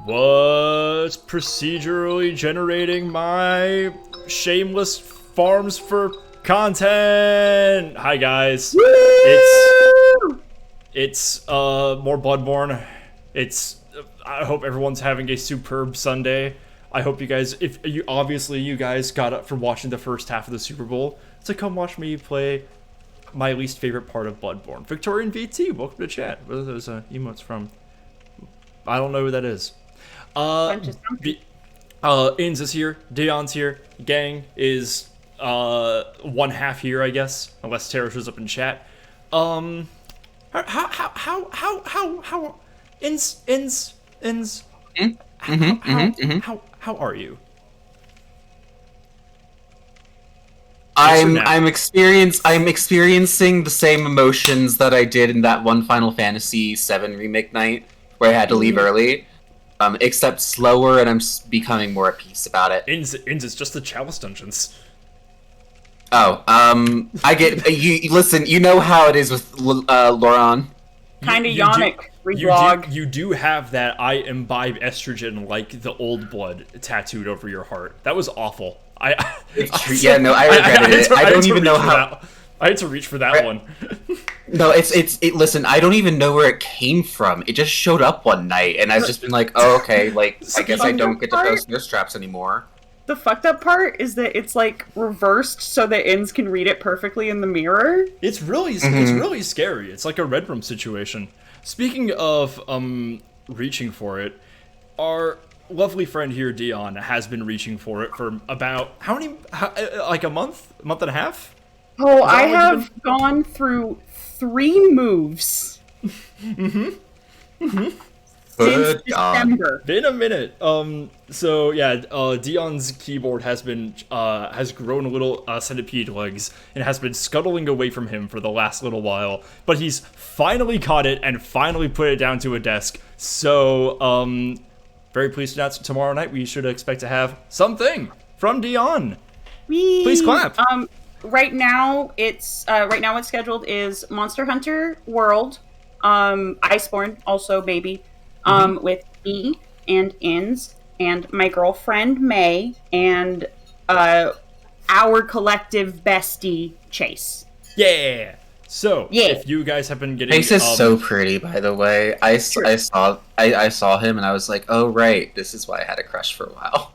What's procedurally generating my shameless farms for content? Hi guys. Woo! It's more Bloodborne. I hope everyone's having a superb Sunday. I hope you guys, you guys got up from watching the first half of the Super Bowl to come watch me play my least favorite part of Bloodborne. Victorian VT, welcome to chat. What are those emotes from? I don't know who that is. Inz is here, Dion's here, gang is one half here, I guess, unless Tara shows up in chat. How are you? I'm experiencing the same emotions that I did in that one Final Fantasy VII remake night where I had to leave early. Except slower, and I'm becoming more at peace about it. Inz is just the chalice dungeons. Oh, I get you. Listen, you know how it is with Lauren. Kinda yonic. Reblog. You do have that I imbibe estrogen like the old blood tattooed over your heart. That was awful. Yeah, no, I regretted it. I don't even know how. I had to reach for that one. No, listen, I don't even know where it came from. It just showed up one night, and I've just been like, oh, okay, like, I guess I don't get to post nurse traps anymore. The fucked up part is that it's, like, reversed so that Inz can read it perfectly in the mirror. It's really scary. It's like a Red Room situation. Speaking of, reaching for it, our lovely friend here, Dion, has been reaching for it for about, like a month and a half? Oh, I have gone through 3 moves. Since December. Been a minute. So yeah, Dion's keyboard has grown a little centipede legs and has been scuttling away from him for the last little while. But he's finally caught it and finally put it down to a desk. So very pleased to announce tomorrow night we should expect to have something from Dion. Whee! Please clap. Right now what's scheduled is Monster Hunter World, Iceborne, also baby, with me and Inz and my girlfriend May and our collective bestie Chase. Yeah. So if you guys have been getting Chase is so pretty, by the way. I saw him and I was like, oh right, this is why I had a crush for a while.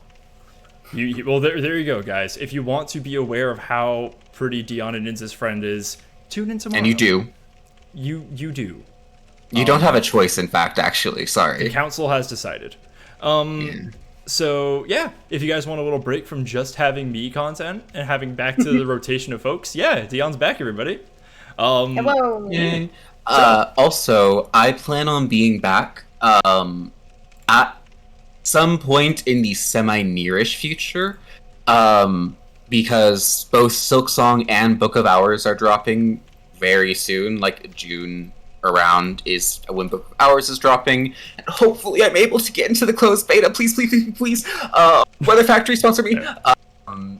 Well, there you go, guys. If you want to be aware of how pretty Dion and Inz's friend is, tune in tomorrow. And you do. You do. You don't have a choice, in fact, actually. Sorry. The council has decided. So, yeah, if you guys want a little break from just having me content and having back to the rotation of folks, yeah, Dion's back, everybody. Hello. Yeah. Also, I plan on being back at some point in the semi-nearish future, because both Silksong and Book of Hours are dropping very soon, like June around is when Book of Hours is dropping, and hopefully I'm able to get into the closed beta. Please, Weather Factory sponsor me.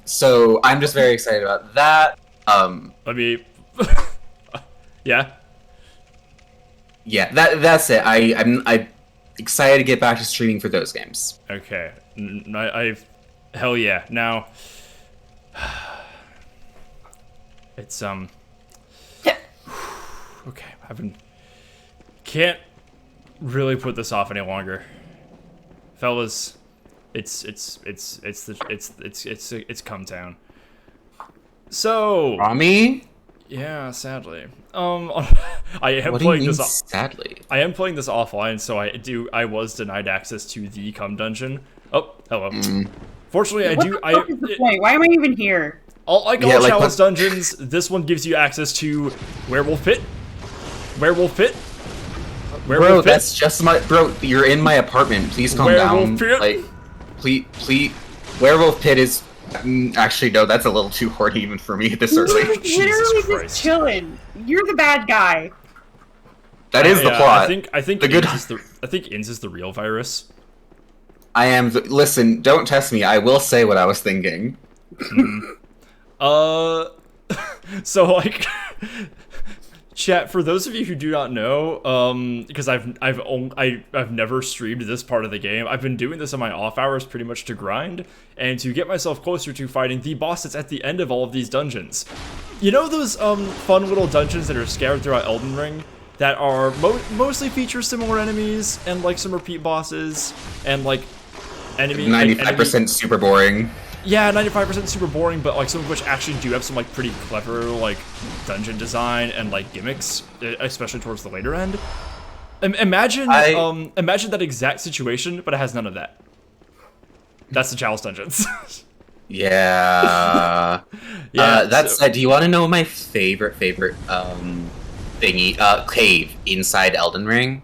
So I'm just very excited about that. Yeah. Yeah, that's it. I'm excited to get back to streaming for those games. Okay. Hell yeah. Now, it's, okay, can't really put this off any longer. Fellas, it's come down. So. Rami? Yeah, sadly. I am what playing do you this mean, sadly. I am playing this offline, so I was denied access to the cum dungeon. Oh, hello. Fortunately, Why am I even here? Like all chalice dungeons, this one gives you access to Werewolf Pit. Bro, that's just my bro. You're in my apartment. Please calm down. Like, please. Werewolf Pit is. Actually, no, that's a little too horny even for me this early. Literally just chilling. You're the bad guy. That is the plot. I think Inz is the real virus. I am. Listen, don't test me. I will say what I was thinking. So like, Chat, for those of you who do not know, because I've never streamed this part of the game. I've been doing this on my off hours pretty much to grind and to get myself closer to fighting the boss that's at the end of all of these dungeons. You know those fun little dungeons that are scattered throughout Elden Ring that are mostly feature similar enemies and like some repeat bosses and like 95% super boring. Yeah, 95% super boring, but like some of which actually do have some like pretty clever like dungeon design and like gimmicks, especially towards the later end. Imagine that exact situation, but it has none of that. That's the Chalice dungeons. Yeah. Yeah. That said, do you want to know my favorite thingy cave inside Elden Ring?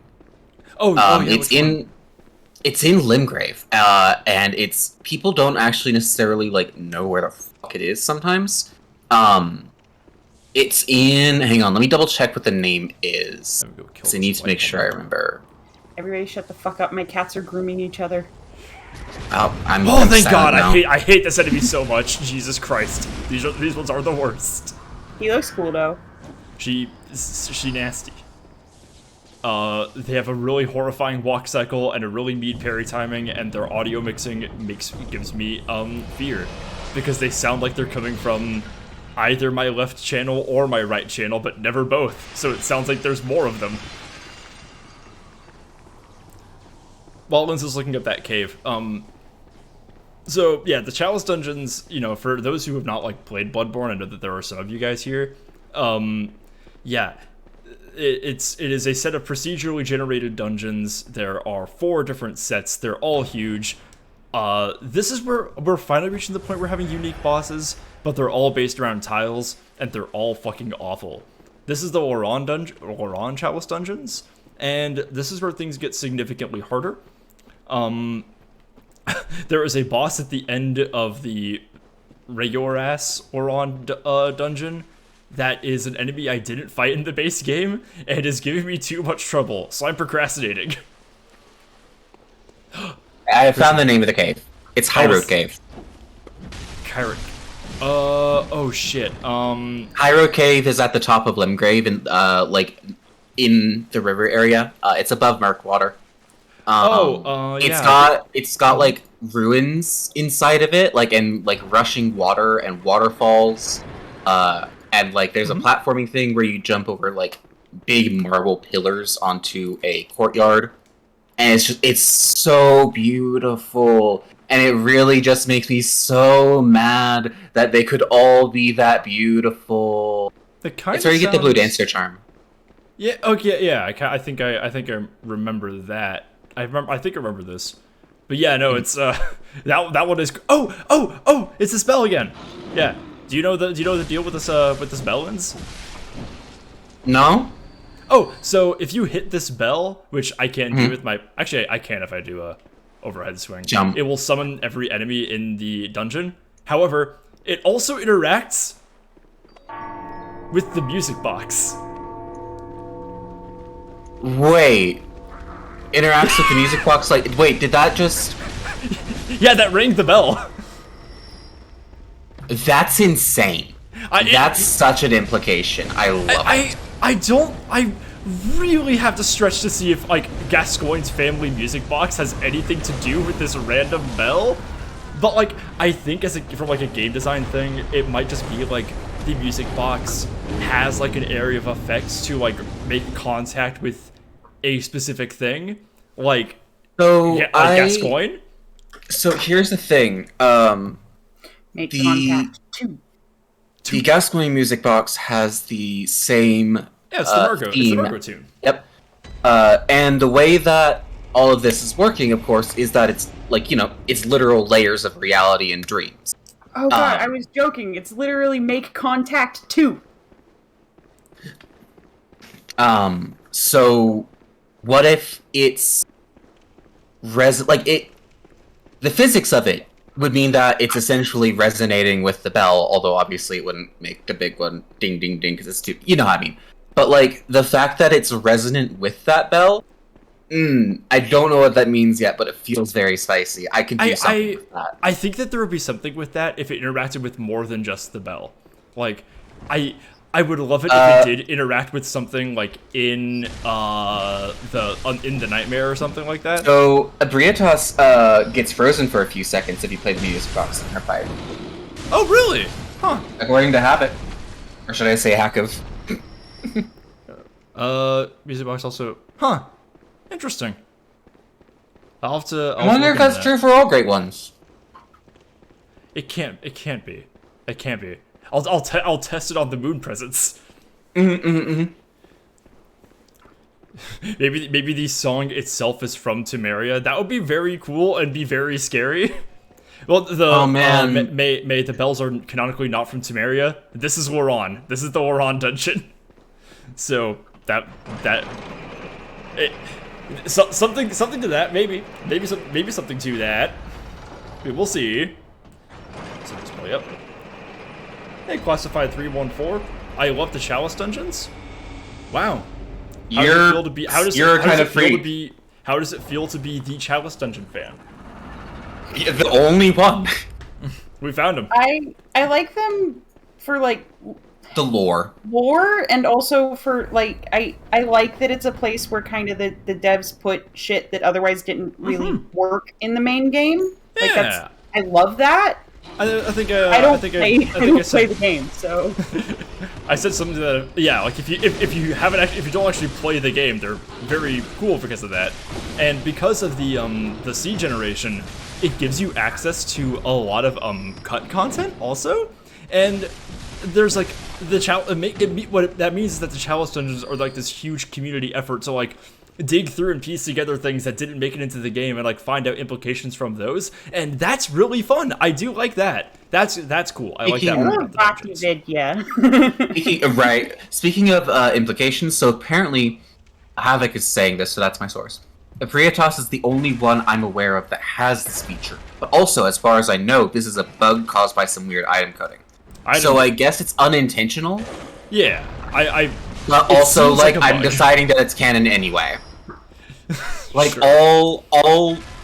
Yeah, It's in Limgrave, and it's people don't actually necessarily like know where the fuck it is sometimes. It's in. Hang on, let me double check what the name is. Because I need to make sure I remember. Everybody, shut the fuck up! My cats are grooming each other. I'm thank God! now. I hate this enemy so much. Jesus Christ, these ones are the worst. He looks cool though. She nasty. They have a really horrifying walk cycle and a really mean parry timing, and their audio mixing gives me fear because they sound like they're coming from either my left channel or my right channel, but never both. So it sounds like there's more of them. While Linz is looking up that cave, so yeah, the Chalice dungeons. You know, for those who have not like played Bloodborne, I know that there are some of you guys here. Yeah. It is a set of procedurally generated dungeons. There are 4 different sets. They're all huge. This is where we're finally reaching the point where we're having unique bosses, but they're all based around tiles, and they're all fucking awful. This is the Loran Chalice dungeons, and this is where things get significantly harder. There is a boss at the end of the regular ass Loran dungeon that is an enemy I didn't fight in the base game and is giving me too much trouble, so I'm procrastinating. I found the name of the cave. It's High Road Cave. Oh shit. High Road Cave is at the top of Limgrave and like in the river area. It's above Murkwater. Yeah. It's got like ruins inside of it, like and like rushing water and waterfalls. And like there's a platforming thing where you jump over like big marble pillars onto a courtyard, and it's so beautiful, and it really just makes me so mad that they could all be that beautiful. It's where you get the blue dancer charm. Yeah. Okay. Yeah. I think I remember that. I think I remember this. But yeah, no, it's that one is. Oh! It's the spell again. Yeah. Do you know the deal with this bell, Linz? No. Oh, so if you hit this bell, which I can't do with my... Actually, I can if I do a overhead swing. Jump. It will summon every enemy in the dungeon. However, it also interacts with the music box. Wait. Interacts with the music box? Like, wait, did that just... Yeah, that rang the bell. That's insane. That's such an implication. I love it. I really have to stretch to see if like Gascoigne's family music box has anything to do with this random bell. But like I think from like a game design thing, it might just be like the music box has like an area of effects to like make contact with a specific thing. Like Gascoigne. So here's the thing. Make contact too. The Gascoigne music box has the same it's the Margot. theme. It's the Margot tune. Yep. And the way that all of this is working, of course, is that it's like, you know, it's literal layers of reality and dreams. Oh god, I was joking. It's literally make contact too. So what if it's the physics of it would mean that it's essentially resonating with the bell, although obviously it wouldn't make the big one ding ding ding because it's too, you know what I mean. But like the fact that it's resonant with that bell, I don't know what that means yet, but it feels very spicy. I could do something with that. I think that there would be something with that if it interacted with more than just the bell. Like, I I would love it if it did interact with something like in the nightmare or something like that. So Briatos gets frozen for a few seconds if you play the music box in her fight. Oh, really? Huh. According to Habit. Or should I say Hackov? Music box also. Huh. Interesting. I'll have to. I wonder if that's true for all great ones. It can't be. It can't be. I'll test it on the moon presence. Mm-hmm. Maybe the song itself is from Temeria. That would be very cool and be very scary. Well, Oh, man. May the bells are canonically not from Temeria. This is Waron. This is the Waron dungeon. So something to that. Maybe something to that. We'll see. So this play up. Hey, classified 314. I love the chalice dungeons. Wow. How does it feel to be the chalice dungeon fan? Yeah, the only one. We found him. I like them for like The lore. And also for like I like that it's a place where kind of the devs put shit that otherwise didn't really work in the main game. Like Yeah. I love that. I think I don't play the game, so I said something that like if you don't actually play the game, they're very cool because of that, and because of the C generation, it gives you access to a lot of cut content also, and there's like what that means is that the chalice dungeons are like this huge community effort to like dig through and piece together things that didn't make it into the game and like find out implications from those, and that's really fun. I do like that. That's cool. I like that. Speaking of implications, so apparently Havoc is saying this, so that's my source. Priatos is the only one I'm aware of that has this feature. But also, as far as I know, this is a bug caused by some weird item coding. So I guess it's unintentional. Yeah, But also, like I'm bug. deciding that it's canon anyway. Like Sure.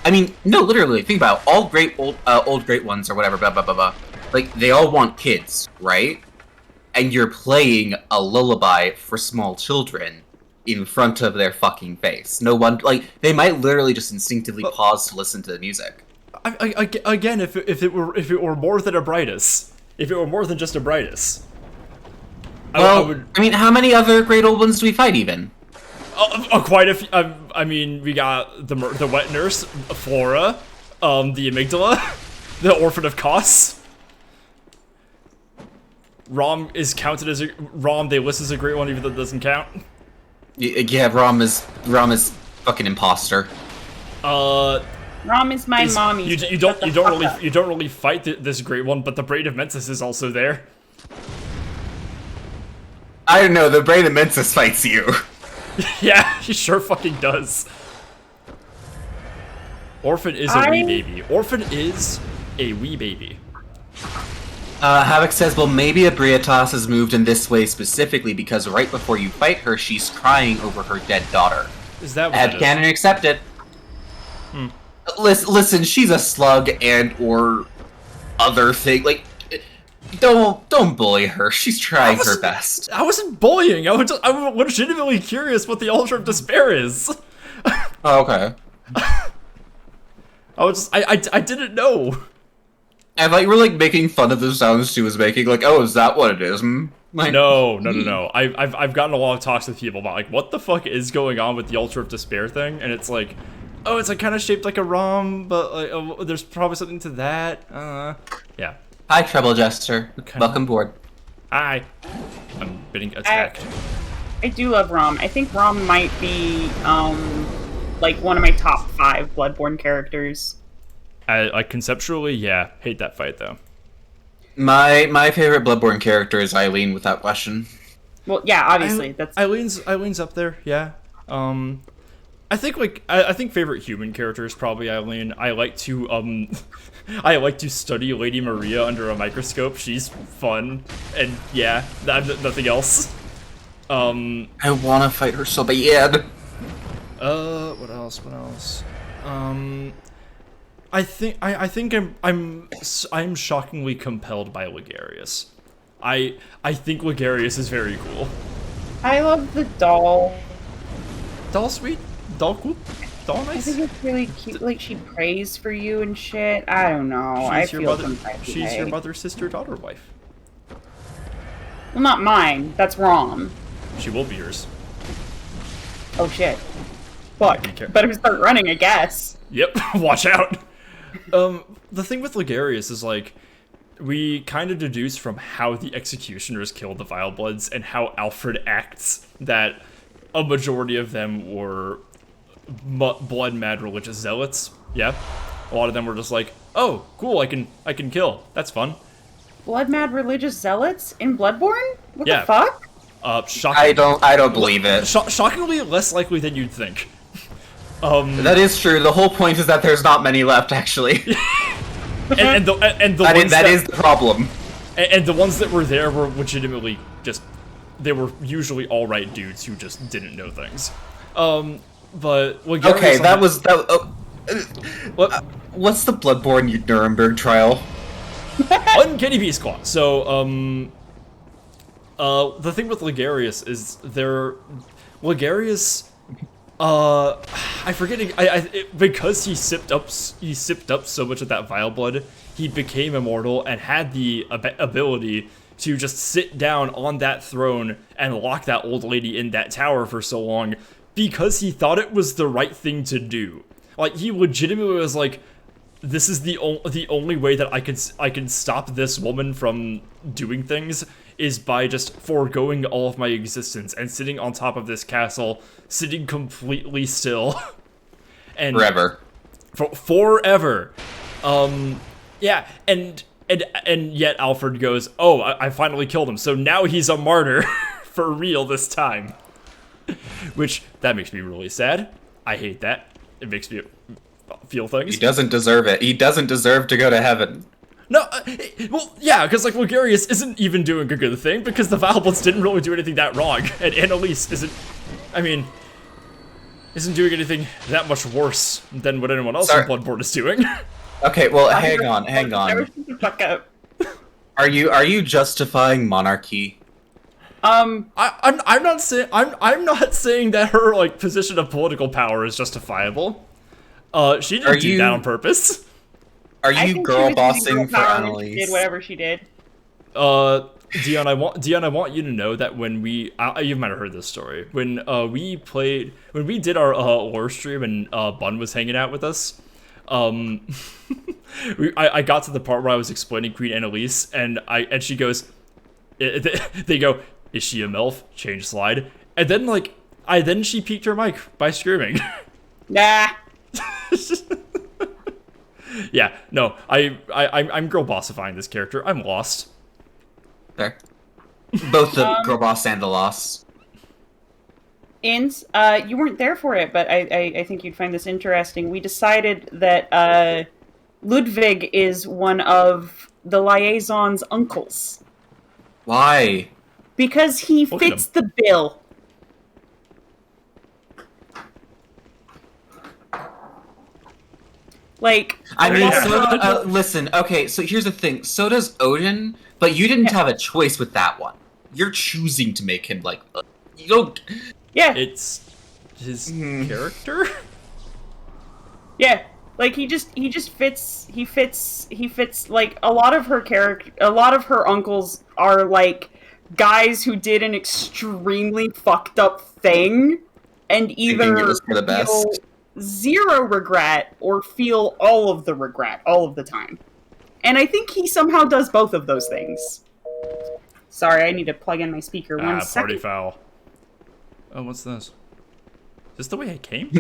I mean, no, literally, think about it. All old great ones or whatever, blah blah blah blah. Like they all want kids, right? And you're playing a lullaby for small children in front of their fucking face. No one, like they might literally just instinctively pause to listen to the music. Again, if it were more than a Brightus, if it were more than just a Brightus. I mean, how many other great old ones do we fight even? Quite a few. I mean, we got the wet nurse, Flora, the amygdala, the orphan of Kos. Rom is counted as they list as a great one, even though it doesn't count. Yeah, Rom is fucking imposter. Rom is my mommy. You don't really fight this great one, but the Brain of Mensis is also there. I don't know. The Brain of Mensis fights you. Yeah, he sure fucking does. Orphan is a wee baby. Orphan is a wee baby. Havoc says, well, maybe Abriatos has moved in this way specifically because right before you fight her, she's crying over her dead daughter. Is that what it is? Canon accepted. Listen, she's a slug and or other thing. Like, don't bully her. She's trying her best. I wasn't bullying. I'm legitimately curious what the Altar of Despair is. Oh, okay. I didn't know. I thought you were like making fun of the sounds she was making. Like, oh, is that what it is? Like, No. I've gotten a lot of talks with people about like what the fuck is going on with the Altar of Despair thing, and it's like, oh, it's like kind of shaped like a ROM, but like there's probably something to that. Yeah. Hi, Treble Jester. Okay. Welcome aboard. Hi. I'm being attacked. I do love Rom. I think Rom might be like one of my top 5 Bloodborne characters. Like conceptually, yeah. Hate that fight though. My favorite Bloodborne character is Eileen, without question. Well, yeah, obviously that's Eileen's up there. Yeah. I think like I think favorite human character is probably Eileen. I like to I like to study Lady Maria under a microscope. She's fun, and yeah, nothing else. I wanna fight her so bad. What else? I think I'm shockingly compelled by Ligarius. I think Ligarius is very cool. I love the doll. Doll sweet, doll cool, doll I nice. think it's really cute. Like, she prays for you and shit. I don't know. I She's your feel mother. some type of She's way. your mother, sister, daughter, wife. Well, not mine. That's wrong. She will be yours. Oh shit. Fuck. Be careful. Better start running, I guess. Yep, watch out. The thing with Ligarius is like, we kind of deduce from how the executioners killed the Vile Bloods and how Alfred acts that a majority of them were blood mad religious zealots. Yeah, a lot of them were just like, oh, cool, I can kill. That's fun. Blood mad religious zealots in Bloodborne? What Yeah. the fuck? Shocking. I don't believe it. Shockingly less likely than you'd think. That is true. The whole point is that there's not many left, actually. and the that is the problem. And the ones that were there were legitimately just, they were usually alright dudes who just didn't know things. But Ligarius Okay, on that was that. what? What's the Bloodborne Nuremberg trial? Uncanny Beast Claw. So, the thing with Ligarius is Ligarius, I forget, because he sipped up so much of that vile blood, he became immortal and had the ability to just sit down on that throne and lock that old lady in that tower for so long because he thought it was the right thing to do. Like, he legitimately was like, this is the only way that I can stop this woman from doing things is by just foregoing all of my existence and sitting on top of this castle, sitting completely still. And Forever. Forever. Yeah, and yet Alfred goes, oh, I finally killed him, so now he's a martyr for real this time. Which, that makes me really sad. I hate that. It makes me feel things. He doesn't deserve it. He doesn't deserve to go to heaven. No, well, yeah, because, like, Ligarius isn't even doing a good thing, because the Vile Bloods didn't really do anything that wrong, and Annalise isn't doing anything that much worse than what anyone else in Bloodborne is doing. Okay, well, hang on. Fuck up. Are you justifying monarchy? I'm not saying that her, like, position of political power is justifiable. She didn't do that on purpose. Are you girl bossing for Annalise? She did whatever she did. Dion, I want you to know that when you might have heard this story. When we did our lore stream and Bun was hanging out with us, I got to the part where I was explaining Queen Annalise, and she goes, they go, is she a MILF? Change slide. And then she peaked her mic by screaming. Nah. Yeah, no, I'm girl bossifying this character. I'm lost. Fair. Both the girl boss and the loss. Ins, you weren't there for it, but I think you'd find this interesting. We decided that Ludwig is one of the liaison's uncles. Why? Because he fits the bill. Like, I mean, listen, okay, so here's the thing. So does Odin, but you didn't have a choice with that one. You're choosing to make him, like, you don't... Yeah. It's his character? Yeah. Like, he just fits, like, a lot of her uncles are, like, guys who did an extremely fucked up thing, and either it was for the best. feel zero regret or feel all of the regret all of the time. And I think he somehow does both of those things. Sorry, I need to plug in my speaker. One second. Party foul. Oh, what's this? Is this the way I came?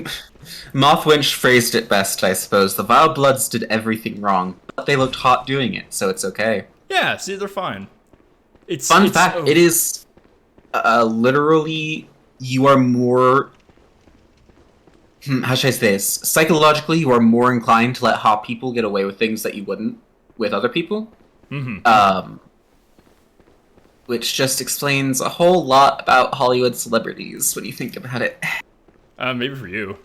Mothwinch phrased it best, I suppose. The Vile Bloods did everything wrong, but they looked hot doing it, so it's okay. Yeah, see, they're fine. Fun fact, it is literally, you are more... how should I say this? Psychologically, you are more inclined to let hot people get away with things that you wouldn't with other people. Mm-hmm. Which just explains a whole lot about Hollywood celebrities when you think about it. Maybe for you.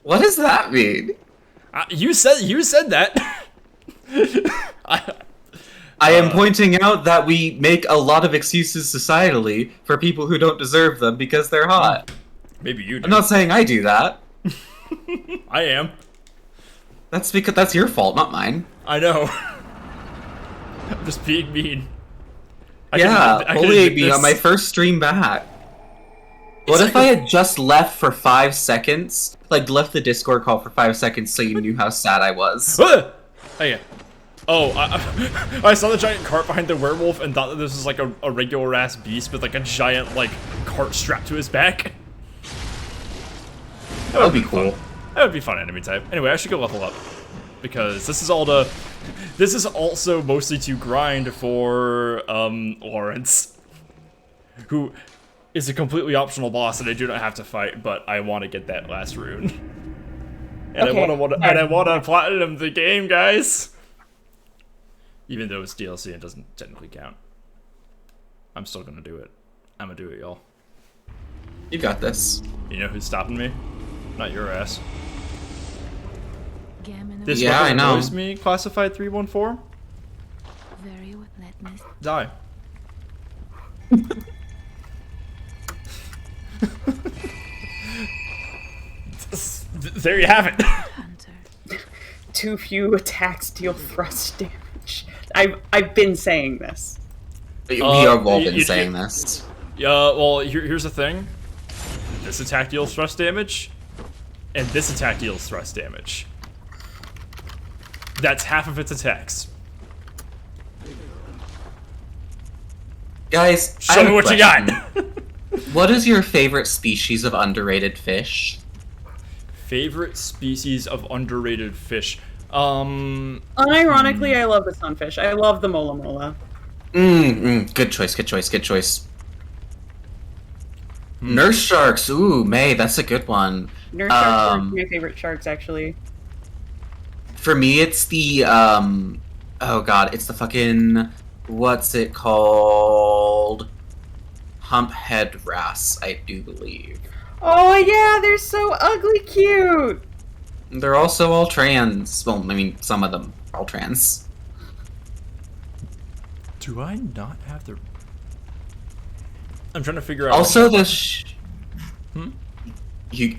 What does that mean? You said that. I am pointing out that we make a lot of excuses societally for people who don't deserve them because they're hot. Maybe you do. I'm not saying I do that. I am. That's because that's your fault, not mine. I know. I'm just being mean. Yeah, I bullying me on my first stream back. What if I had just left for 5 seconds? Like, left the Discord call for 5 seconds so you knew how sad I was. Oh, yeah. Oh, I saw the giant cart behind the werewolf and thought that this was like a regular ass beast with like a giant like cart strapped to his back. That would be cool. That would be fun enemy type. Anyway, I should go level up because this is all to. This is also mostly to grind for Lawrence, who is a completely optional boss that I do not have to fight, but I want to get that last rune. And Okay. I want to platinum the game, guys. Even though it's DLC, it doesn't technically count. I'm still gonna do it. I'm gonna do it, y'all. You got this. You know who's stopping me? Not your ass. Gammon This Yeah, weapon I know. annoys me. Classified 314. very wetness. Die. There you have it. Hunter. Too few attacks deal thrust damage. I've been saying this. We have all you- been you- saying this. Yeah, well, here's the thing. This attack deals thrust damage, and this attack deals thrust damage. That's half of its attacks. Guys, I Show have me a what you question. got. What is your favorite species of underrated fish? Favorite species of underrated fish? Unironically, I love the sunfish. I love the mola mola. Good choice, good choice, good choice. Nurse sharks, ooh, May, that's a good one. Nurse sharks are my favorite sharks, actually. For me, it's the, oh god, it's the fucking, what's it called? Humphead wrasse, I do believe. Oh yeah, they're so ugly cute. They're also all trans. Well, I mean, some of them are all trans. Do I not have the? I'm trying to figure out. Also, the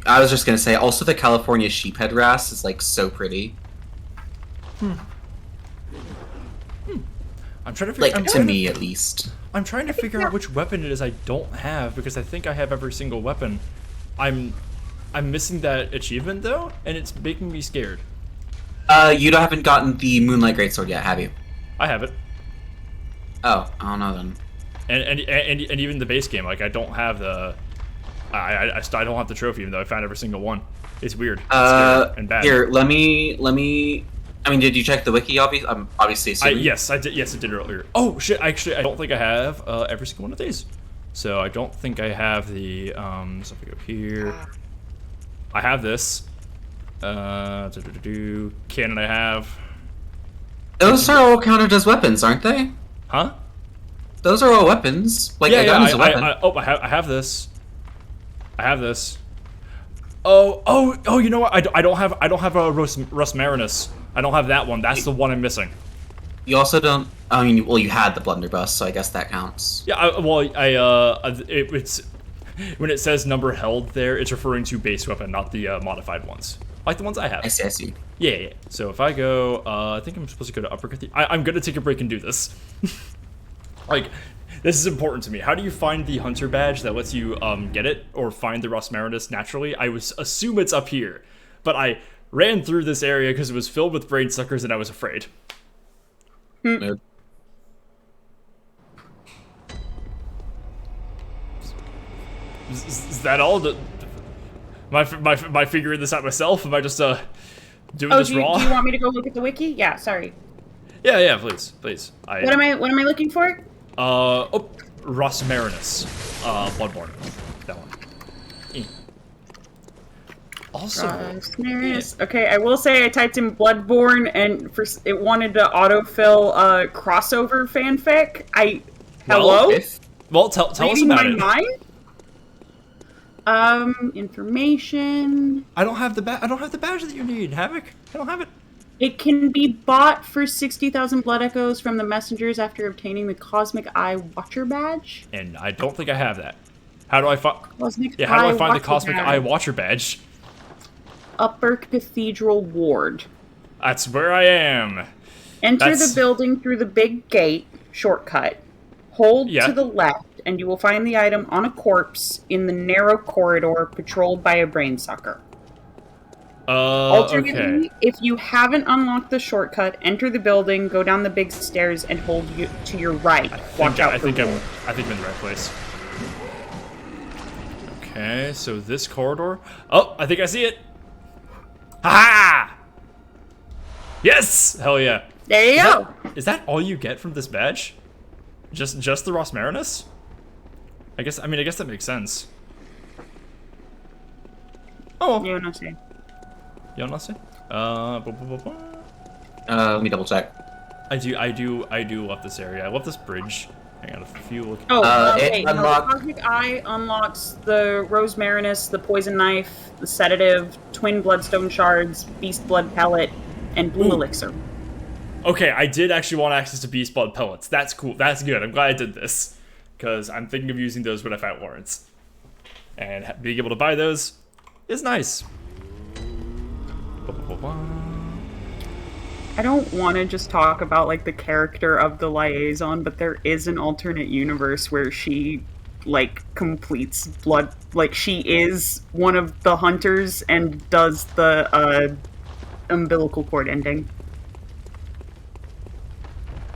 I was just gonna say, also the California sheephead wrasse is like so pretty. I'm trying to figure. Like to me, at least. I'm trying to figure out which weapon it is I don't have because I think I have every single weapon. I'm missing that achievement though, and it's making me scared. You haven't gotten the Moonlight Greatsword yet, have you? I have it, Oh, I don't know then. and even the base game, like I don't have the. I don't have the trophy, even though I found every single one. It's weird. It's scary and bad. Here, let me. I mean, did you check the wiki? Obviously. Assuming. Yes, I did. Yes, I did earlier. Oh shit! Actually, I don't think I have every single one of these. So I don't think I have the. So if we go here, I have this. Cannon I have. Those are all counted as weapons, aren't they? Huh? Those are all weapons. Like a gun is a weapon. I have this. I have this. Oh! You know what? I don't have a Rus Marinus. I don't have that one. That's the one I'm missing. You also don't. I mean, well, you had the blunderbuss, so I guess that counts. Yeah. It's when it says number held there, it's referring to base weapon, not the modified ones, like the ones I have. I see. Yeah. So if I go, I think I'm supposed to go to uppercut. I'm gonna take a break and do this. Like, this is important to me. How do you find the hunter badge that lets you get it or find the Rus Marinus naturally? I assume it's up here, but I ran through this area because it was filled with brain suckers and I was afraid. Nerd. Is that all? My figuring this out myself? Am I just doing this do you raw? want me to go look at the wiki? Yeah, sorry. Yeah, please. What am I looking for? Rus Marinus, Bloodborne, that one. Also, Marinus. Okay, I will say I typed in Bloodborne and it wanted to autofill crossover fanfic. Hello? well, tell us Reading about my it. mind? Information. I don't have the badge that you need, Havoc. I don't have it. It can be bought for 60,000 blood echoes from the messengers after obtaining the Cosmic Eye Watcher badge. And I don't think I have that. How do I find? Cosmic Yeah, how do I Eye find the Watcher Cosmic badge. Eye Watcher badge? Upper Cathedral Ward. That's where I am. Enter the building through the big gate, shortcut. Hold Yeah. to the left, and you will find the item on a corpse in the narrow corridor patrolled by a brainsucker. Alternatively, Okay. if you haven't unlocked the shortcut, enter the building, go down the big stairs, and hold you to your right. Watch out I for think I'm wolves. in the right place. Okay, so this corridor. Oh, I think I see it. Ha! Yes! Hell yeah. There you go. Is that all you get from this badge? Just the Ross Marinus? I guess that makes sense. Oh, You know, say. you want to say? Let me double check. I do love this area. I love this bridge. Hang on, a few look. Oh, It wait, no, the unlocked- Cosmic Eye unlocks the Rose Marinus, the Poison Knife, the Sedative, Twin Bloodstone Shards, Beast Blood Pellet, and Blue Ooh. Elixir. Okay, I did actually want access to Beast Blood pellets. That's cool. That's good. I'm glad I did this. Because I'm thinking of using those when I fight Lawrence. And being able to buy those is nice. I don't want to just talk about like the character of the liaison, but there is an alternate universe where she like completes blood, like she is one of the hunters and does the umbilical cord ending.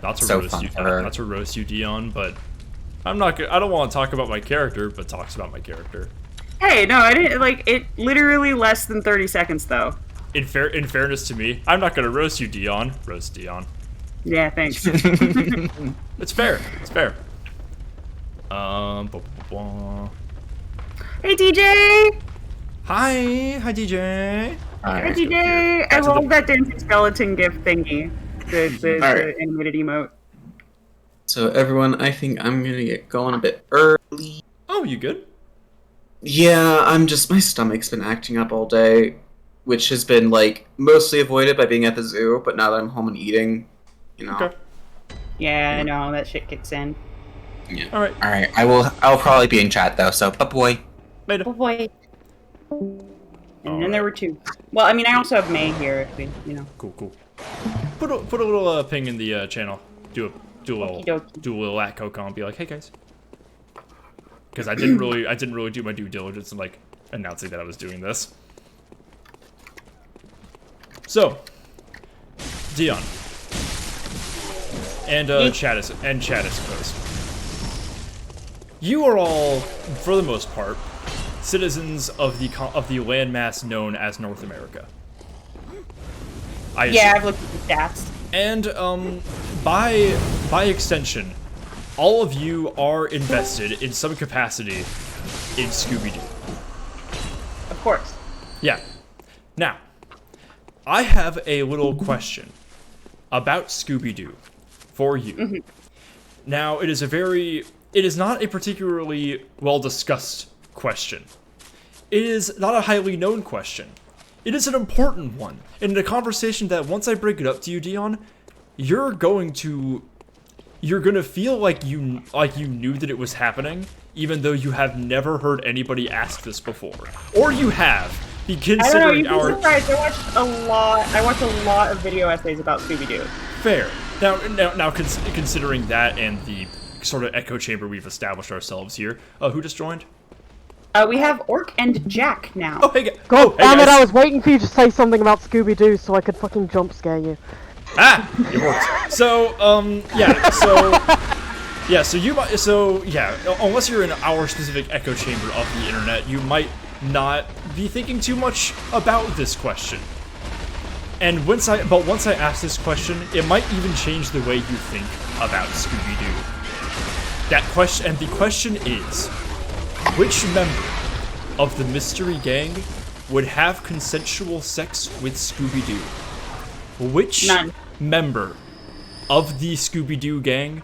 Not to So roast fun you, for her. not to roast you, Dion, but I'm not. I don't want to talk about my character, but talks about my character. Hey, no, I didn't like it. Literally less than 30 seconds though. In fairness to me, I'm not gonna roast you, Dion. Roast Dion. Yeah, thanks. It's fair. It's fair. Hey, DJ. Hi, DJ. Hey, Alright. DJ. I Back to love the- that dancing skeleton gift thingy. The Alright. animated emote. So everyone, I think I'm gonna get going a bit early. Oh, you good? Yeah, my stomach's been acting up all day, which has been like mostly avoided by being at the zoo, but now that I'm home and eating, you know. Okay. Yeah, I know that shit kicks in. Yeah. All right. Alright, I'll probably be in chat though, so bye boy. Later. Oh boy. And then there were two. Well, I mean, I also have May here, if we, you know. Cool. Put a little ping in the channel. Do a Okie little at Coco and be like, hey guys. Because I didn't really do my due diligence in like announcing that I was doing this. So, Dion and Chad, I suppose. You are all, for the most part, citizens of the landmass known as North America. Yeah, I've looked at the stats. And by extension, all of you are invested in some capacity in Scooby-Doo. Of course. Yeah. Now, I have a little question about Scooby-Doo for you. Now, it is not a particularly well-discussed question. It is not a highly known question. It is an important one. And in a conversation that once I bring it up to you, Dion, you're gonna feel like you knew that it was happening, even though you have never heard anybody ask this before. Or you have, I don't know, considering you'd be our surprised. I watch a lot of video essays about Scooby-Doo. fair. Now considering that and the sort of echo chamber we've established ourselves here, who just joined? We have Orc and Jack now. Oh, hey, God hey damn it, guys. I was waiting for you to say something about Scooby-Doo so I could fucking jump scare you. Ah, it worked. So, unless you're in our specific echo chamber of the internet, you might not be thinking too much about this question. And once I ask this question, it might even change the way you think about Scooby-Doo. The question is, which member of the mystery gang would have consensual sex with Scooby-Doo? Which None. member of the Scooby-Doo gang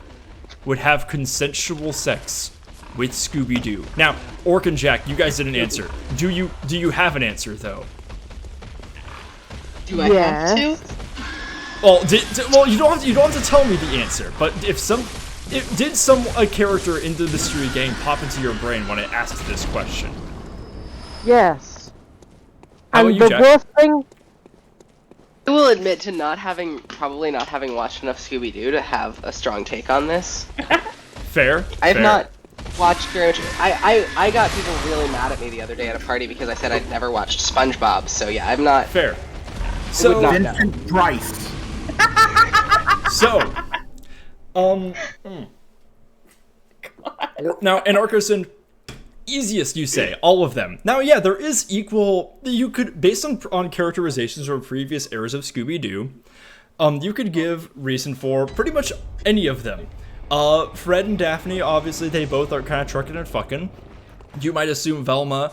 would have consensual sex with Scooby-Doo? Now, Orc and Jack, you guys didn't answer. Do you have an answer though? Do I Yeah. have to? Well, you don't have to tell me the answer, but did a character in the mystery game pop into your brain when I asked this question? Yes. How about And you, the Jack? worst thing, I will admit to probably not having watched enough Scooby-Doo to have a strong take on this. Fair. I have fair. not watched very much. I got people really mad at me the other day at a party because I said I'd never watched SpongeBob. So yeah, I'm not. Fair. would So not- Vincent Price. so, now in Arcosin, easiest you say all of them. Now, yeah, there is equal. You could, based on characterizations from previous eras of Scooby-Doo, you could give reason for pretty much any of them. Fred and Daphne, obviously, they both are kind of trucking and fucking. You might assume Velma,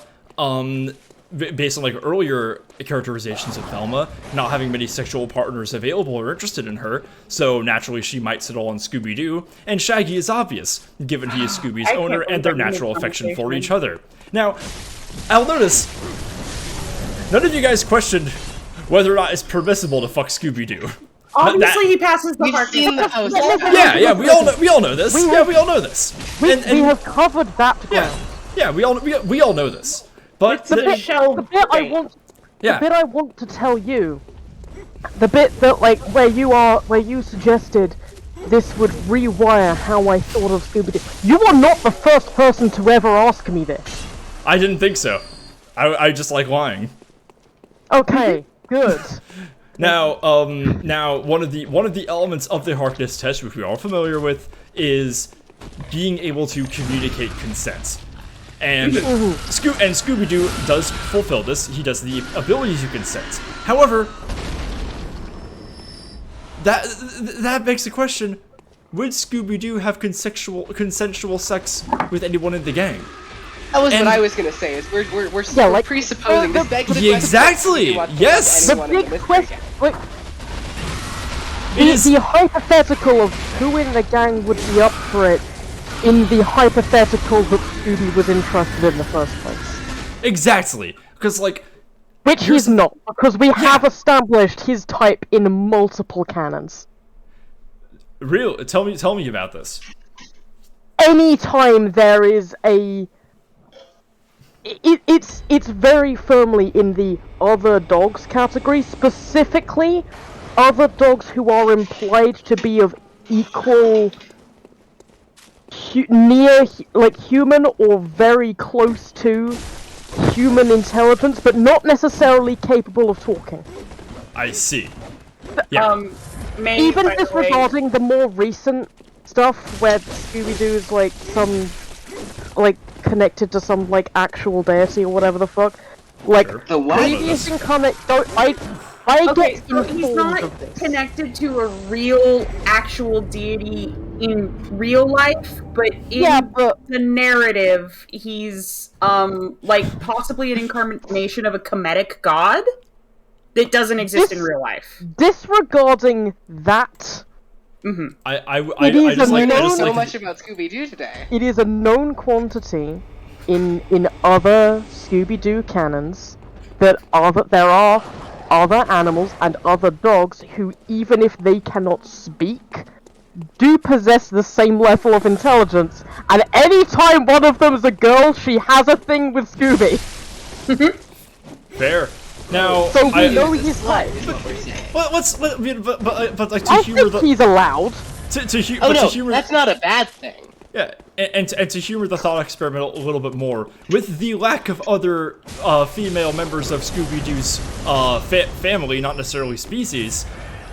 based on like earlier characterizations of Velma, not having many sexual partners available or interested in her, so naturally she might settle on Scooby-Doo. And Shaggy is obvious, given he is Scooby's I can't owner and their believe I'm in natural this affection for conversation. each other. Now, I'll notice, none of you guys questioned whether or not it's permissible to fuck Scooby-Doo. Obviously, he passes the We've heart. seen the post. Yeah, we all know this. We Yeah, we all know this. we And- have covered that ground. yeah, we all know this. But It's a shell. The bit I thing. want, yeah, the bit I want to tell you, the bit that like where you suggested this would rewire how I thought of Scooby-Doo. You are not the first person to ever ask me this. I didn't think so. I just like lying. Okay, good. Now, one of the elements of the Harkness test, which we are all familiar with, is being able to communicate consent. And Scooby-Doo does fulfill this. He does the ability to consent. However, that begs the question: would Scooby-Doo have consensual sex with anyone in the gang? That was And- what I was gonna say. Is we're like, presupposing this begs the Yeah, question. exactly, do you want to yes! fuck The anyone in big mystery question, gang? like, It is- the hypothetical of who in the gang would be up for it, in the hypothetical that Scooby was interested in the first place. Exactly, because like, Which Here's he's not, because we have established his type in multiple canons. tell me about this. Anytime there is it's very firmly in the other dogs category, specifically other dogs who are implied to be of equal human or very close to human intelligence, but not necessarily capable of talking. I see. Yeah. May, Even by the way- disregarding the more recent stuff where Scooby-Doo is like some connected to some like actual deity or whatever the fuck. Like Sure. The what? previous incarnate, I Okay, get so he's informed not of this. connected to a real, actual deity in real life, but in Yeah, but the narrative, he's like possibly an incarnation of a Kemetic god that doesn't exist in This- real life. disregarding that, I It is just a like I known- just So like much about Scooby-Doo today. it is a known quantity in other Scooby-Doo canons that there are other animals and other dogs who, even if they cannot speak, do possess the same level of intelligence, and any time one of them is a girl, she has a thing with Scooby. fair. Now, So we know He's a he's slut, right. is what we're saying. but like to I humor think he's allowed. to Oh no, humor that's not a bad thing. yeah, and to humor the thought experiment a little bit more, with the lack of other female members of Scooby-Doo's family, not necessarily species,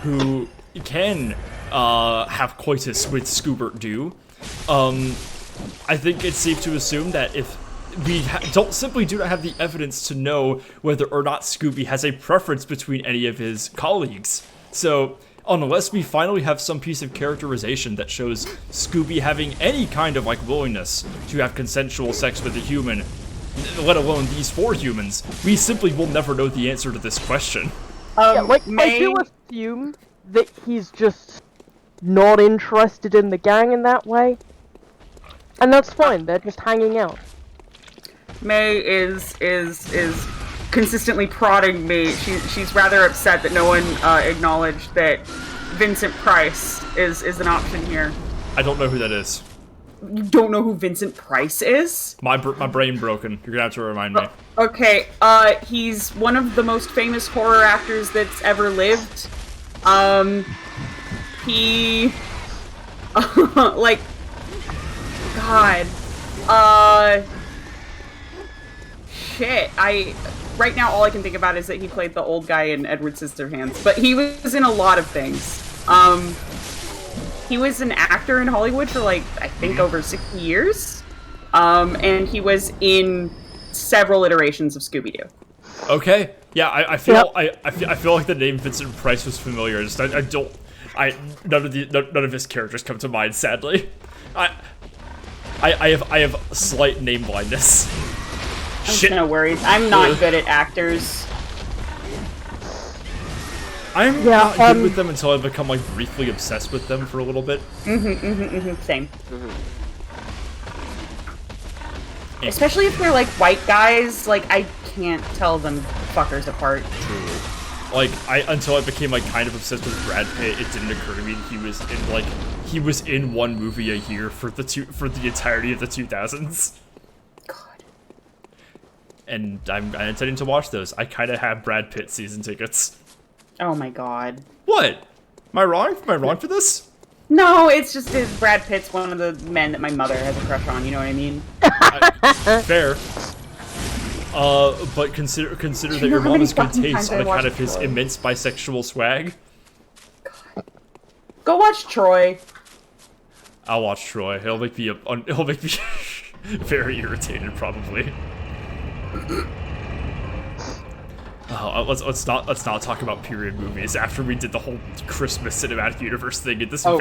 who can have coitus with Scoobert-Doo, I think it's safe to assume that if we do not have the evidence to know whether or not Scooby has a preference between any of his colleagues. So, unless we finally have some piece of characterization that shows Scooby having any kind of like willingness to have consensual sex with a human, let alone these four humans, we simply will never know the answer to this question. Yeah, like, I May, do assume that he's just not interested in the gang in that way. And that's fine, they're just hanging out. May is consistently prodding me. She's rather upset that no one acknowledged that Vincent Price is an option here. I don't know who that is. You don't know who Vincent Price is? My brain broken. You're gonna have to remind me. Okay, he's one of the most famous horror actors that's ever lived. He... like... God. Shit. Right now, all I can think about is that he played the old guy in Edward Scissorhands. But he was in a lot of things. He was an actor in Hollywood for, like, I think over 60 years. And he was in several iterations of Scooby-Doo. Okay. Yeah, I feel I feel like the name Vincent Price was familiar. None of his characters come to mind, sadly. I have slight name blindness. Shit. No worries. I'm not good at actors. I'm not good with them until I become like briefly obsessed with them for a little bit. Same. Especially if they're like white guys, like I can't tell them fuckers apart. Truly. Like until I became like kind of obsessed with Brad Pitt, it didn't occur to me that he was in one movie a year for the entirety of the 2000s. God. And I'm intending to watch those. I kind of have Brad Pitt season tickets. Oh my god. What? Am I wrong? Am I wrong for this? No, it's just that Brad Pitt's one of the men that my mother has a crush on, you know what I mean? Fair. But consider that your mom has good taste on account of his immense bisexual swag. God. Go watch Troy. I'll watch Troy. It'll make me very irritated, probably. Let's not talk about period movies after we did the whole Christmas cinematic universe thing at this spot.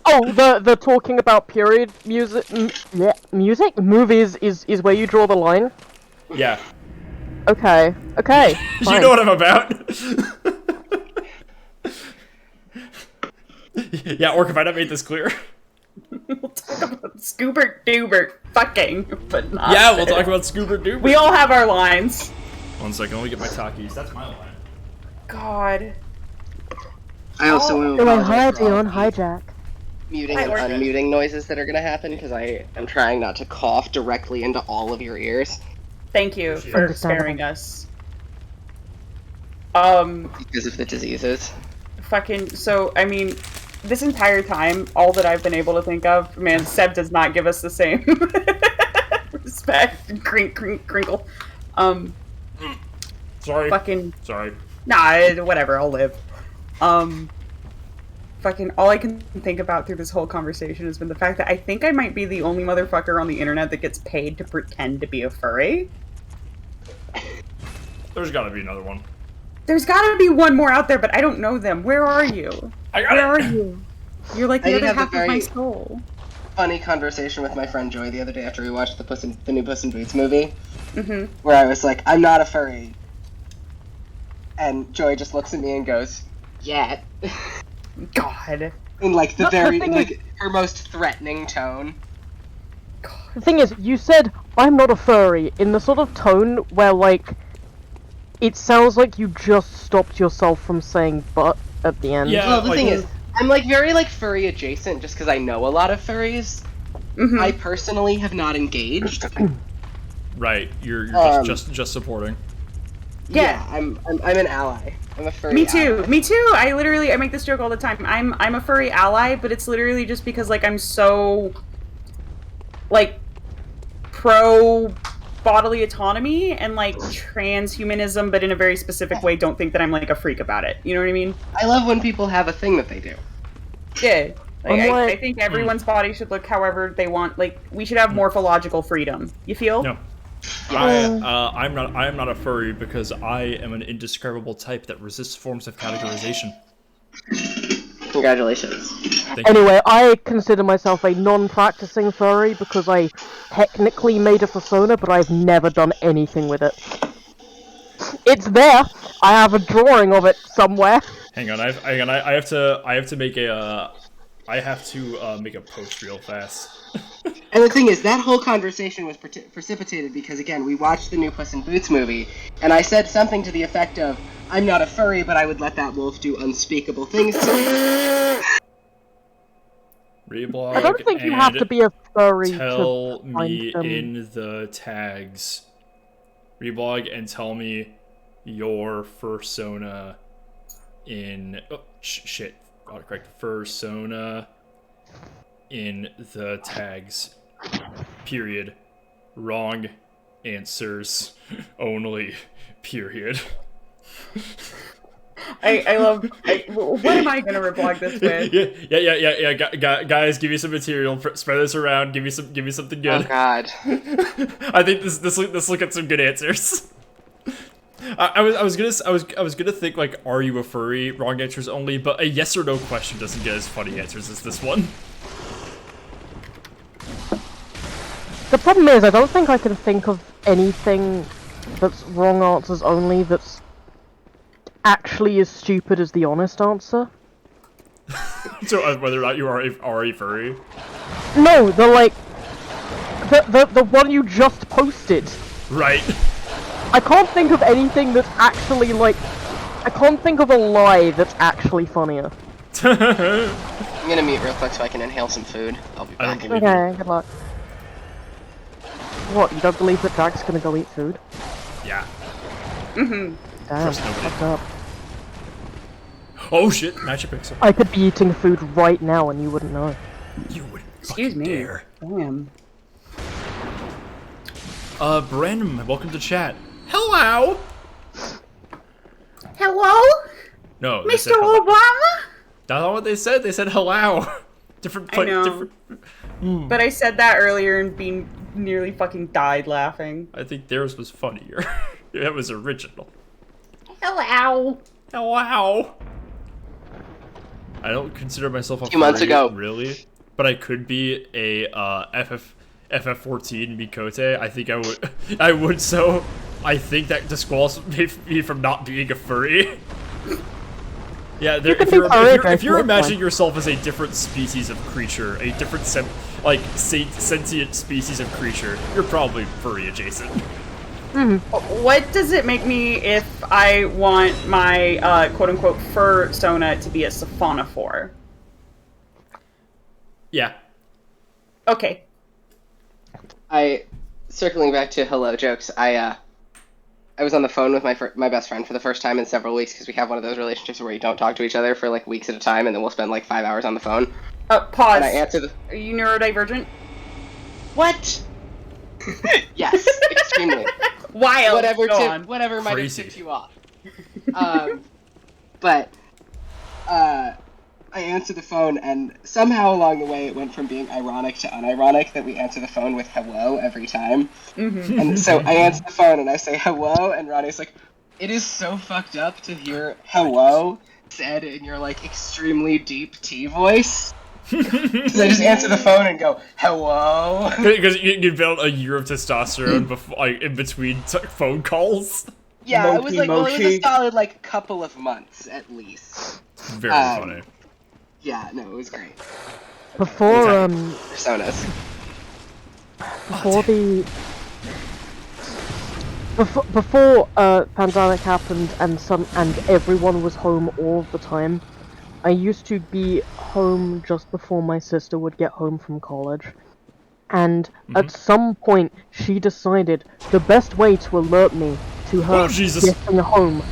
The talking about period movies is where you draw the line. Yeah. Okay. You know what I'm about. Yeah, Orc, if I not made this clear. We'll talk about Scoobert Doobert fucking, but not. Yeah, we'll talk about Scoobert Doobert. We all have our lines. 1 second, let me get my Takis. That's my line. God. I also want to Hi, apologize for all Dion. the Hi, Jack. muting and unmuting noises that are going to happen because I am trying not to cough directly into all of your ears. Thank you for sparing us. Because of the diseases. So, I mean, this entire time, all that I've been able to think of, man, Seb does not give us the same respect. Crinkle. Sorry. Sorry. Nah, whatever, I'll live. All I can think about through this whole conversation has been the fact that I think I might be the only motherfucker on the internet that gets paid to pretend to be a furry. There's gotta be another one. There's gotta be one more out there, but I don't know them. Where are you? Where are you? You're like the other half of my soul. Funny conversation with my friend Joy the other day after we watched the new Puss in Boots movie. Where I was like, I'm not a furry. And Joy just looks at me and goes, "Yet." God. In like the very, like, her most threatening tone. The thing is, you said, I'm not a furry, in the sort of tone where, like, it sounds like you just stopped yourself from saying but at the end. Yeah, well, the thing is, I'm like very like furry adjacent just because I know a lot of furries. I personally have not engaged. Right, you're just supporting. Yeah, I'm an ally. I'm a furry. Me too. ally. Me too. I make this joke all the time. I'm a furry ally, but it's literally just because like I'm so like pro bodily autonomy and like transhumanism, but in a very specific way. Don't think that I'm like a freak about it. You know what I mean? I love when people have a thing that they do. Yeah. Like, I think everyone's body should look however they want. Like we should have morphological freedom. You feel? No. I'm not a furry because I am an indescribable type that resists forms of categorization. Congratulations. Anyway, I consider myself a non-practicing furry because I technically made a persona, but I've never done anything with it. It's there. I have a drawing of it somewhere. Hang on, I have to make a I have to make a post real fast. And the thing is, that whole conversation was precipitated because, again, we watched the new Puss in Boots movie, and I said something to the effect of, I'm not a furry, but I would let that wolf do unspeakable things to me. Reblog. I don't think you have to be a furry Tell to me find them. in the tags. Reblog and tell me your fursona in. Oh, shit. Autocorrect. Fursona in the tags. Period. Wrong answers only. Period. I love. What am I gonna reblog this with? Yeah. Guys, give me some material. Spread this around. Give me something good. Oh God. I think this look at some good answers. I was gonna think like, are you a furry? Wrong answers only, but a yes or no question doesn't get as funny answers as this one. The problem is, I don't think I can think of anything that's wrong answers only that's actually as stupid as the honest answer. So whether or not you are a furry. No, the one you just posted. Right. I can't think of anything that's actually like. I can't think of a lie that's actually funnier. I'm gonna mute real quick so I can inhale some food. I'll be I don't back. believe Okay, good luck. What, you don't believe that Jack's gonna go eat food? Yeah. Damn, Trust nobody. fucked up. Oh shit! Match a pixel. I could be eating food right now and you wouldn't know. You would. Excuse me. Dare. Damn. Brandon, welcome to chat. Hello. Hello, No, they said Mr. hello. Obama. That's not what they said. They said hello. Different. I know. Different. But I said that earlier and nearly fucking died laughing. I think theirs was funnier. It was original. Hello. Hello. I don't consider myself a 2 months furry, ago. really, but I could be a FF14 Mikote. I think I would. I would. So I think that disqualifies me from not being a furry. Yeah, if you're imagining yourself as a different species of creature, a different sentient species of creature, you're probably furry adjacent. What does it make me if I want my quote-unquote fursona to be a siphonophore? Yeah. Okay. Circling back to hello jokes, I was on the phone with my best friend for the first time in several weeks because we have one of those relationships where you don't talk to each other for like weeks at a time and then we'll spend like 5 hours on the phone. Pause. And I answer the... Are you neurodivergent? What? Yes, extremely. Wild. Whatever might have Crazy. tipped you off. But I answered the phone, and somehow along the way it went from being ironic to unironic that we answer the phone with hello every time. Mm-hmm. And so I answer the phone and I say hello, and Ronnie's like, it is so fucked up to hear hello said in your like extremely deep T voice. Because I just answer the phone and go, hello. Because you built a year of testosterone before, like, in between phone calls. Yeah, it was like, well, it was a Mochi. solid like couple of months at least. Very funny. Yeah, no, it was great. Before Personas. before pandemic happened and everyone was home all the time, I used to be home just before my sister would get home from college. And at some point she decided the best way to alert me to her Oh, Jesus. getting home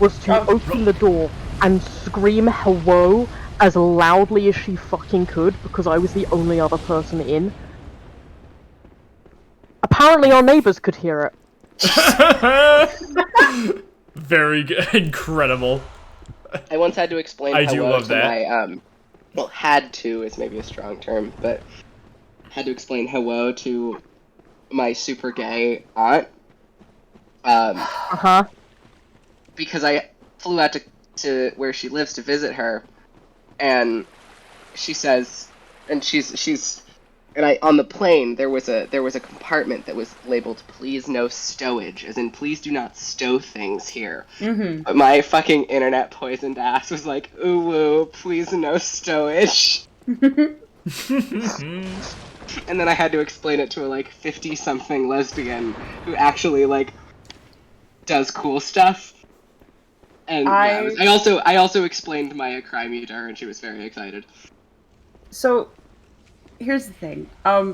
was to open the door and scream hello as loudly as she fucking could because I was the only other person in. Apparently our neighbors could hear it. Very good. Incredible. I once had to explain I do hello love to that. my, well, had to is maybe a strong term, but had to explain hello to my super gay aunt. Uh-huh. Because I flew out to where she lives to visit her, and she says, and she's, and on the plane there was a compartment that was labeled "Please no stowage," as in please do not stow things here. Mm-hmm. But my fucking internet poisoned ass was like, ooh, woo, please no stowage. And then I had to explain it to a like 50-something lesbian who actually like does cool stuff. And I also explained my crimey to her, and she was very excited. So, here's the thing.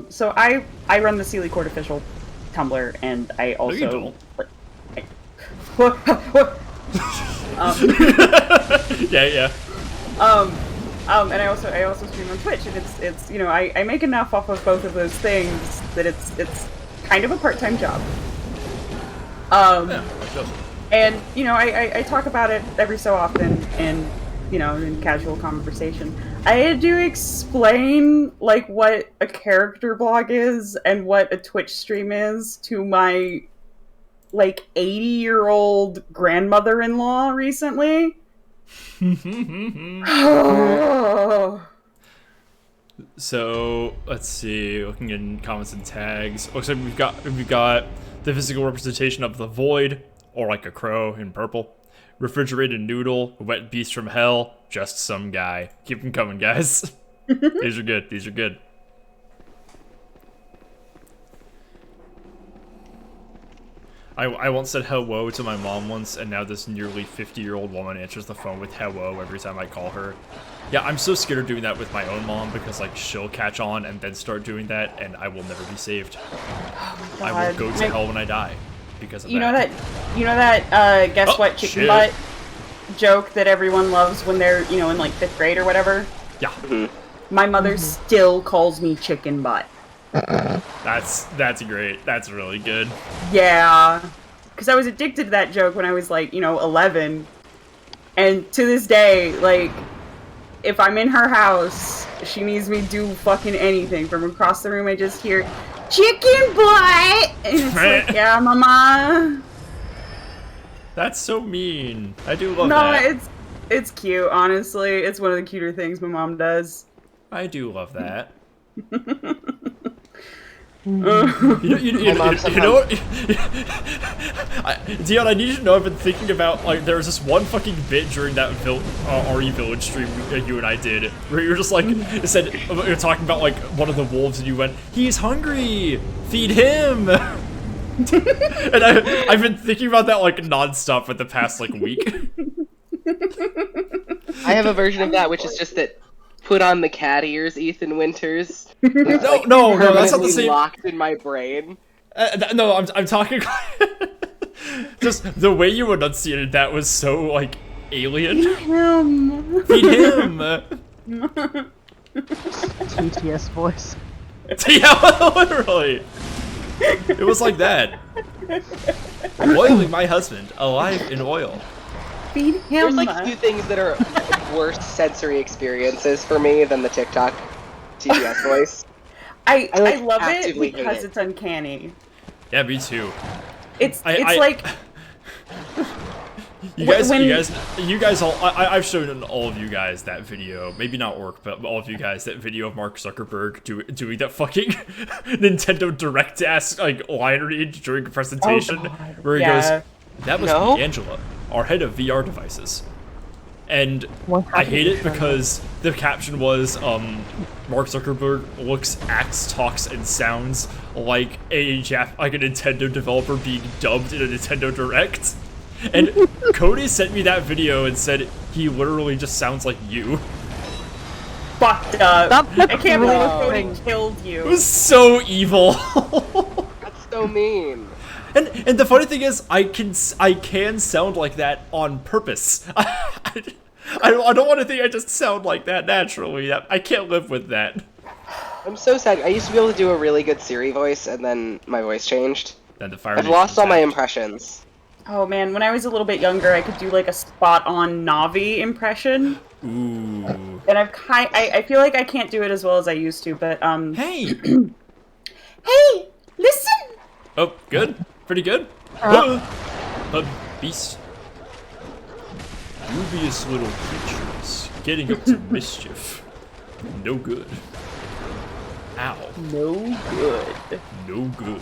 So I run the Sealy Court official Tumblr, and I also. No, you don't. Yeah. And I also stream on Twitch, and it's you know I make enough off of both of those things that it's kind of a part-time job. Yeah, And you know I talk about it every so often, and you know in casual conversation. I had to explain like what a character blog is and what a Twitch stream is to my like 80-year-old grandmother-in-law recently. So let's see. Looking in comments and tags, looks like we've got the physical representation of the void, or like a crow in purple. Refrigerated noodle, wet beast from hell, just some guy. Keep them coming, guys. These are good. These are good. I once said hello to my mom once, and now this nearly 50-year-old woman answers the phone with hello every time I call her. Yeah, I'm so scared of doing that with my own mom, because like she'll catch on and then start doing that, and I will never be saved. Oh, I will go to hell when I die because of you that. You know that guess Oh, what chicken shit. butt joke that everyone loves when they're in like 5th grade or whatever. Yeah, My mother still calls me chicken butt. that's great. That's really good. Yeah, because I was addicted to that joke when I was like 11, and to this day, like if I'm in her house, she needs me to do fucking anything. From across the room, I just hear chicken butt, and it's like, yeah, mama. That's so mean. I do love that. No, it's cute. Honestly, it's one of the cuter things my mom does. I do love that. My You mom know what? Dion, I need you to know I've been thinking about, like, there was this one fucking bit during that RE Village stream you and I did, where you were just like, it said, you're talking about, like, one of the wolves, and you went, he's hungry! Feed him! And I've been thinking about that, like, non-stop for the past, like, week. I have a version of that, which is just that put on the cat ears, Ethan Winters. No, that's not the same. Locked in my brain. No, I'm talking. Just the way you enunciated that was so like alien. Feed him. TTS voice. Yeah, literally. It was like that. Boiling my husband alive in oil. Feed him. There's like few things that are worse sensory experiences for me than the TikTok TTS voice. I like, love it actively hate because it. it's uncanny. Yeah, me too. It's like you guys all. I've shown all of you guys that video. Maybe not Orc, but all of you guys that video of Mark Zuckerberg doing that fucking Nintendo Direct ass like line read during a presentation, where he goes, "That was Angela, our head of VR devices." And I hate it because the caption was, Mark Zuckerberg looks, acts, talks, and sounds like a Nintendo developer being dubbed in a Nintendo Direct. And Cody sent me that video and said he literally just sounds like you. fucked up. I can't believe thing. Cody killed you. It was so evil. That's so mean. And the funny thing is, I can sound like that on purpose. I don't want to think I just sound like that naturally. I can't live with that. I'm so sad. I used to be able to do a really good Siri voice, and then my voice changed. Then the fire. I've lost all my impressions. Oh man, when I was a little bit younger, I could do like a spot-on Navi impression. Ooh. And I feel like I can't do it as well as I used to, but Hey. Hey, listen. Oh, good. Pretty good. Beast. Dubious little creatures getting up to mischief. No good. Ow. No good. No good.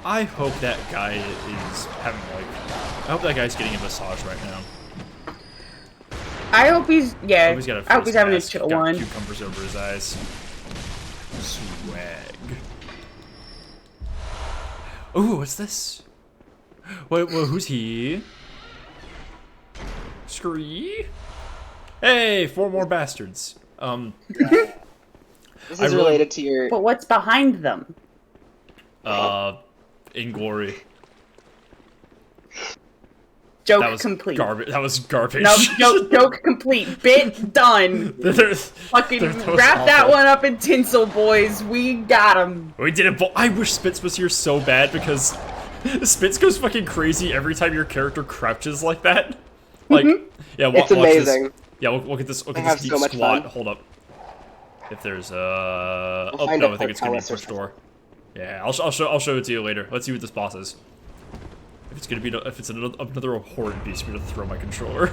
I hope that guy is having like. I hope that guy's getting a massage right now. I hope he's I hope he's got a I hope he's having a mask, chill got one. cucumbers over his eyes. Swag. Ooh, what's this? Wait, who's he? Scree? Hey, 4 more bastards. This is related to your. But what's behind them? Inglory. Joke That was complete. garbage. That was garbage. No, joke complete. Bit done. Fucking wrap that one up in tinsel, boys. We got him. We did it. I wish Spitz was here so bad because Spitz goes fucking crazy every time your character crouches like that. Like, yeah, It's amazing. This. Yeah, look at this. Look I at have this deep so much squat. fun. Hold up. If there's We'll oh find no, a I think it's gonna be a portcullis or push door. Yeah, I'll show it to you later. Let's see what this boss is. If it's another horrid beast, I'm gonna throw my controller.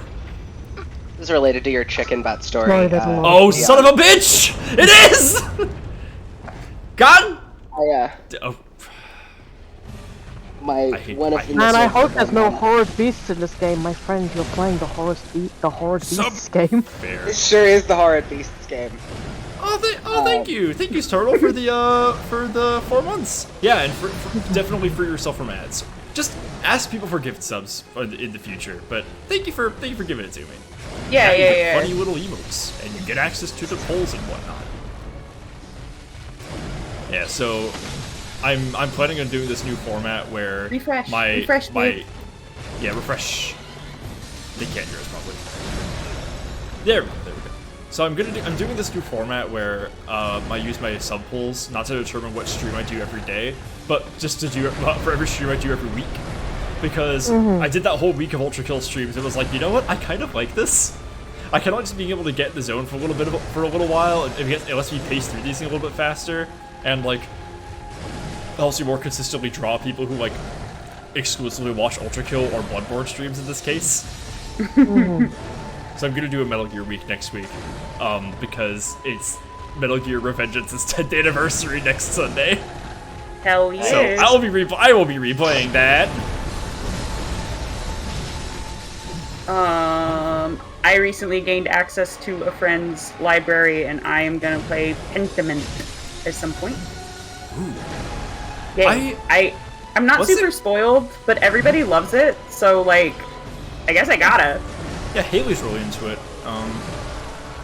This is related to your chicken butt story. No, there's a lot. Oh, son of a bitch! It is! God! Oh, I hate- one I of hate the Man, I missiles hope that there's no went- horrid beasts in this game, my friend. You're playing the horrid beasts game. Fair. It sure is the horrid beasts game. Thank you, Turtle, for the 4 months. Yeah, and definitely free yourself from ads. Just ask people for gift subs in the future, but thank you for giving it to me. Yeah, You get yeah. funny little emotes, and you get access to the polls and whatnot. Yeah, so I'm planning on doing this new format where Refresh, my dude. yeah, refresh. They can't hear us probably. There we go. So I'm doing this new format where I use my sub polls not to determine what stream I do every day, but just to do it for every stream I do every week. Because I did that whole week of Ultra Kill streams. It was like, you know what? I kind of like this. I kind of like just being able to get in the zone for a little while. It lets me pace through these things a little bit faster, and like helps you more consistently draw people who like exclusively watch Ultra Kill or Bloodborne streams in this case. So I'm gonna do a Metal Gear week next week, because it's Metal Gear Revengeance's 10th anniversary next Sunday. Hell yeah. So I will be replaying that. I recently gained access to a friend's library, and I am gonna play Pentiment at some point. Ooh. Yeah, I'm not What's super it- spoiled, but everybody loves it, so like, I guess I gotta. Yeah, Haley's really into it.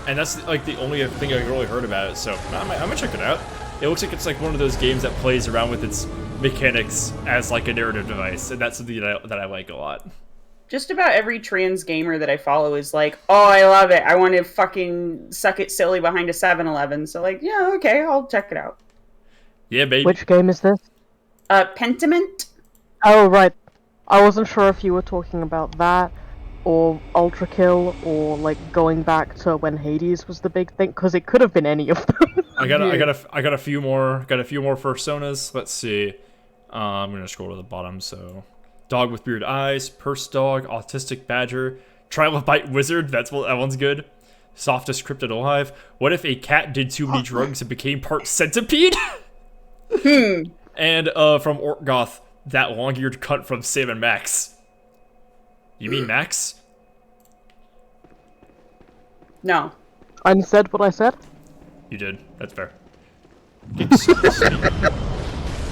And that's like the only thing I've really heard about it. So I'm gonna check it out. It looks like it's like one of those games that plays around with its mechanics as like a narrative device, and that's something that I like a lot. Just about every trans gamer that I follow is like, oh, I love it. I want to fucking suck it silly behind a 7-Eleven. So like, yeah, okay, I'll check it out. Yeah, baby. Which game is this? Pentiment? Oh, right. I wasn't sure if you were talking about that, or Ultra Kill, or like going back to when Hades was the big thing, because it could have been any of them. I got a few more personas. Let's see. I'm gonna scroll to the bottom. So, dog with bearded eyes, purse dog, autistic badger, trilobite wizard. that one's good. Softest cryptid alive. What if a cat did too many drugs and became part centipede? And from Orkgoth, that long-eared cunt from Sam and Max. You mean Max? No. I said what I said. You did. That's fair.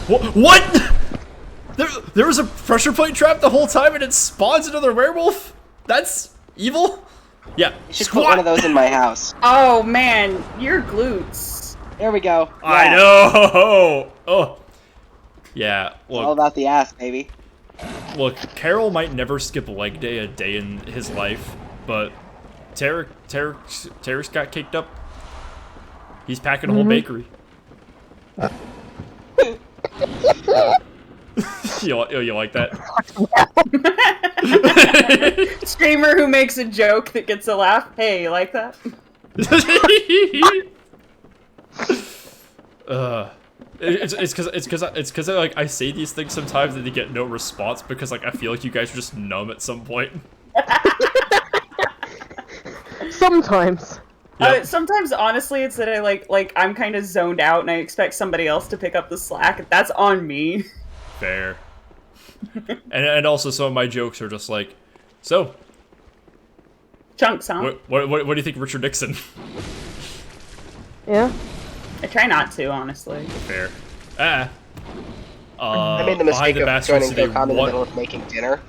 What? There was a pressure plate trap the whole time and it spawns another werewolf? That's evil? Yeah. You should put one of those in my house. Oh man, your glutes. There we go. I Yeah. know. Oh. Yeah. It's all Look, about the ass, baby. Carol might never skip leg day a day in his life, but Tarek's got kicked up. He's packing a whole bakery. you like that? Streamer who makes a joke that gets a laugh. Hey, you like that? It's because like I say these things sometimes and they get no response because like I feel like you guys are just numb at some point. Sometimes. Yep. Sometimes, honestly, it's that I like I'm kind of zoned out and I expect somebody else to pick up the slack. That's on me. Fair. and also some of my jokes are just like, so Chunks, huh? What do you think, of Richard Nixon? Yeah. I try not to, honestly. Fair. I made the mistake of joining Philcom in the middle of making dinner.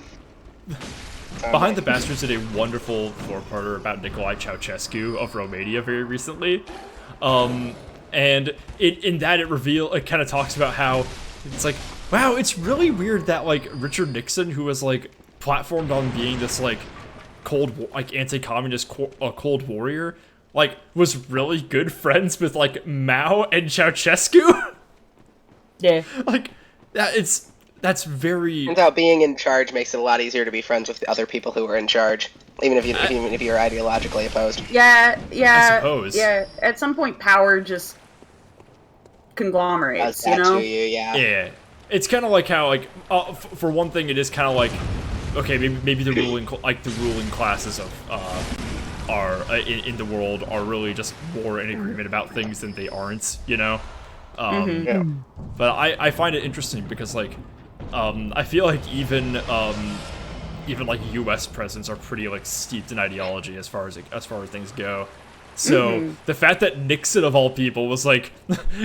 Behind the Bastards did a wonderful four-parter about Nicolae Ceausescu of Romania very recently. And in that it kind of talks about how it's like, wow, it's really weird that like Richard Nixon, who was like platformed on being this like anti-communist cold warrior, like was really good friends with like Mao and Ceausescu. Yeah. Like that's very. Turns out being in charge makes it a lot easier to be friends with the other people who are in charge, even if you're ideologically opposed. Yeah. I suppose. Yeah. At some point, power just conglomerates. Does that You know. to you, yeah. Yeah, it's kind of like how like for one thing, it is kind of like, okay, maybe the ruling classes of are in the world are really just more in agreement about things than they aren't, you know. Yeah. But I find it interesting because like I feel like even like U.S. presidents are pretty like steeped in ideology as far as things go. So the fact that Nixon of all people was like,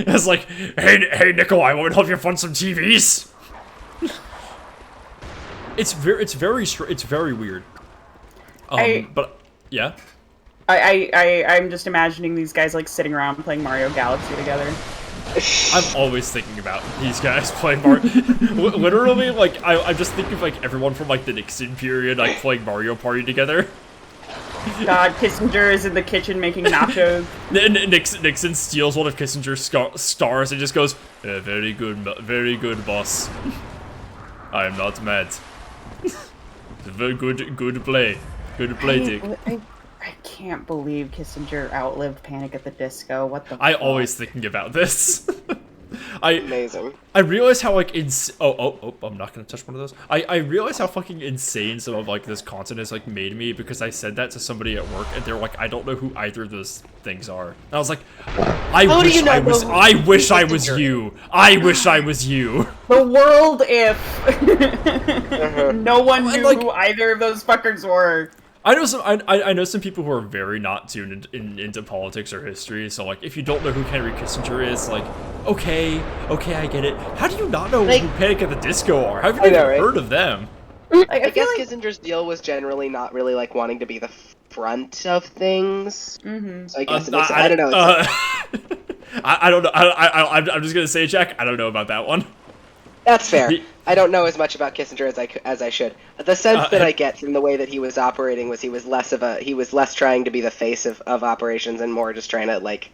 hey Nikolai, want to help you fund some TVs? It's very weird. But yeah. I'm just imagining these guys like sitting around playing Mario Galaxy together. I'm always thinking about these guys playing Mario. Literally, like I just think of like everyone from like the Nixon period like playing Mario Party together. God, Kissinger is in the kitchen making nachos. Nixon steals one of Kissinger's stars and just goes, very good, boss. I am not mad. Very good play, Dick. I can't believe Kissinger outlived Panic at the Disco. What the? I always thinking about this. Amazing. I realize how like I'm not gonna touch one of those. I realize how fucking insane some of like this content has like made me because I said that to somebody at work and they're like, I don't know who either of those things are. And I was like, I wish I was you. I wish I was you. The world if no one knew like, who either of those fuckers were. I know some people who are very not tuned into politics or history. So like, if you don't know who Henry Kissinger is, like, okay, I get it. How do you not know who Panic at the Disco are? How have you even heard of them? I guess Kissinger's deal was generally not really like wanting to be the front of things. Mm-hmm. So I guess I don't know. I don't know. I'm just gonna say, Jack, I don't know about that one. That's fair. I don't know as much about Kissinger as I should. The sense that I get from the way that he was operating was he was less trying to be the face of operations and more just trying to like.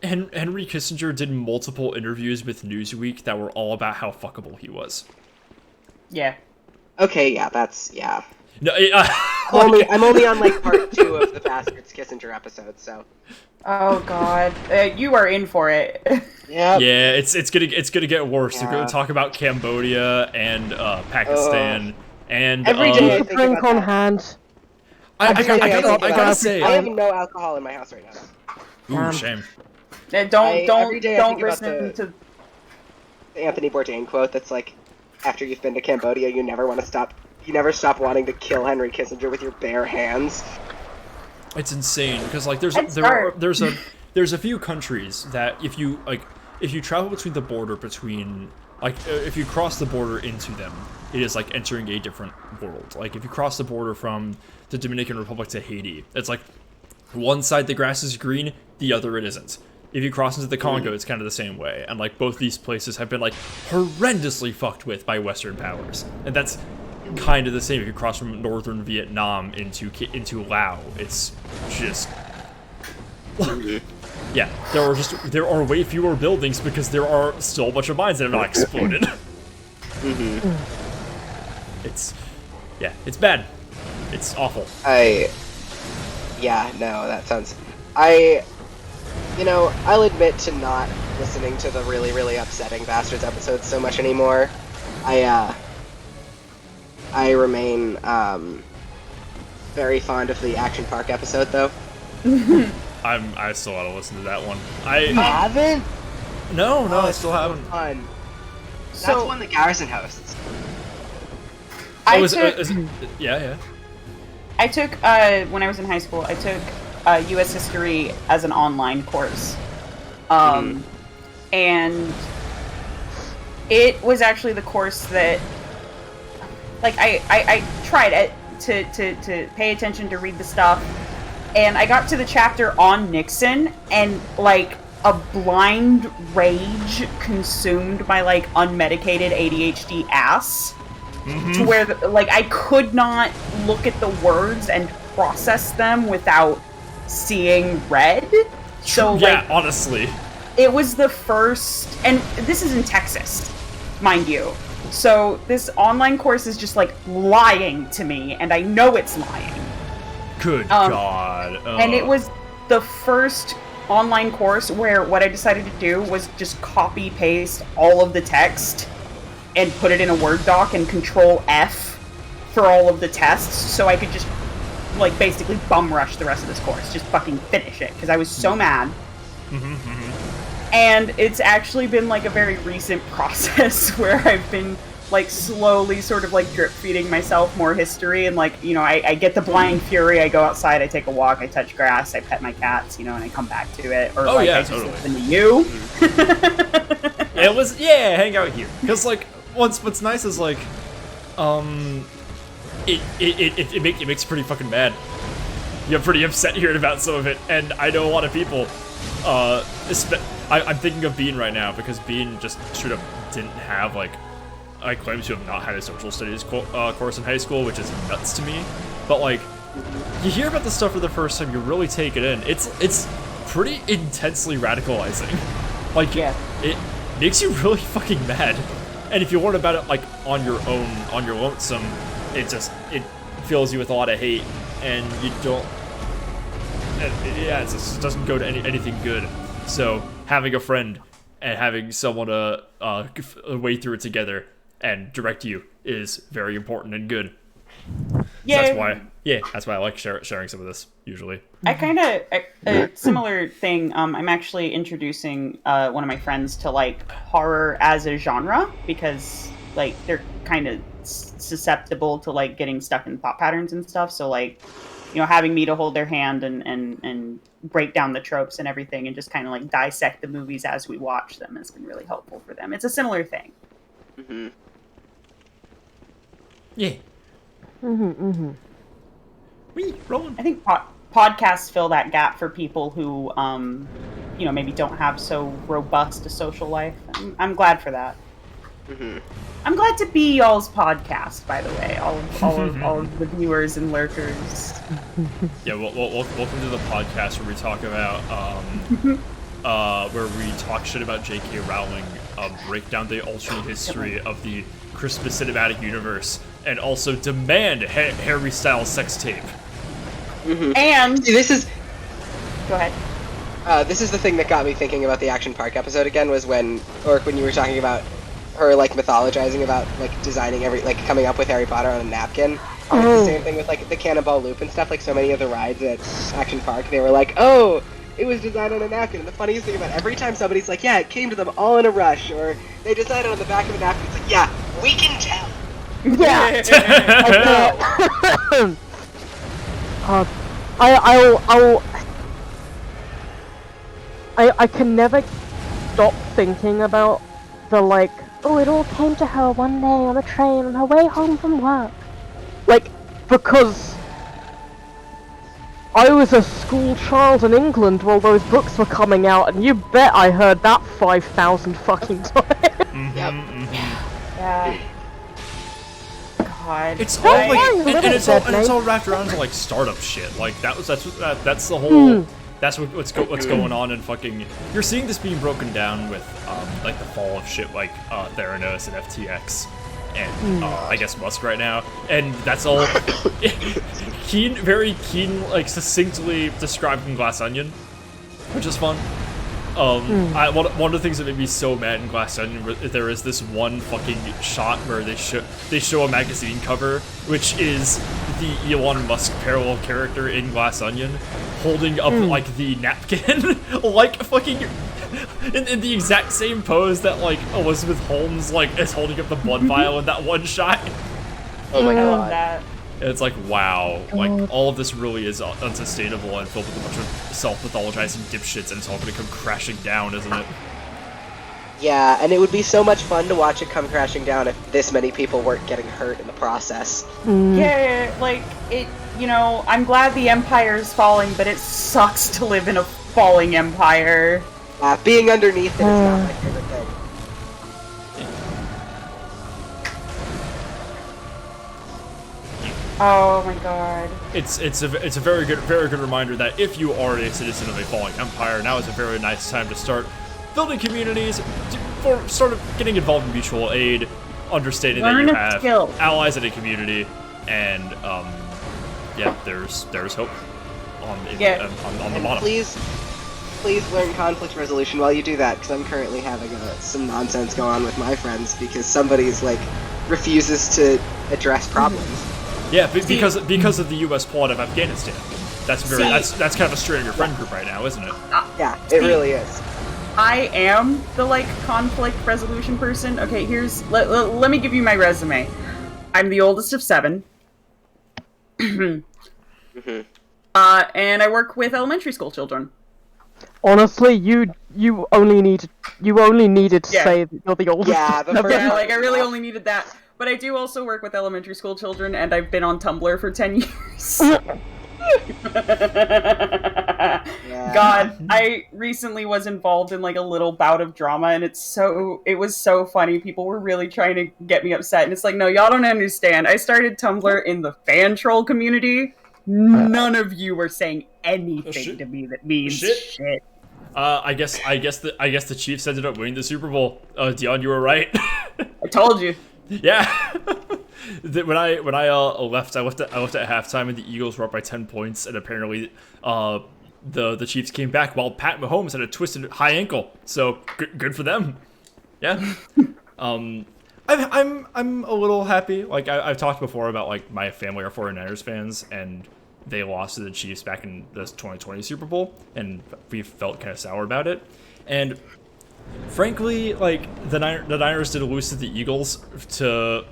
Henry Kissinger did multiple interviews with Newsweek that were all about how fuckable he was. Yeah. Okay, yeah, that's yeah. No, I'm only on like part 2 of the Bastards Kissinger episode, so. Oh God, you are in for it. Yeah. Yeah, it's gonna get worse. Yeah. We're gonna talk about Cambodia and Pakistan and every day I think drink about on that. hand. I gotta say, I have no alcohol in my house right now. Ooh, shame. Don't listen to the Anthony Bourdain quote that's like, after you've been to Cambodia, you never stop wanting to kill Henry Kissinger with your bare hands. It's insane because like there's a few countries that if you travel between the border between like if you cross the border into them, it is like entering a different world. Like if you cross the border from the Dominican Republic to Haiti, it's like one side the grass is green, the other it isn't. If you cross into the Congo, it's kind of the same way. And like both these places have been like horrendously fucked with by Western powers, and that's kind of the same if you cross from northern Vietnam into Laos. It's just yeah, there are way fewer buildings because there are still a bunch of mines that have not exploded. It's bad. It's awful. I'll admit to not listening to the really, really upsetting Bastards episodes so much anymore. I remain very fond of the Action Park episode, though. I still want to listen to that one. You haven't? No, I still haven't. Fun. That's one that Garrison hosts. Yeah. I took when I was in high school. I took U.S. history as an online course, and it was actually the course that, like, I tried it to pay attention to read the stuff, and I got to the chapter on Nixon, and like a blind rage consumed my like unmedicated ADHD ass. To where, like, I could not look at the words and process them without seeing red. So, Yeah, like, honestly. it was the first, and this is in Texas, mind you. So this online course is just like lying to me, and I know it's lying. Good God. And it was the first online course where what I decided to do was just copy paste all of the text and put it in a Word doc and Control F for all of the tests, so I could just, like, basically bum rush the rest of this course. Just fucking finish it, because I was so mad. And it's actually been, like, a very recent process where I've been, like, slowly sort of, like, drip-feeding myself more history, and, like, you know, I get the blind fury, I go outside, I take a walk, I touch grass, I pet my cats, you know, and I come back to it. Or, like, yeah, I just totally. listen to you. It was, yeah, hang out here. Because, like, what's nice is, like, it makes you pretty fucking mad. You're pretty upset hearing about some of it, and I know a lot of people, I'm thinking of Bean right now, because Bean just straight up didn't have, like, I claim to have not had a social studies course in high school, which is nuts to me, but, like, you hear about this stuff for the first time, you really take it in. It's pretty intensely radicalizing. Like, Yeah. it makes you really fucking mad. And if you learn about it, like, on your own, on your lonesome, it fills you with a lot of hate, and you don't, it just doesn't go to anything good. So, having a friend and having someone to wade through it together and direct you is very important and good. Yeah. So that's why I like sharing some of this, usually. I kind of a similar thing. I'm actually introducing one of my friends to like horror as a genre because like they're kind of susceptible to like getting stuck in thought patterns and stuff. So like, you know, having me to hold their hand and break down the tropes and everything, and just kind of like dissect the movies as we watch them has been really helpful for them. It's a similar thing. Mm-hmm. Yeah. Mm-hmm. We rolling. I think podcasts fill that gap for people who, you know, maybe don't have so robust a social life. I'm glad for that. Mm-hmm. I'm glad to be y'all's podcast, by the way. All of the viewers and lurkers. Yeah, welcome to the podcast where we talk about, where we talk shit about J.K. Rowling, break down the alternate history of the Christmas cinematic universe, and also demand Harry Styles sex tape. Mm-hmm. And See, this is go ahead. this is the thing that got me thinking about the Action Park episode again, was when you were talking about her like mythologizing about like designing coming up with Harry Potter on a napkin. It's the same thing with like the Cannonball Loop and stuff. Like so many of the rides at Action Park, they were like, oh, it was designed on a napkin. And the funniest thing about every time somebody's like, yeah, it came to them all in a rush, or they designed it on the back of a napkin, it's like, yeah, we can tell. Yeah. I can never stop thinking about the like, oh, it all came to her one day on a train on her way home from work. Like, because I was a school child in England while those books were coming out, and you bet I heard that 5,000 fucking times. Yeah. God. It's all like, yeah, and it's all mate. wrapped around to like startup shit. Like that's the whole. That's what's going on in fucking. You're seeing this being broken down with like the fall of shit like Theranos and FTX and I guess Musk right now, and that's all very keen, like succinctly described in Glass Onion, which is fun. One of the things that made me so mad in Glass Onion, there is this one fucking shot where they show a magazine cover, which is the Elon Musk parallel character in Glass Onion, holding up like the napkin, like fucking in the exact same pose that like Elizabeth Holmes like is holding up the blood vial in that one shot. Oh my I love god. that. And it's like, wow, like, all of this really is unsustainable and filled with a bunch of self-pathologizing dipshits, and it's all gonna come crashing down, isn't it? Yeah, and it would be so much fun to watch it come crashing down if this many people weren't getting hurt in the process. Yeah, like, it, you know, I'm glad the Empire's falling, but it sucks to live in a falling Empire. Being underneath it is not my favorite thing. Oh my god. It's a very good reminder that if you are a citizen of a falling empire, now is a very nice time to start building communities, sort of getting involved in mutual aid, understanding that you have allies in a community, and yeah, there's hope on the bottom. Please learn conflict resolution while you do that, because I'm currently having some nonsense go on with my friends because somebody's like refuses to address problems. Yeah, because of the U.S. plot of Afghanistan. That's kind of a strain of your friend group right now, isn't it? Yeah, it really is. I am the like conflict resolution person. Okay, let me give you my resume. I'm the oldest of 7. And I work with elementary school children. Honestly, you only needed to say that you're the oldest. Yeah, I really only needed that. But I do also work with elementary school children, and I've been on Tumblr for 10 years. God, I recently was involved in like a little bout of drama, and it was so funny. People were really trying to get me upset, and it's like, no, y'all don't understand. I started Tumblr in the fan troll community. None of you were saying anything to me that means shit. I guess the Chiefs ended up winning the Super Bowl. Dion, you were right. I told you. Yeah. when I left at halftime, and the Eagles were up by 10 points, and apparently the Chiefs came back while Pat Mahomes had a twisted high ankle. So good for them. Yeah. I'm a little happy. Like I've talked before about like my family are 49ers fans, and they lost to the Chiefs back in the 2020 Super Bowl, and we felt kind of sour about it. And frankly, like the Niners did lose to the Eagles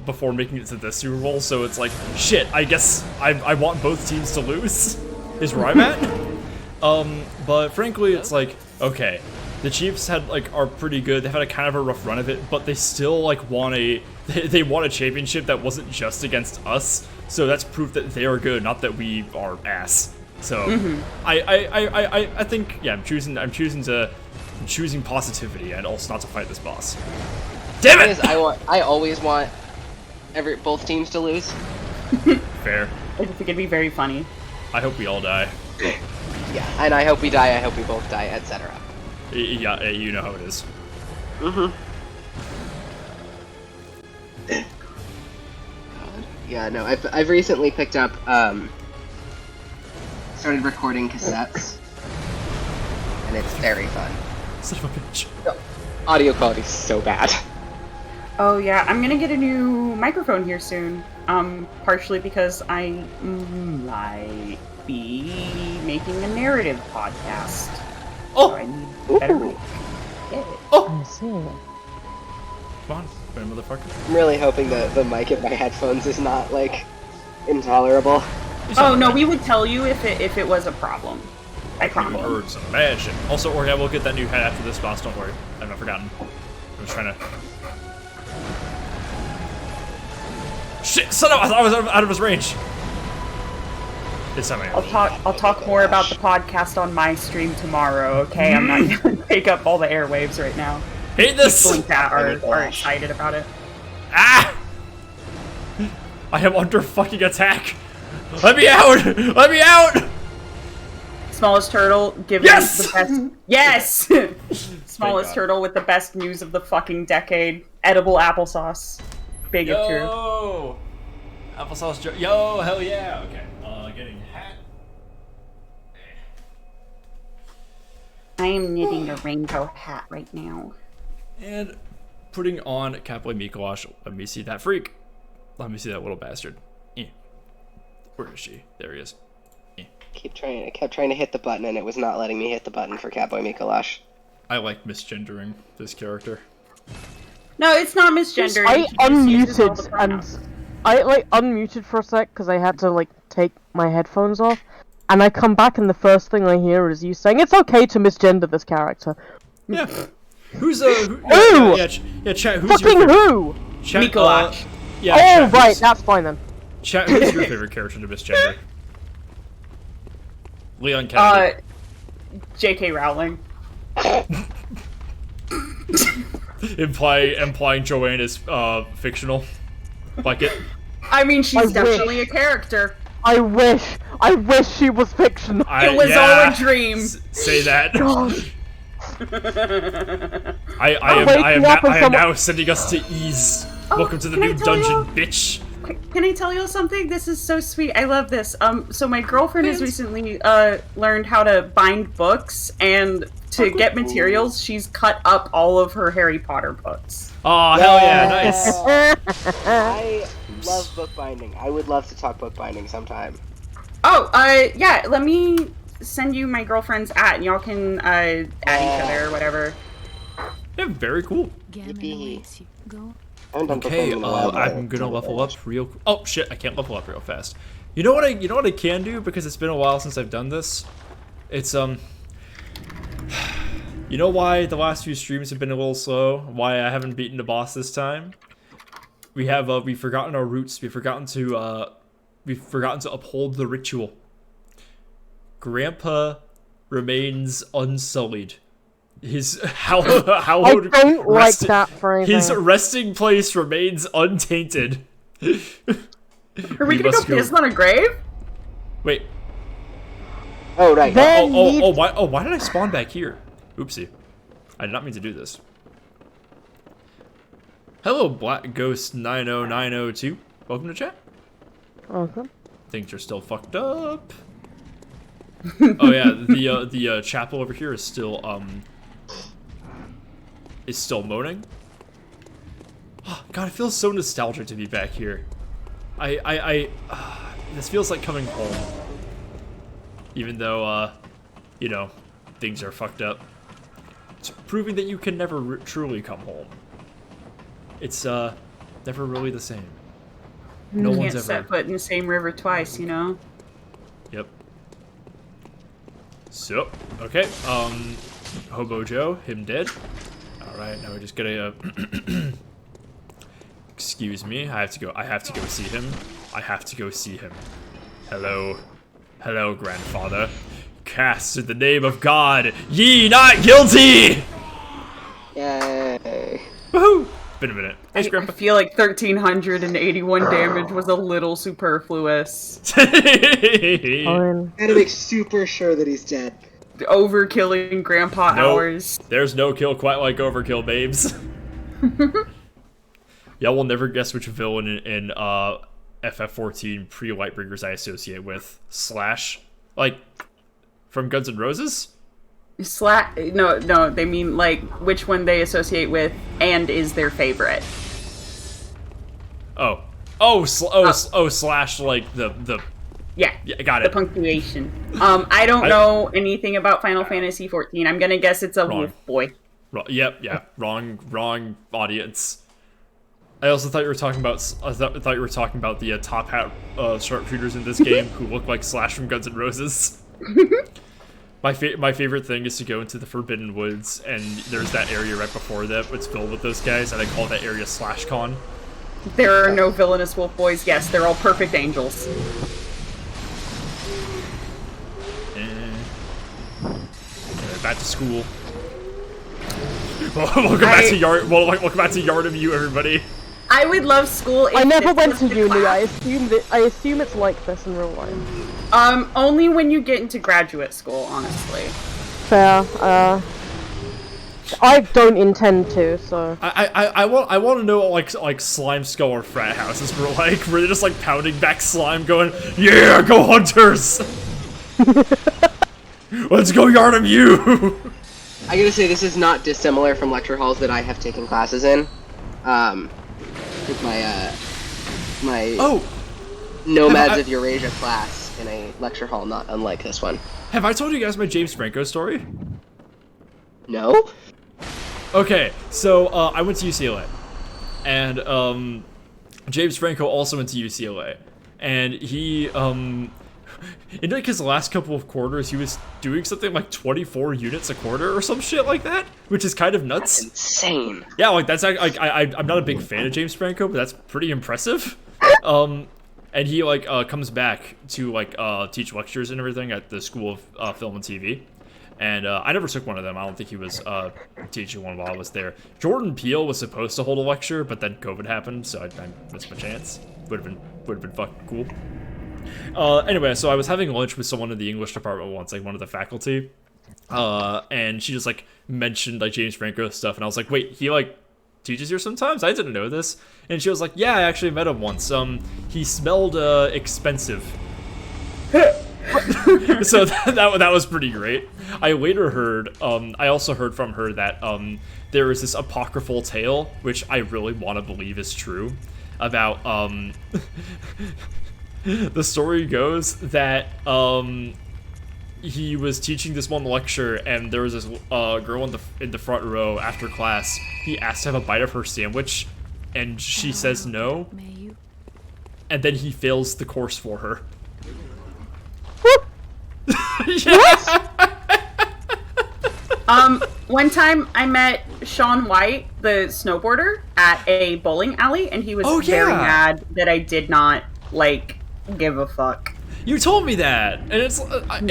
before making it to the Super Bowl, so it's like shit. I guess I want both teams to lose. Is where I'm at. But frankly, it's like okay, the Chiefs are pretty good. They've had a kind of a rough run of it, but they still like won a championship that wasn't just against us. So that's proof that they are good, not that we are ass. So I think yeah, I'm choosing positivity and also not to fight this boss. Damn it! I always want both teams to lose. Fair. I think it'd be very funny. I hope we all die. Yeah, and I hope we die. I hope we both die, etc. Yeah, you know how it is. Yeah, no, I've recently picked up started recording cassettes, and it's very fun. Son of a bitch. Audio quality is so bad. Oh yeah, I'm gonna get a new microphone here soon. Partially because I might be making a narrative podcast. Oh! So I need a better mic. Yeah. Oh! I see. Come on, motherfucker. I'm really hoping that the mic in my headphones is not, like, intolerable. Oh no, we would tell you if it was a problem. I People promise. heard some bad shit. Also, Orga, we'll get that new hat after this boss, don't worry. I've not forgotten. I'm just trying to... Shit, son of, I thought I was out of his range. It's not my I'll talk more about the podcast on my stream tomorrow, okay? I'm not gonna take up all the airwaves right now. Hate this! People in chat are excited about it. Ah! I am under fucking attack! Let me out! Let me out! Smallest turtle giving the best. Yes! Smallest God. turtle with the best news of the fucking decade. Edible applesauce. Big if true. Yo! Applesauce yo, hell yeah! Okay, getting hat. I am knitting a rainbow hat right now. And putting on Cowboy Mikolash. Let me see that freak. Let me see that little bastard. Where is she? There he is. I kept trying to hit the button, and it was not letting me hit the button for Catboy Mikolash. I like misgendering this character. No, it's not misgendered. I He just uses all the unmuted and pronouns. I like unmuted for a sec because I had to like take my headphones off, and I come back and the first thing I hear is you saying it's okay to misgender this character. Yeah. Who's chat. Who's Fucking your favorite? who? Chat, Mikolash. yeah. Oh Chat, right, who's- that's fine then. Chat. Who's your favorite character to misgender? Leon Kennedy. J.K. Rowling. Implying Joanne is fictional. Like it. I mean, she's I wish. definitely a character. I wish she was fictional. It was all a dream. Say that. God. I am someone- now sending us to ease. Welcome to the can I new tell dungeon, you? bitch. Can I tell you something? This is so sweet. I love this. So my girlfriend has recently learned how to bind books, and to get materials, she's cut up all of her Harry Potter books. Oh hell yeah, nice. I love bookbinding. I would love to talk bookbinding sometime. Oh, yeah. Let me send you my girlfriend's and y'all can add each other or whatever. Yeah, very cool. Gammon Yippee. awaits you. Go. I haven't done Okay, bookbinding in a while, but I'm gonna level up real. Oh shit, I can't level up real fast. You know what I can do, because it's been a while since I've done this. It's You know why the last few streams have been a little slow? Why I haven't beaten the boss this time? We've forgotten our roots. We've forgotten to uphold the ritual. Grandpa remains unsullied. His hallowed I don't like that phrasing. his resting place remains untainted. Are we gonna go must go- piss on a grave? Wait. Oh right. Then Why did I spawn back here? Oopsie. I did not mean to do this. Hello, Black Ghost 90902. Welcome to chat. Okay. Things are still fucked up. Oh yeah, the chapel over here is still moaning. Oh, God, it feels so nostalgic to be back here. This feels like coming home. Even though, you know, things are fucked up. It's proving that you can never truly come home. It's, never really the same. No one's Can't set ever... foot in the same river twice, you know? Yep. So, okay, Hobo Joe, him dead. Alright, now we're just gonna, excuse me, I have to go see him. I have to go see him. Hello. Hello, grandfather. Cast in the name of God, ye not guilty! Yay. Woohoo! Been a minute. Thanks, I Grandpa. feel like 1,381 damage was a little superfluous. Fine. Gotta make super sure that he's dead. Overkilling Grandpa Nope. hours. There's no kill quite like overkill, babes. Y'all will never guess which villain in FF14 pre-Lightbringers I associate with. Slash. Like, from Guns N' Roses? No, they mean like which one they associate with and is their favorite. Slash, like the Yeah, got the it. punctuation. I don't know anything about Final Fantasy 14. I'm gonna guess it's a Wrong. wolf boy. Wrong audience. I also thought you were talking about. I thought you were talking about the top hat sharpshooters in this game who look like Slash from Guns N' Roses. My favorite thing is to go into the Forbidden Woods, and there's that area right before that that's filled with those guys, and I call that area SlashCon. There are no villainous wolf boys. Yes, they're all perfect angels. Back to school. Welcome back to Yard. Well, welcome back to Yard of You, everybody. I would love school. If I never this went was to the uni. class. I assume it's like this in real life. Only when you get into graduate school, honestly. Fair. I don't intend to. So. I want to know what like Slime Skull or frat houses were like, where they're just like pounding back slime, going, "Yeah, go Hunters! Let's go Yard of You!" I gotta say, this is not dissimilar from lecture halls that I have taken classes in. With my Nomads of Eurasia class in a lecture hall, not unlike this one. Have I told you guys my James Franco story? No? Okay, so I went to UCLA, and James Franco also went to UCLA, and he in like his last couple of quarters, he was doing something like 24 units a quarter or some shit like that, which is kind of nuts. That's insane. Yeah, like that's like I'm not a big fan of James Franco, but that's pretty impressive. And he like comes back to like teach lectures and everything at the School of Film and TV. And I never took one of them. I don't think he was teaching one while I was there. Jordan Peele was supposed to hold a lecture, but then COVID happened, so I missed my chance. Would have been fucking cool. Anyway, so I was having lunch with someone in the English department once, like one of the faculty, and she just like mentioned like James Franco stuff, and I was like, wait, he like teaches here sometimes? I didn't know this. And she was like, yeah, I actually met him once. He smelled expensive. So that was pretty great. I later heard, I also heard from her that there is this apocryphal tale, which I really want to believe is true, about the story goes that he was teaching this one lecture, and there was this girl in the front row after class. He asked to have a bite of her sandwich, and she says no, May you? and then he fails the course for her. One time I met Sean White, the snowboarder, at a bowling alley, and he was very mad that I did not, like, give a fuck. You told me that, and it's and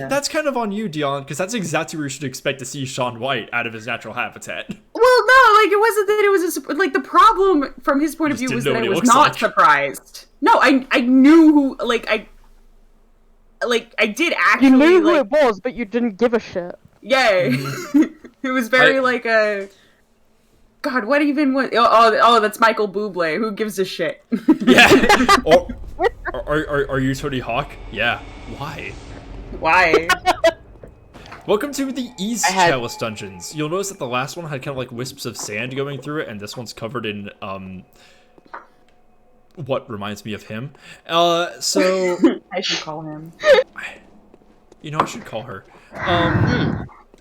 that's kind of on you, Dion, because that's exactly where you should expect to see Sean White out of his natural habitat. Well, no, like, it wasn't that it was like, the problem from his point of view was that I was not surprised. No, I knew who, like, I did actually, You knew who like, it was, but you didn't give a shit. yeah. It was very, like, a... God, what even was... Oh, that's Michael Bublé. Who gives a shit? Yeah. Are you Tony Hawk? Yeah. Why? Why? Welcome to the East Chalice Dungeons. You'll notice that the last one had kind of like wisps of sand going through it, and this one's covered in what reminds me of him. So I should call him. you know, I should call her.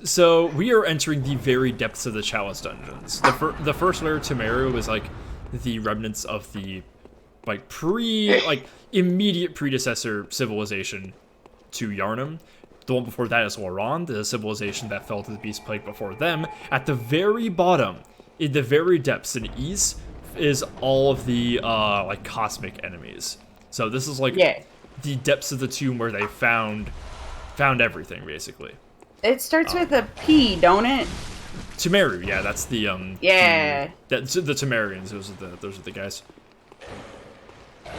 So we are entering the very depths of the Chalice Dungeons. The first layer, Temeru, was like the remnants of the like immediate predecessor civilization to Yharnam. The one before that is Loran, the civilization that fell to the Beast Plague before them. At the very bottom, in the very depths in East, is all of the like cosmic enemies. So this is like the depths of the tomb where they found everything basically. It starts with a P, don't it? Temeru, yeah, that's the Yeah. That's the Temerians. Those are the guys.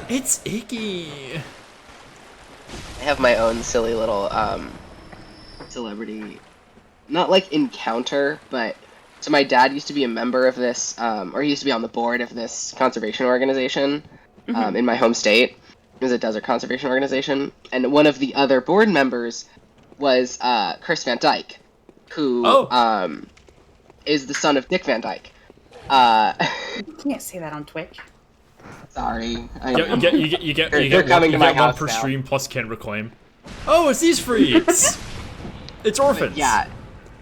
It's icky. I have my own silly little celebrity, not like encounter, but so my dad used to be a member of this, or he used to be on the board of this conservation organization in my home state. It was a desert conservation organization, and one of the other board members was Chris Van Dyke, who is the son of Dick Van Dyke. You can't say that on Twitch. Sorry. You get coming to my one house per now. stream plus can reclaim. Oh, it's these freaks. It's orphans. Yeah,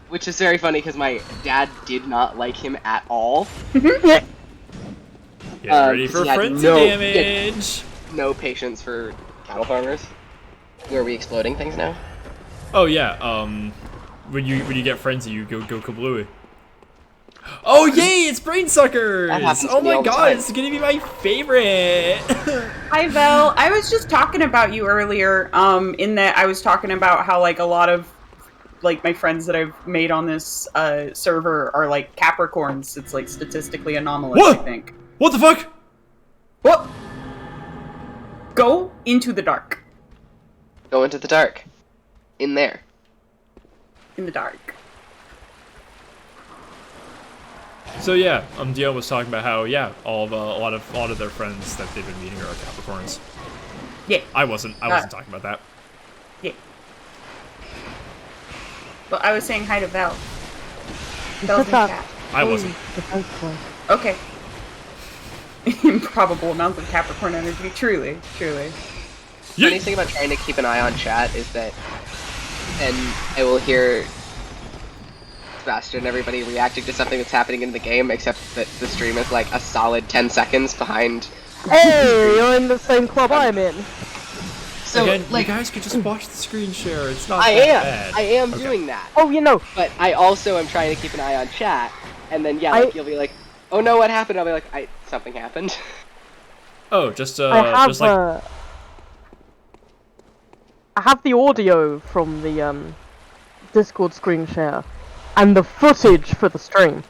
which is very funny because my dad did not like him at all. Get ready for he had frenzy no- damage. No patience for cattle farmers. Where are we exploding things now? Oh yeah. When you get frenzy, you go kablooey. Oh yay! It's brain suckers. That happens to Oh me my all the god! time. It's gonna be my favorite. Hi, Vel. I was just talking about you earlier, in that I was talking about how, like, a lot of, like, my friends that I've made on this server are, like, Capricorns. It's, like, statistically anomalous, What? I think. What the fuck? What? Go into the dark. Go into the dark. In there. In the dark. So yeah, Dion was talking about how a lot of their friends that they've been meeting are Capricorns. Yeah. I wasn't talking about that. Yeah. Well, I was saying hi to Vel. Vel's in up? chat. I wasn't. Okay. Improbable amounts of Capricorn energy. Truly. The funny thing about trying to keep an eye on chat is that, and I will hear Sebastian and everybody reacting to something that's happening in the game, except that the stream is like a solid 10 seconds behind Hey, you're in the same club I'm in. So, Again, like, you guys could just watch the screen share. It's not I that am. bad. I am Okay. doing that. Oh, you know, But I also am trying to keep an eye on chat. And then, yeah, like, you'll be like, oh no, what happened? I'll be like, something happened. Oh, just I have just like I have the audio from the Discord screen share, and the footage for the stream.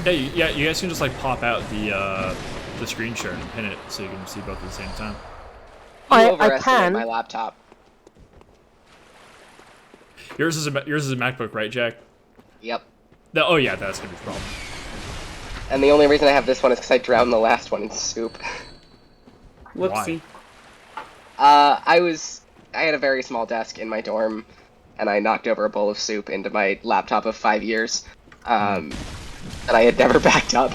yeah, you guys can just like pop out the screen share and pin it so you can see both at the same time. You I overestimate can. my laptop. Yours is a MacBook, right, Jack? Yep. No, oh yeah, that's gonna be the problem. And the only reason I have this one is because I drowned the last one in soup. Whoopsie. I had a very small desk in my dorm, and I knocked over a bowl of soup into my laptop of 5 years, and I had never backed up.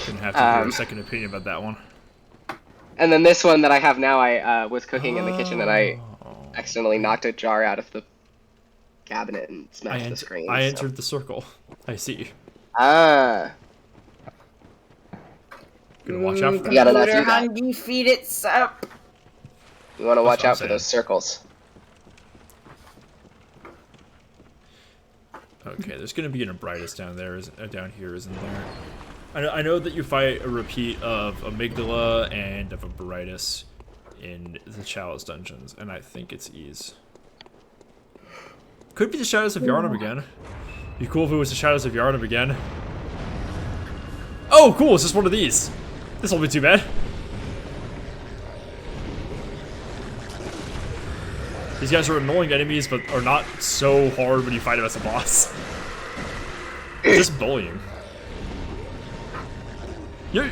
Couldn't have to hear a second opinion about that one. And then this one that I have now, I was cooking in the kitchen, and I accidentally knocked a jar out of the cabinet and smashed the screen. I entered the circle. I see. Ah. Gonna watch out for that. You gotta not do Computer that. hungry, feed it sup. You want to watch what I'm out for those circles. Okay, there's gonna be an Abritus down here, isn't there? I know that you fight a repeat of Amygdala and of Abritus in the Chalice dungeons, and I think it's Ease. Could be the Shadows of Yharnam again. Be cool if it was the Shadows of Yharnam again. Oh, cool! It's just one of these. This won't be too bad. These guys are annoying enemies, but are not so hard when you fight them as a boss. Just bullying. Yeah.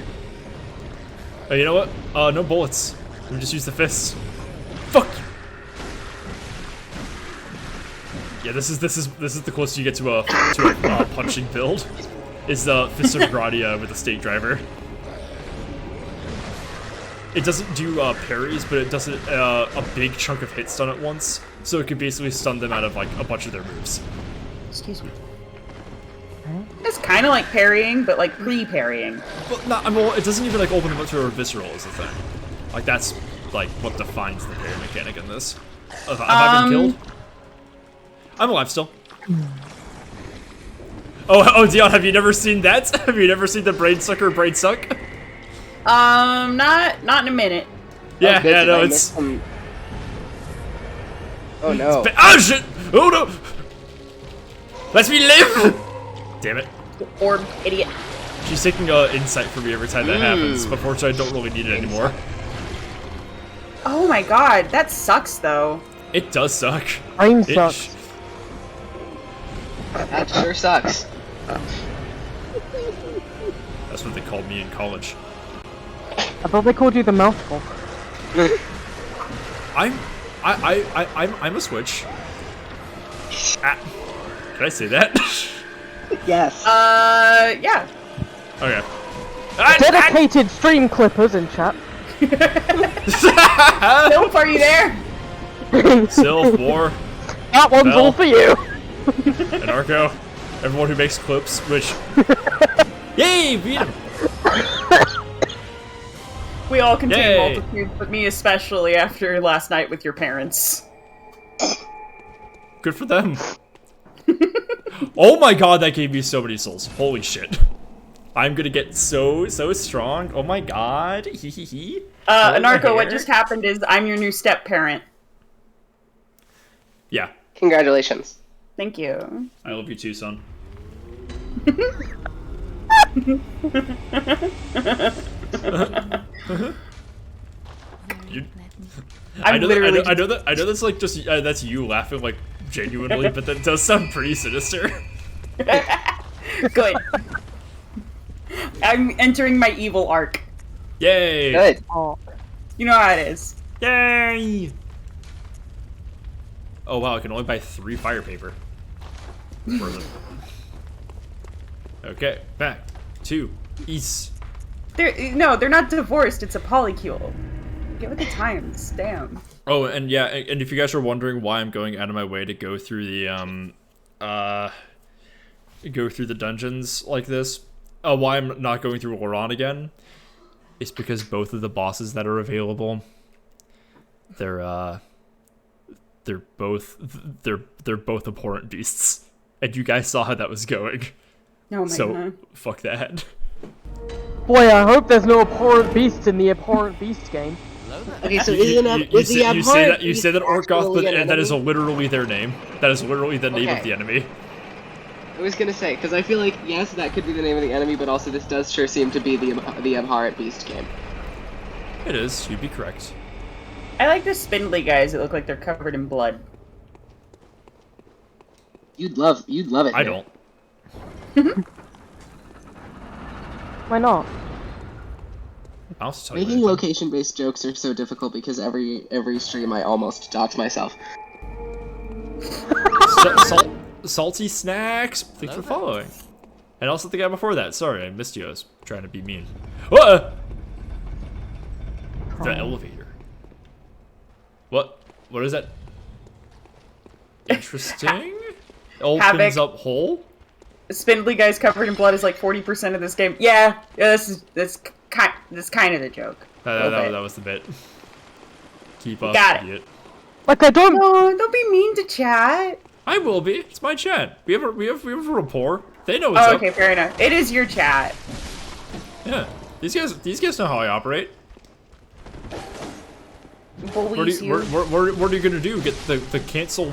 Oh, you know what? No bullets. Let me just use the fists. Fuck you. Yeah, this is the closest you get to a punching build. Is the Fist of Gradia with a state driver. It doesn't do parries, but it does a big chunk of hit stun at once, so it can basically stun them out of like a bunch of their moves. Excuse me. It's kind of like parrying, but like pre-parrying. Well, not, I mean, it doesn't even like open them up to a visceral is the thing. Like that's like what defines the parry mechanic in this. Have I been killed? I'm alive still. Oh, Dion, have you never seen that? Have you never seen the brain sucker brain suck? Not in a minute. Yeah, good, yeah, did no, I it's. miss some- Oh no. Oh shit! Oh no! Let me live! Damn it. Orb, idiot. She's taking insight from me every time that happens, but fortunately I don't really need it anymore. Oh my god, that sucks though. It does suck. Brain It sucks. That sure sucks. That's what they called me in college. I thought they called you the mouthful. I'm a switch. Ah, did I say that? Yes. Yeah. Okay. Dedicated stream clippers in chat. Nope, are you there? Sylph, War, That one's Bell. all for you. Anarcho, everyone who makes clips, which... Yay, beat him! We all contain Yay. multitudes, but me especially after last night with your parents. Good for them. Oh my god, that gave me so many souls. Holy shit. I'm gonna get so strong. Oh my god. Hee hee hee. Anarcho, what just happened is I'm your new step-parent. Yeah. Congratulations. Thank you. I love you too, son. You, I'm literally I know that's like just that's you laughing like genuinely, but that does sound pretty sinister. good. I'm entering my evil arc. Yay! Good. Oh, You know how it is. Yay! Oh wow, I can only buy 3 fire paper. Okay, back to East. They're not divorced. It's a polycule. Give it the times. Damn. Oh, and yeah, and if you guys are wondering why I'm going out of my way to go through the dungeons like this, why I'm not going through Laurent again, is because both of the bosses that are available, they're both abhorrent beasts, and you guys saw how that was going. Oh my So god. fuck that. Boy, I hope there's no abhorrent beasts in the abhorrent beast game. Okay, so You, is the abhorrent you say that Orkoth, but actually an that is enemy? literally their name. That is literally the name of Okay. the enemy. I was gonna say, because I feel like, yes, that could be the name of the enemy, but also this does sure seem to be the abhorrent beast game. It is. You'd be correct. I like the spindly guys that look like they're covered in blood. You'd love it. I Nick. don't. Why not? I'll just tell you Making anything. location-based jokes are so difficult because every stream I almost dox myself. Salty snacks. Thanks for following. And also the guy before that. Sorry, I missed you. I was trying to be mean. What? The elevator. What? What is that? Interesting. Opens Havoc. up hole. Spindly guys covered in blood is like 40% of this game. Yeah, this kind of the joke. That was the bit. Keep up, Got it. idiot. Like, I don't... No, don't be mean to chat. I will be. It's my chat. We have a rapport. They know what's Oh, up. okay, fair enough. It is your chat. Yeah. These guys know how I operate. What are Believes you, you. what are you gonna do? Get the cancel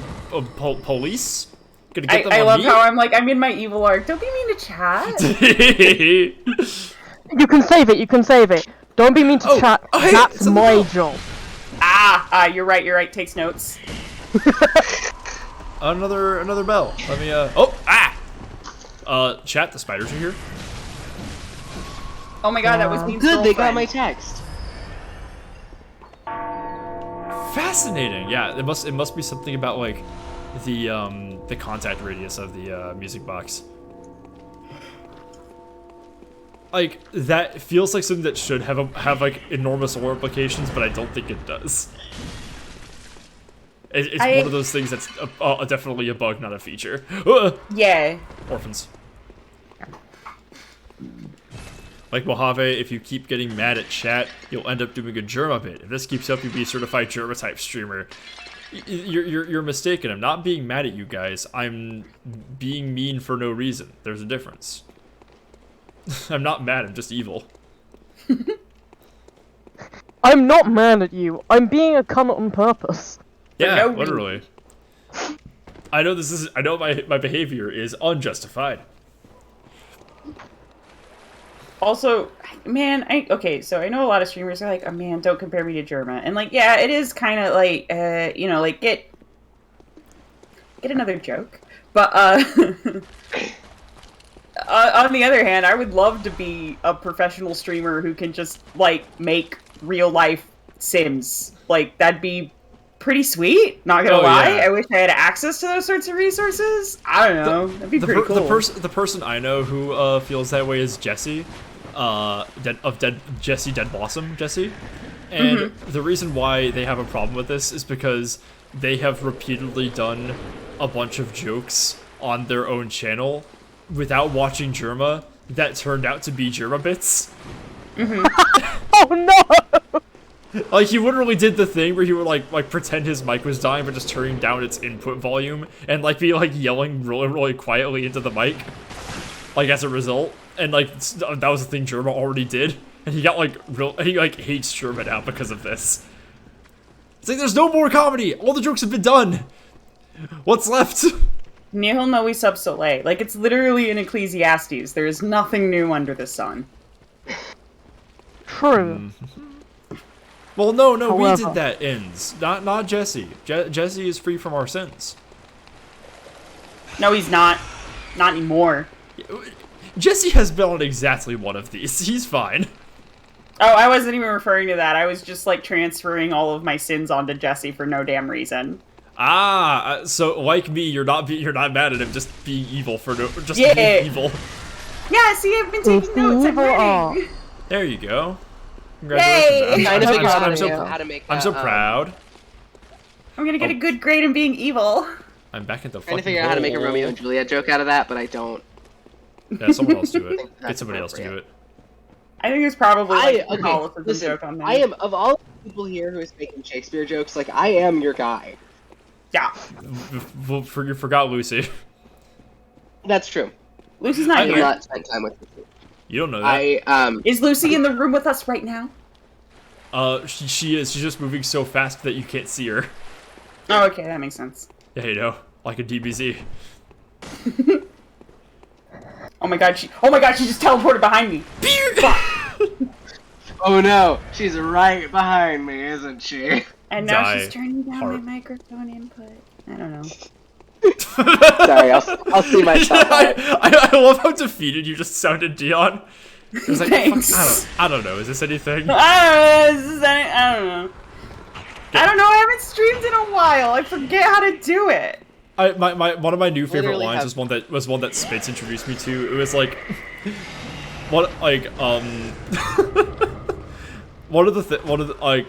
police? Gonna get them I on love me? how I'm like, I'm in my evil arc. Don't be mean to chat. You can save it, you can save it. Don't be mean to chat. hey, That's it's on the my bell. job. You're right. Takes notes. Another bell. Let me chat, the spiders are here. Oh my god, that was Bean's Good, they got girlfriend. my text. Fascinating. Yeah, it must be something about like the contact radius of the music box. Like that feels like something that should have like enormous lore implications, but I don't think it does. It's one of those things that's definitely a bug, not a feature. Yeah. Orphans. Like Mojave, if you keep getting mad at chat, you'll end up doing a Germa bit. If this keeps up, you'll be a certified Germa type streamer. You're mistaken. I'm not being mad at you guys. I'm being mean for no reason. There's a difference. I'm not mad. I'm just evil. I'm not mad at you. I'm being a cunt on purpose. Yeah, no reason. literally. I know this is. I know my behavior is unjustified. Also, man, okay, so I know a lot of streamers are like, oh man, don't compare me to Germa. And like, yeah, it is kind of like, you know, like, get another joke. But, on the other hand, I would love to be a professional streamer who can just, like, make real-life Sims. Like, that'd be pretty sweet, not gonna lie. Yeah. I wish I had access to those sorts of resources. I don't know, that'd be pretty cool. The person I know who feels that way is Jesse, Jesse Dead Blossom Jesse, and the reason why they have a problem with this is because they have repeatedly done a bunch of jokes on their own channel without watching Germa that turned out to be Germa bits. Oh no! Like, he literally did the thing where he would, like pretend his mic was dying, but just turning down its input volume, and, like, be, like, yelling really, really quietly into the mic, like, as a result. And, like, that was the thing Germa already did, and he got, like, he, like, hates Germa now because of this. It's like, there's no more comedy! All the jokes have been done! What's left? Nihil novi sub sole. Like, it's literally in Ecclesiastes. There is nothing new under the sun. True. Well, no, we However. did that, ends. Not Jesse. Jesse is free from our sins. No, he's not. Not anymore. Jesse has been on exactly one of these. He's fine. Oh, I wasn't even referring to that. I was just, like, transferring all of my sins onto Jesse for no damn reason. So like me, you're not mad at him, just being evil for no, just Yeah. being evil. Yeah, see, I've been It's taking notes. I'm evil ready. art. There you go. Yay! Congratulations. Trying to figure out I'm how to make I'm so that, proud. I'm gonna get Oh. a good grade in being evil. I'm back at the Trying fucking to figure out how to make a hole. Romeo and Juliet joke out of that, but I don't. Yeah, someone else do it. That's Get somebody else to do appropriate. it. I think it's probably like a okay, Catholicism listen, joke on there. I am, of all the people here who is making Shakespeare jokes, like, I am your guy. Yeah. You forgot Lucy. That's true. Lucy's I not have here. not spent time with Lucy. You don't know that. Is Lucy in the room with us right now? She is. She's just moving so fast that you can't see her. Oh, okay, that makes sense. Yeah, you know, like a DBZ. Oh my god, she just teleported behind me. Fuck. Oh no, she's right behind me, isn't she? And now Die she's turning down hard. my microphone input. I don't know. Sorry, I'll see myself out. I love how defeated you just sounded, Dion. It was like, Thanks. I don't know. Is this anything? I don't know. I don't know. I haven't streamed in a while. I forget how to do it. One of my new favorite Literally lines have- was one that Spitz introduced me to. It was like, one of the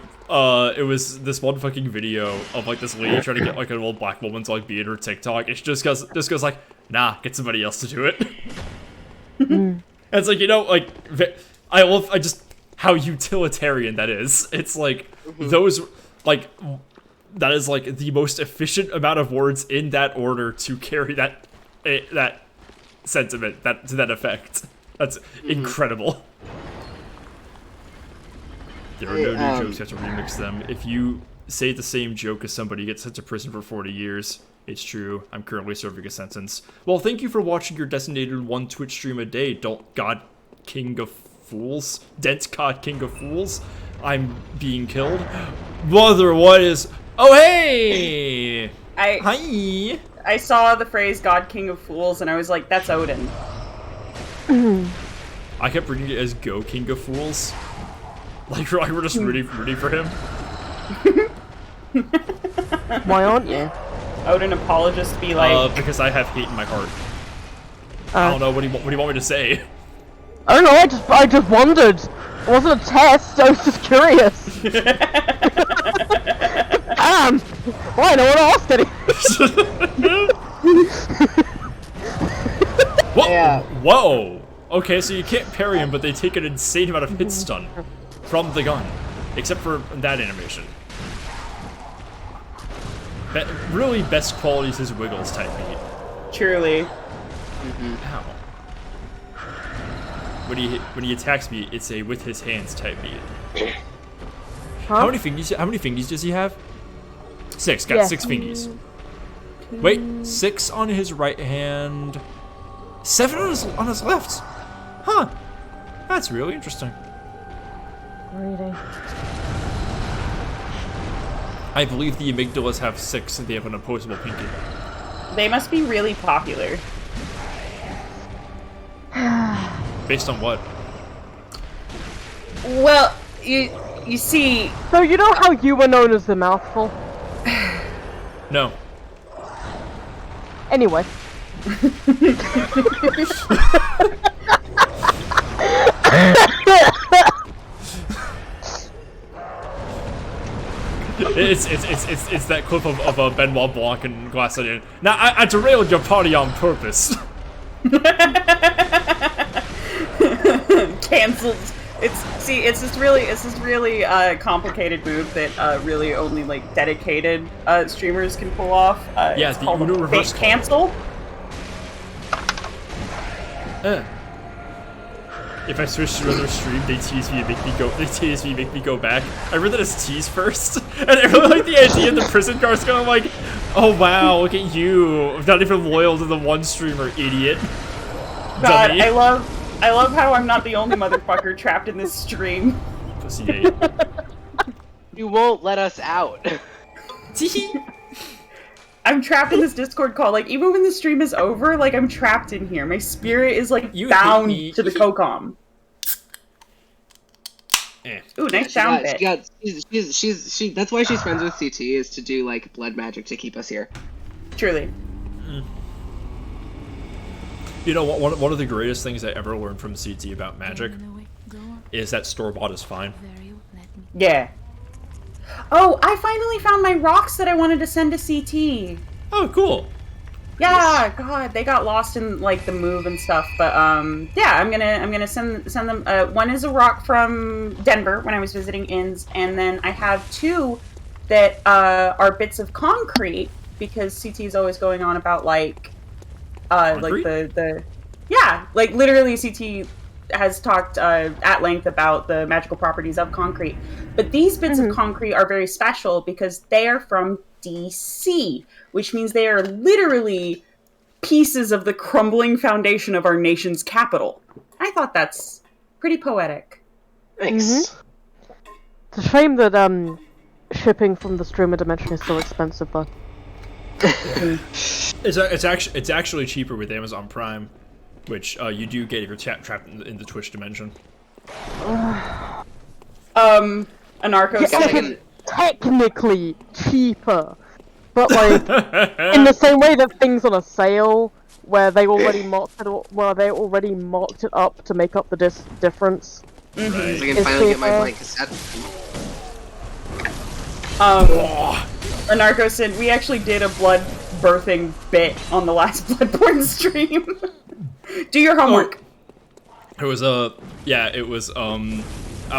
it was this one fucking video of like this lady trying to get like an old black woman to like be in her TikTok. And she just goes like, nah, get somebody else to do it. And it's like, you know, like I love just how utilitarian that is. It's like those like. That is like the most efficient amount of words in that order to carry that sentiment to that effect. That's incredible. There are no new jokes. You have to remix them. If you say the same joke as somebody, you get sent to prison for 40 years. It's true. I'm currently serving a sentence. Well, thank you for watching your designated one Twitch stream a day. Don't God King of Fools. Dent God King of Fools. I'm being killed. Brother, what is... Oh, hey! Hi! I saw the phrase God King of Fools and I was like, that's Odin. I kept reading it as Go King of Fools. Like we're just rooting for him. Why aren't you? Odin apologists be like... Because I have hate in my heart. I don't know, what do you want me to say? I don't know, I just wondered. It wasn't a test, I was just curious. Damn! Well, I know what to ask anyway. Whoa! Yeah. Whoa! Okay, so you can't parry him, but they take an insane amount of hit stun from the gun. Except for that animation. Really best quality is his Wiggles type beat. Truly. Ow. When he attacks me, it's a with his hands type beat. Huh? How many fingies does he have? 6. Got Yeah. 6 fingies. Wait, 6 on his right hand, 7 on his left. Huh. That's really interesting. Reading. I believe the amygdalas have 6 and they have an opposable pinky. They must be really popular. Based on what? Well, you see... So you know how you were known as the mouthful? No. Anyway. It's that clip of Benoit Blanc and Glass Onion. Now I derailed your party on purpose. Cancelled. It's this really complicated move that really only like dedicated streamers can pull off. Yeah, it's the called Uno a reverse fake call. cancel. If I switch to another stream, they tease me and make me go. They tease me, and make me go back. I read that as tease first, and I really like the idea of the prison guards going like, "Oh wow, look at you! I'm not even loyal to the one streamer, idiot." God, Dummy. I love how I'm not the only motherfucker trapped in this stream. Pussy hate. You won't let us out. I'm trapped in this Discord call. Like, even when the stream is over, like, I'm trapped in here. My spirit is, like, You hate bound me. to the COCOM. Ooh, nice sound bit. That's why she's friends with CT, is to do, like, blood magic to keep us here. Truly. You know, one of the greatest things I ever learned from CT about magic is that store-bought is fine. Yeah. Oh, I finally found my rocks that I wanted to send to CT. Oh, cool. Yeah, God, they got lost in like the move and stuff. But yeah, I'm gonna send them. One is a rock from Denver when I was visiting Inns, and then I have two that are bits of concrete because CT is always going on about like Concrete? the yeah, like literally CT has talked at length about the magical properties of concrete. But these bits of concrete are very special because they are from DC, which means they are literally pieces of the crumbling foundation of our nation's capital. I thought that's pretty poetic. Thanks. It's a shame that shipping from the streamer dimension is so expensive, though. It's actually cheaper with Amazon Prime, which you do get if you're trapped in the Twitch dimension. Anarcho Yeah, technically cheaper, but like in the same way that things on a sale where they already mocked it up to make up the difference. Right. I can It's finally get my cheaper. blank cassette. Anarcho said we actually did a blood birthing bit on the last Bloodborne stream. Do your homework. It was I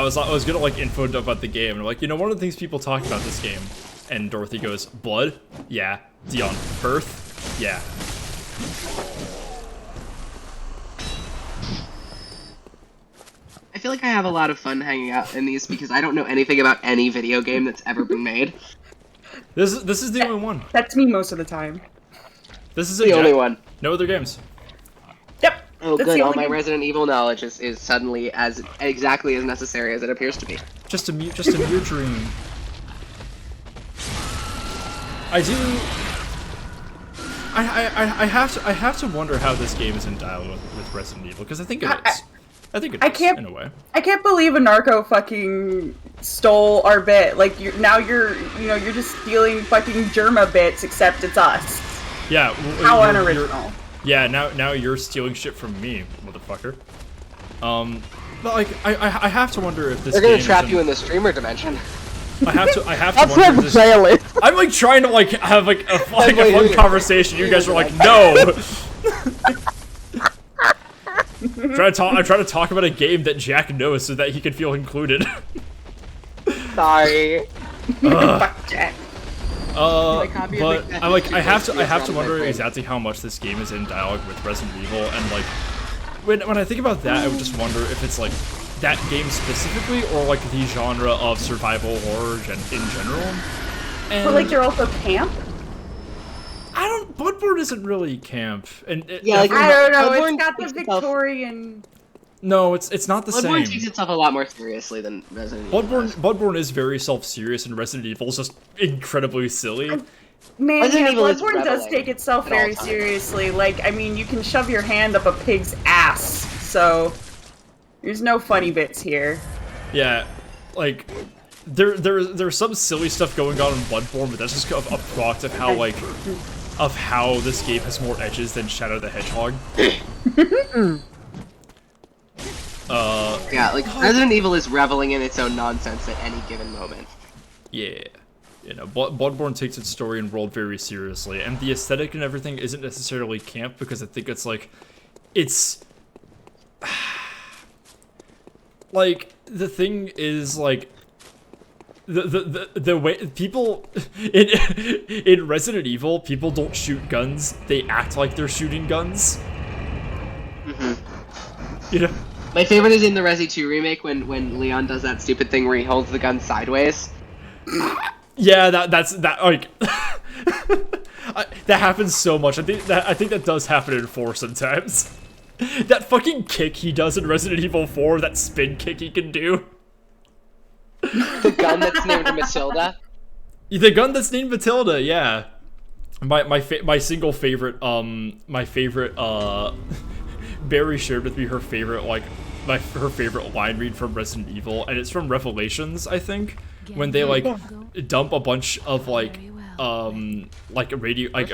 was gonna like info about the game and I'm like, you know, one of the things people talk about this game, and Dorothy goes, blood? Yeah. Dion, birth? Yeah. I feel like I have a lot of fun hanging out in these because I don't know anything about any video game that's ever been made. This is the only one. That's me most of the time. This is The only one. No other games. Yep. Oh, That's good. the All only my game. Resident Evil knowledge is suddenly exactly as necessary as it appears to be. Just a mere dream. I have to wonder how this game is in dialogue with Resident Evil, because I think it is. I think it is, in a way. I can't believe a narco fucking stole our bit. Like you're just stealing fucking Germa bits, except it's us. Yeah. How you're- unoriginal. Yeah, now you're stealing shit from me, motherfucker. But like, I have to wonder if this They're gonna game trap is you in the streamer dimension. I have to That's wonder where if the this... jail is. I'm like trying to like have like a wait, fun conversation. You guys are like, no. I'm trying to talk about a game that Jack knows so that he can feel included. Sorry. Fuck Jack. copy But of the- I like I have to It's on my wonder brain. exactly how much this game is in dialogue with Resident Evil, and like when I think about that, I would just wonder if it's like that game specifically or like the genre of survival horror in general. And But like they're also camp. Bloodborne isn't really camp, and Yeah, like, I don't know. Bloodborne It's got the takes itself- Victorian. no, it's not the Bloodborne same. takes itself a lot more seriously than Resident Evil. does. Bloodborne is very self-serious, and Resident Evil is just incredibly silly. Man, Resident yeah, Evil is Bloodborne does reveling take itself at all very times. seriously. Like, I mean, you can shove your hand up a pig's ass, so there's no funny bits here. Yeah, like there's some silly stuff going on in Bloodborne, but that's just a product of how this game has more edges than Shadow the Hedgehog. Yeah, like Resident Evil is reveling in its own nonsense at any given moment. Yeah. You know, Bloodborne takes its story and world very seriously, and the aesthetic and everything isn't necessarily camp, because I think it's like, it's... like, the thing is, like, the way people in Resident Evil, people don't shoot guns, they act like they're shooting guns. You know? My favorite is in the Resi 2 remake when Leon does that stupid thing where he holds the gun sideways. Yeah, that's like that happens so much. I think that does happen in 4 sometimes. That fucking kick he does in Resident Evil 4, that spin kick he can do. The gun that's named Matilda. The gun that's named Matilda, yeah. My single favorite Barry shared with me her favorite her favorite line read from Resident Evil, and it's from Revelations, I think, when they like dump a bunch of like a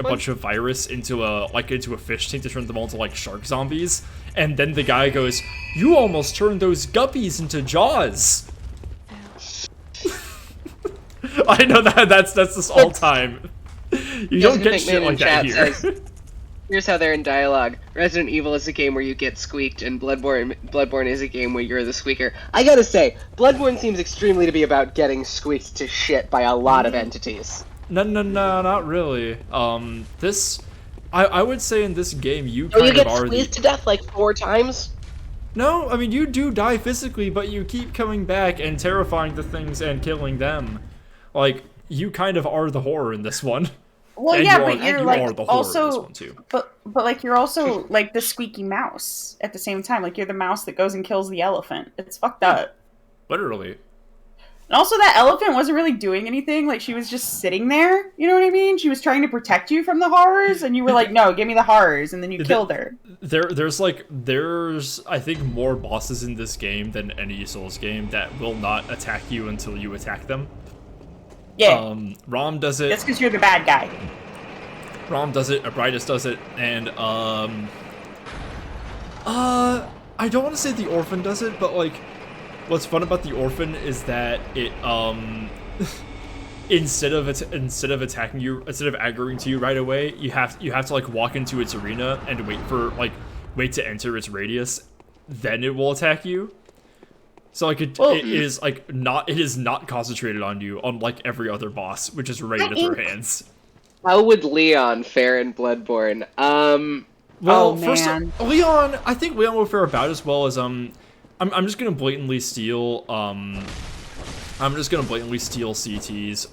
bunch of virus into a fish tank to turn them all into like shark zombies, and then the guy goes, "You almost turned those guppies into Jaws." I know that's just all time. You don't get shit like that here. Here's how they're in dialogue. Resident Evil is a game where you get squeaked, and Bloodborne is a game where you're the squeaker. I gotta say, Bloodborne seems extremely to be about getting squeaked to shit by a lot of entities. No, not really. I would say in this game you Oh, kind you get of are squeezed to death like 4 times? No, I mean, you do die physically, but you keep coming back and terrifying the things and killing them. Like, you kind of are the horror in this one. Well, And yeah, you but are, you're you like are the horror in this also, one too. but like you're also like the squeaky mouse at the same time. Like you're the mouse that goes and kills the elephant. It's fucked up. Literally. And also, that elephant wasn't really doing anything. Like she was just sitting there. You know what I mean? She was trying to protect you from the horrors, and you were like, "No, give me the horrors," and then you killed her. There's I think more bosses in this game than any Souls game that will not attack you until you attack them. Yeah. Rom does it. That's because you're the bad guy. Rom does it, Abritus does it, and I don't want to say the Orphan does it, but like, what's fun about the Orphan is that it instead of attacking you, instead of aggroing to you right away, you have to like walk into its arena and wait to enter its radius, then it will attack you. So like it is not concentrated on you, unlike every other boss, which is ready to throw hands. How would Leon fare in Bloodborne? Well, man. Leon, I think Leon will fare about as well as I'm just gonna blatantly steal CT's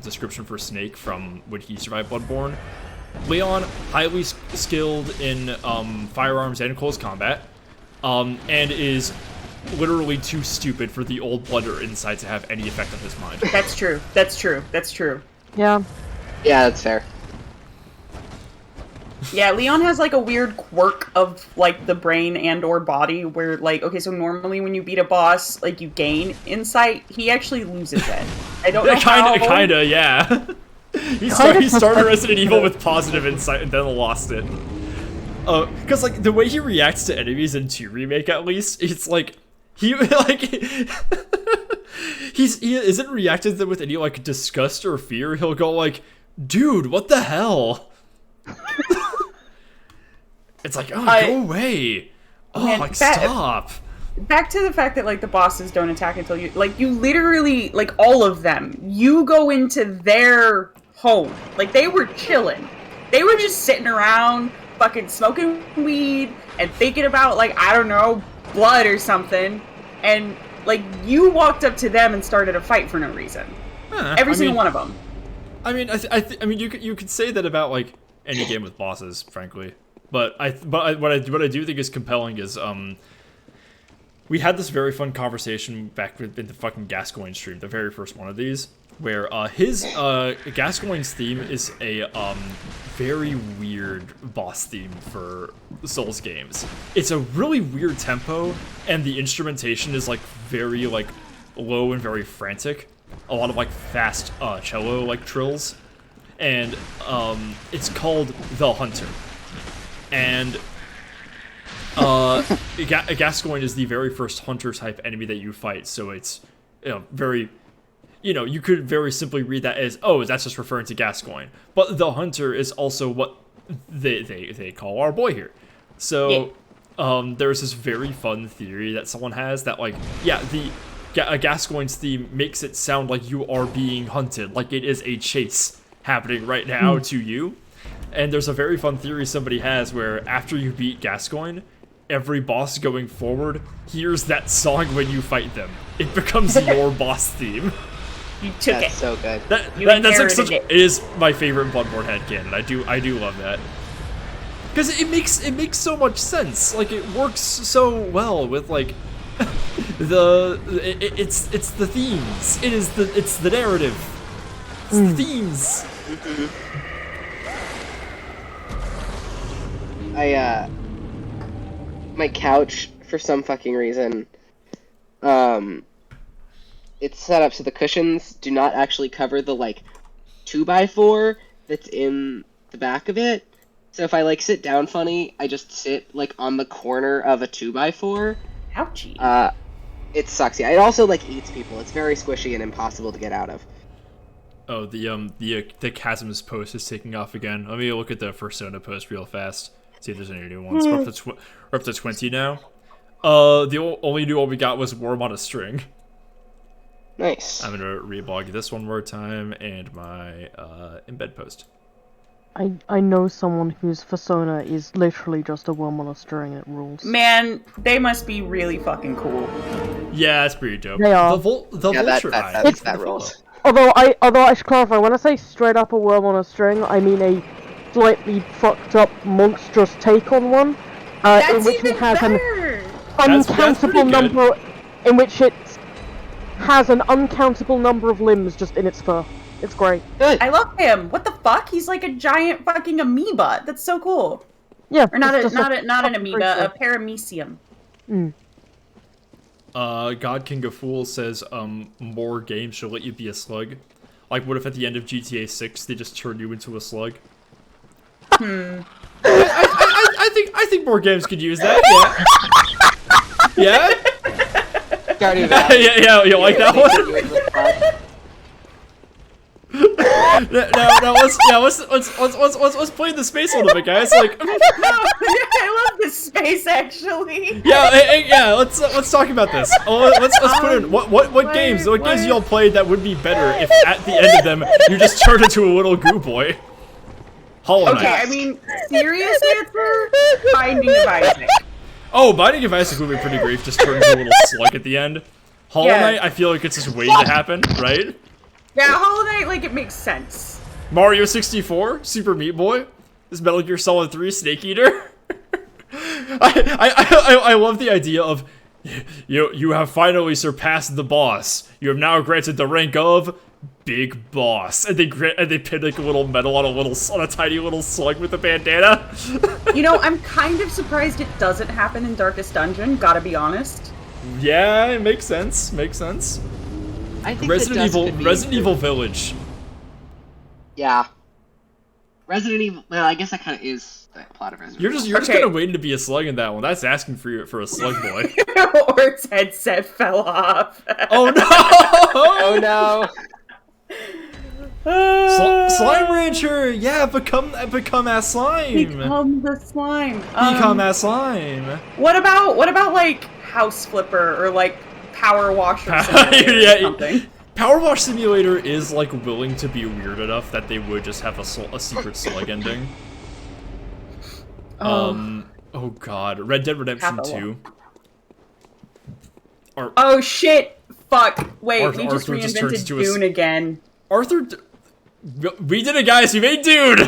description for Snake from when he survived Bloodborne. Leon, highly skilled in firearms and close combat, and is literally too stupid for the old Blooder inside to have any effect on his mind. That's true. That's true. That's true. Yeah. Yeah, that's fair. Yeah, Leon has like a weird quirk of like the brain and or body where like, okay, so normally when you beat a boss, like you gain insight, he actually loses it. I don't know how. Kinda, yeah. he started Resident Evil with positive insight and then lost it. Because like the way he reacts to enemies in 2 Remake, at least, it's like he like he isn't reacting to them with any like disgust or fear. He'll go like, "Dude, what the hell?" It's like, oh, go away. Oh, Man, like, stop. Back to the fact that, like, the bosses don't attack until you... Like, you literally... Like, all of them. You go into their home. Like, they were chilling. They were just sitting around, fucking smoking weed, and thinking about, like, I don't know, blood or something. And, like, you walked up to them and started a fight for no reason. Every single one of them. I mean, I mean, you could say that about, like, any game with bosses, frankly. But what I do think is compelling is we had this very fun conversation back in the fucking Gascoigne stream, the very first one of these, where his Gascoigne's theme is a very weird boss theme for Souls games. It's a really weird tempo, and the instrumentation is like very like low and very frantic. A lot of like fast cello like trills, and it's called The Hunter. And Gascoigne is the very first hunter type enemy that you fight, so it's very, you could very simply read that as, oh, that's just referring to Gascoigne. But the hunter is also what they call our boy here. So there's this very fun theory that someone has that like, yeah, Gascoigne's theme makes it sound like you are being hunted, like it is a chase happening right now to you. And there's a very fun theory somebody has where after you beat Gascoigne, every boss going forward hears that song when you fight them. It becomes your boss theme. You took it. That's so good. That's like it is my favorite Bloodborne headcanon. I do love that. Because it makes so much sense. Like it works so well with like it's the themes. It's the narrative. It's the themes. My couch, for some fucking reason, it's set up so the cushions do not actually cover the, like, 2x4 that's in the back of it. So if I, like, sit down funny, I just sit, like, on the corner of a 2x4. Ouchie. It sucks. Yeah, it also, like, eats people. It's very squishy and impossible to get out of. Oh, the Chasms post is taking off again. Let me look at the Persona post real fast. See if there's any new ones. We're up to 20 now. The only new one we got was Worm on a String. Nice. I'm gonna reblog this one more time and my embed post. I know someone whose persona is literally just a worm on a string. It rules. Man, they must be really fucking cool. Yeah, it's pretty dope. They are. The Yeah, Vulture Eye. that rules. Although I should clarify, when I say straight up a worm on a string, I mean a slightly fucked up, monstrous take on one, in which it has an uncountable number, in which it has an uncountable number of limbs just in its fur. It's great. Good. I love him. What the fuck? He's like a giant fucking amoeba. That's so cool. Yeah. Or not it's just not an fucking amoeba, a creature. paramecium. God King of Fools says, more games should let you be a slug. Like, what if at the end of GTA 6 they just turn you into a slug? I think more games could use that. Yeah. Starting that. yeah. You like that one? No. Let's play the space a little bit, guys. Like, I love this space actually. yeah. Let's talk about this. Let's put in what games y'all played that would be better if at the end of them you just turned into a little goo boy. Hollow Knight. Okay, I mean, serious answer? Binding of Isaac. Oh, Binding of Isaac would be pretty great if just turned into a little slug at the end. Hollow Knight, I feel like it's just waiting to happen, right? Yeah, Hollow Knight, like, it makes sense. Mario 64, Super Meat Boy, this Metal Gear Solid 3 Snake Eater. I love the idea of you have finally surpassed the boss. You have now granted the rank of Big Boss, and they pin like a little medal on a tiny little slug with a bandana. You know, I'm kind of surprised it doesn't happen in Darkest Dungeon. Gotta be honest. Yeah, it makes sense. I think Resident Evil Village. Yeah. Resident Evil. Well, I guess that kind of is the plot of Resident Evil. You're just kind of waiting to be a slug in that one. That's asking for a slug boy. Or its headset fell off. Oh no! Oh no! Slime Rancher, yeah, become that slime. Become the slime. Become that slime. What about like House Flipper or like Power Washer Simulator or something? Power Wash Simulator is like willing to be weird enough that they would just have a secret slug ending. Oh god, Red Dead Redemption 2. Oh shit! Fuck! Wait, we just Arthur just reinvented turns into Dune again. We did it, guys. We made Dune.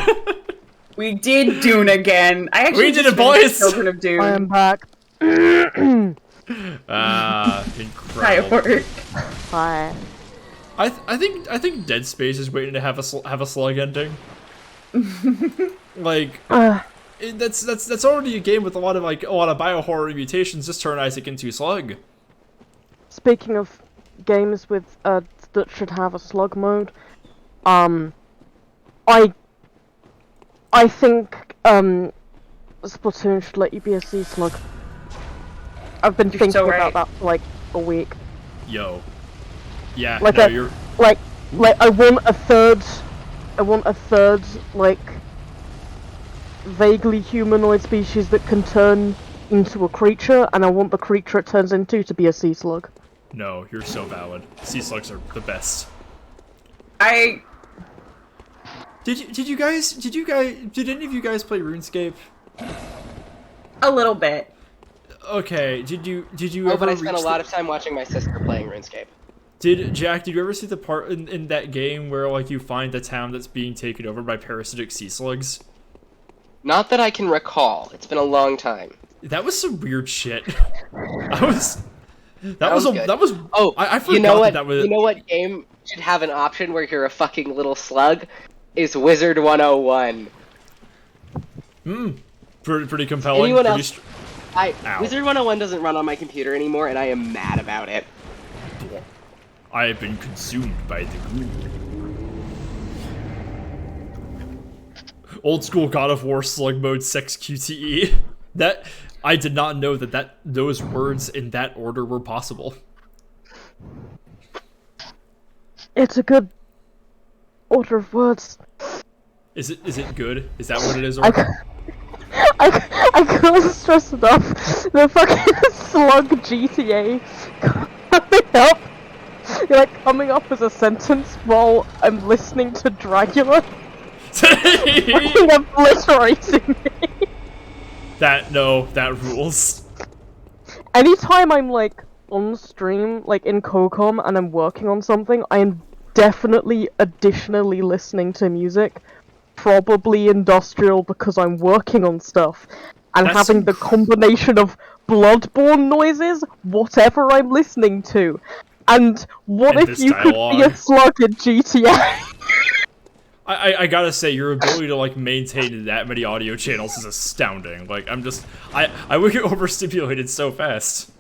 We did Dune again. I actually We did it, boys. Children of Dune. I am back. Incredible. Hi. I think Dead Space is waiting to have a slug ending. Like that's already a game with a lot of biohorror mutations. Just turn Isaac into a slug. Speaking of games with that should have a slug mode, I think Splatoon should let you be a sea slug. I've been thinking about that for like a week. Yo. Yeah, Like no, a, you're like I want a third like vaguely humanoid species that can turn into a creature, and I want the creature it turns into to be a sea slug. No, you're so valid. Sea slugs are the best. I Did any of you guys play RuneScape? a little bit. Okay, did you Oh, ever but I spent a reach lot of time watching my sister playing RuneScape. Did you ever see the part in that game where like you find the town that's being taken over by parasitic sea slugs? Not that I can recall. It's been a long time. That was some weird shit. That was Oh, I forgot you know what? that was. You know what game should have an option where you're a fucking little slug? Is Wizard 101. Pretty compelling. Anyone pretty else? Ow. Wizard 101 doesn't run on my computer anymore, and I am mad about it. I have been consumed by the goo. Old school God of War slug mode sex QTE. That I did not know that those words in that order were possible. It's a good order of words. Is it good? Is that what it is? I can't stress enough the fucking slug GTA coming up. You're like coming up as a sentence while I'm listening to Dracula. Fucking obliterating me. That rules. Anytime I'm like on stream, like in CoCom, and I'm working on something, I am definitely additionally listening to music. Probably industrial because I'm working on stuff. And That's having the combination of Bloodborne noises, whatever I'm listening to. And what And if this you could be dialogue. a slug in GTA? I gotta say, your ability to like maintain that many audio channels is astounding. Like, I would get overstimulated so fast.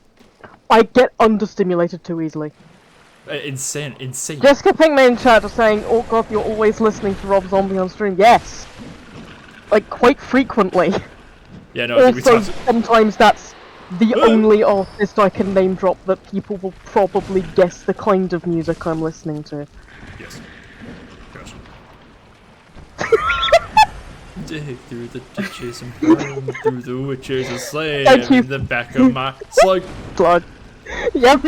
I get understimulated too easily. Insane. Jessica Pinkman in chat is saying, oh god, you're always listening to Rob Zombie on stream. Yes. Like, quite frequently. Yeah, no, I think we Also, talked. sometimes that's the only artist I can name drop that people will probably guess the kind of music I'm listening to. Yes. Yes. Dig through the ditches and burn through the witches and slay Thank you. in the back of my slug. Slug. Yep,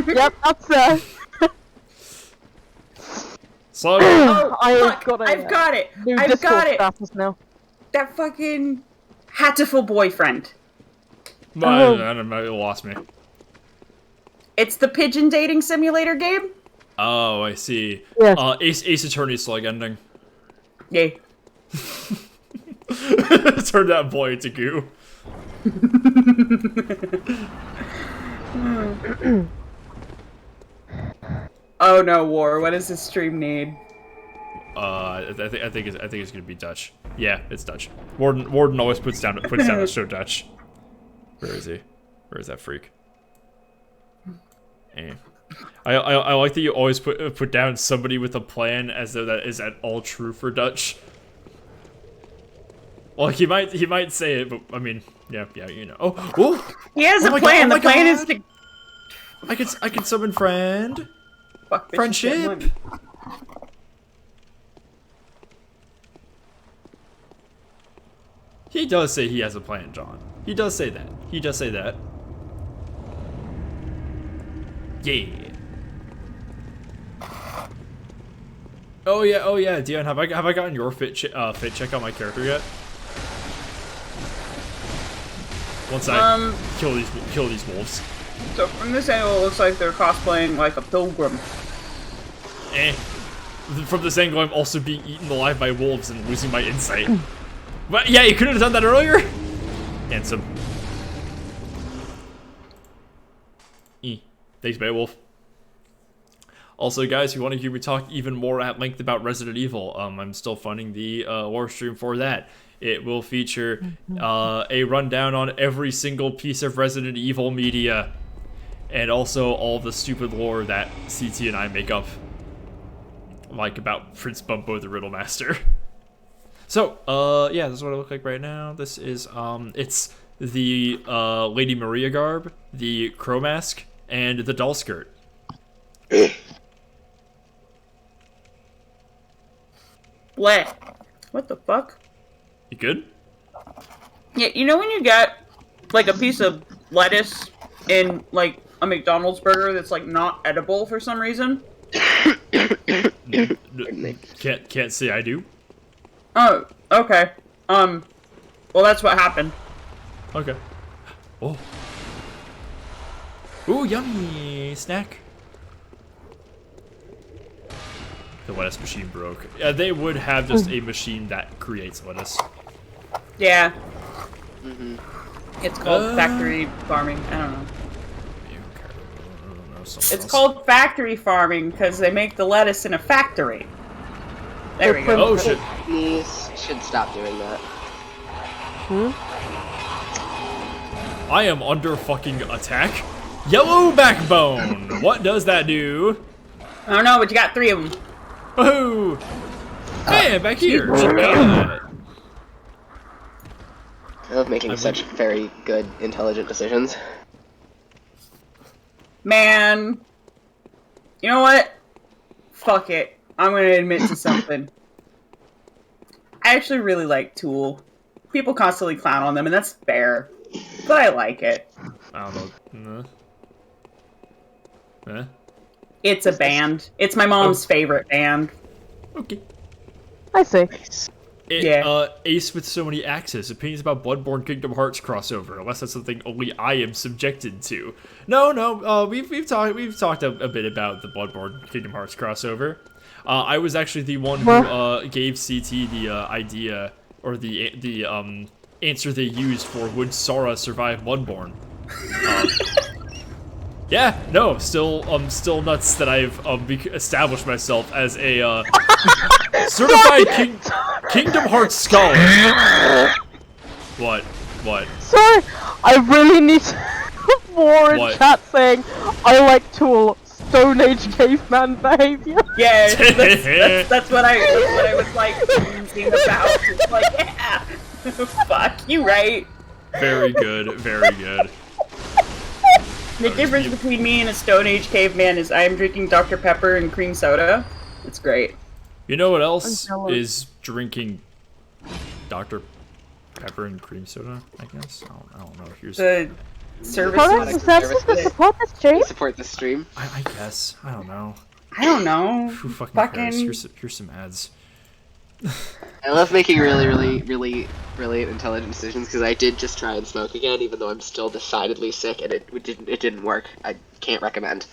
that's Slug. Oh, I've fuck! got I've got it! new I've Discord got it! status now. That fucking hattiful boyfriend. I don't know, it lost me. It's the pigeon dating simulator game? Oh, I see. Yes. Ace Attorney slug ending. Yay. Turned that boy into goo. Oh no, War, what does this stream need? I think it's gonna be Dutch. Yeah, it's Dutch. Warden always puts down a show Dutch. Where is he? Where is that freak? Eh. I like that you always put down somebody with a plan as though that is at all true for Dutch. Well, he might say it, but I mean, yeah, you know. Oh, He has oh a plan. God, The plan is God. to I can summon friend. fuck bitches, Friendship. get money. He does say he has a plan, John. He does say that. He does say that. Yeah. Oh yeah, Dion, have I gotten your fit check on my character yet? Once I kill these wolves. So from this angle, it looks like they're cosplaying like a pilgrim. Eh. From this angle, I'm also being eaten alive by wolves and losing my insight. But yeah, you couldn't have done that earlier. Handsome. Thanks, Beowulf. Also, guys, if you want to hear me talk even more at length about Resident Evil, I'm still funding the lore stream for that. It will feature a rundown on every single piece of Resident Evil media, and also all the stupid lore that CT and I make up, like about Prince Bumpo the Riddle Master. So, yeah, this is what I look like right now. This is, it's the Lady Maria garb, the crow mask, and the doll skirt. Bleh. What the fuck? You good? Yeah, you know when you get like a piece of lettuce in like a McDonald's burger that's like not edible for some reason? Can't say I do. Oh, okay. Well, that's what happened. Okay. Oh. Ooh, yummy snack. The lettuce machine broke. Yeah, they would have just a machine that creates lettuce. Yeah. It's called factory farming. I don't know. It's called factory farming because they make the lettuce in a factory. There we go. Oh shit. Please should stop doing that. I am under fucking attack. Yellow backbone. What does that do? I don't know, but you got 3 of them. Oh. Hey, back here. Check that. I love making such very good, intelligent decisions. Man. You know what? Fuck it. I'm gonna admit to something. I actually really like Tool. People constantly clown on them, and that's fair. But I like it. I don't know. It's a band. It's my mom's favorite band. Okay. I see. Ace with so many axes. Opinions about Bloodborne Kingdom Hearts crossover, unless that's something only I am subjected to. No. We've talked a bit about the Bloodborne Kingdom Hearts crossover. I was actually the one who gave CT the idea or the answer they used for would Sora survive Bloodborne. Yeah, no, still nuts that I've established myself as a certified Kingdom Hearts scholar. What? Sorry, I really need more in What? chat saying I like Tool. Stone Age caveman behavior. Yeah, that's what I was like thinking about. It's like, yeah, fuck, you right. Very good, very good. The difference between me and a Stone Age caveman is I am drinking Dr. Pepper and cream soda. It's great. You know what else is drinking Dr. Pepper and cream soda? I guess I don't know. Here's The services. Products and services to support this stream. Support the stream. I guess I don't know. I don't know. Who fucking Fucking- cares? Here's some ads. I love making really intelligent decisions because I did just try and smoke again, even though I'm still decidedly sick and it didn't work. I can't recommend.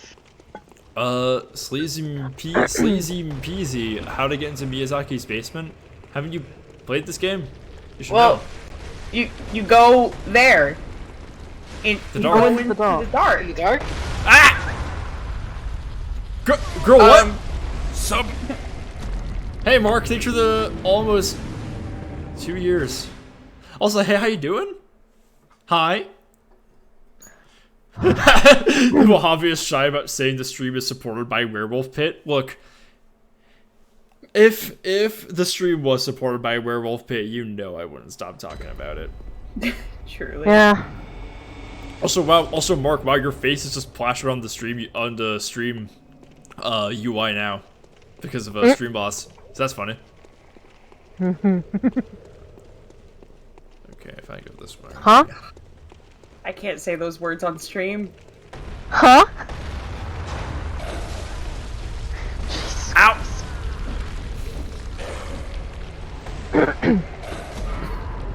Sleazy peasy. How to get into Miyazaki's basement? Haven't you played this game? You should know. you go there. You The dark. go Into into the dark. the dark. In the dark? Girl, what? Sub. Hey, Mark. Thanks for the almost 2 years. Also, hey, how you doing? Hi. Mojave is shy about saying the stream is supported by Werewolf Pit. Look, if the stream was supported by Werewolf Pit, you know I wouldn't stop talking about it. Surely. Yeah. Also, Mark, wow, your face is just plastered on the stream UI now because of a stream boss. So that's funny. Okay, if I go this way. Huh? I can't say those words on stream. Huh? Ow!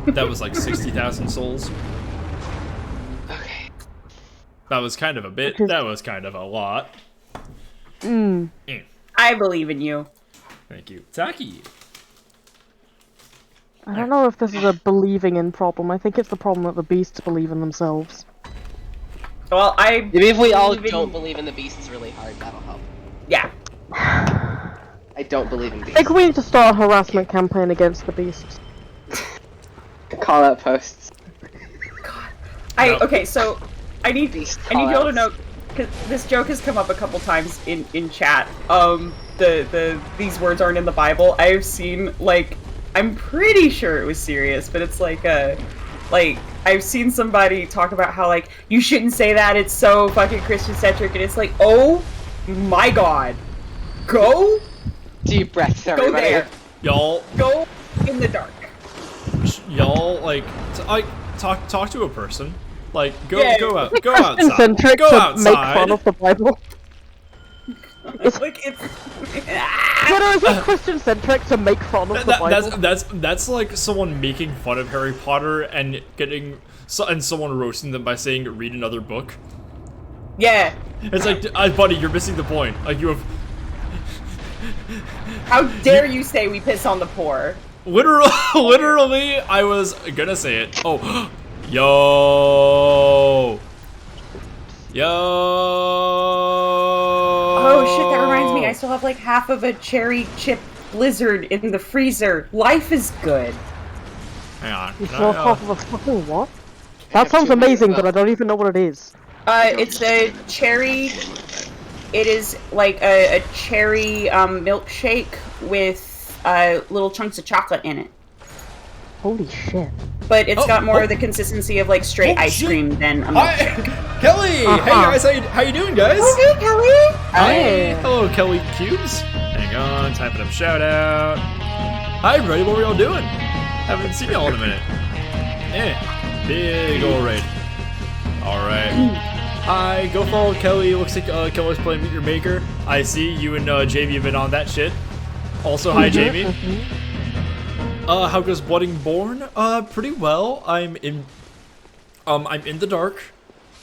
That was like 60,000 souls. Okay. That was kind of a bit. That was kind of a lot. I believe in you. Thank you. Taki. I don't know if this is a believing in problem. I think it's the problem that the beasts believe in themselves. Well, Maybe if we all believe in- don't believe in the beasts really hard, that'll help. yeah. I don't believe in I beasts. think we need to start a harassment campaign against the beasts. Call out posts. Okay, so I need Beast y'all to call-outs. know because this joke has come up a couple times in chat. These words aren't in the Bible. I've seen I'm pretty sure it was serious, but it's I've seen somebody talk about how you shouldn't say that. It's so fucking Christian centric, and it's like, oh my god, go Deep breaths, go everybody. there, Y'all, go in the dark. talk to a person. Go Yeah. go out, go Christian outside. centric Go to outside. make fun of the Bible. It's Twitter isn't Christian centric to make fun of the Bible. That's like someone making fun of Harry Potter and someone roasting them by saying read another book. yeah. It's like, buddy, you're missing the point. You have How dare you say we piss on the poor? literally, I was gonna say it. Oh, yo. Oh shit, that reminds me, I still have half of a cherry chip blizzard in the freezer. Life is good. Hang on. You No, saw no. half of a fucking what? That have sounds two minutes amazing, but I left. don't even know what it is. It's a cherry. It is like a cherry milkshake with little chunks of chocolate in it. Holy shit. But it's Oh, got more oh. of the consistency of straight Oh, ice shit. cream than a Hi, milkshake. Kelly. Hey guys, how you doing, guys? Hey, Kelly. Hi. Hello, Kelly Cubes. Hang on, typing up shout out. Hi everybody, what were y'all doing? Haven't seen y'all in a minute. Big ol' raid. Alright. Hi, go follow Kelly. Looks like Kelly's playing Meet Your Maker. I see you and JV have been on that shit. Also, hi Jamie. How goes Blooding Born? Pretty well. I'm in the dark.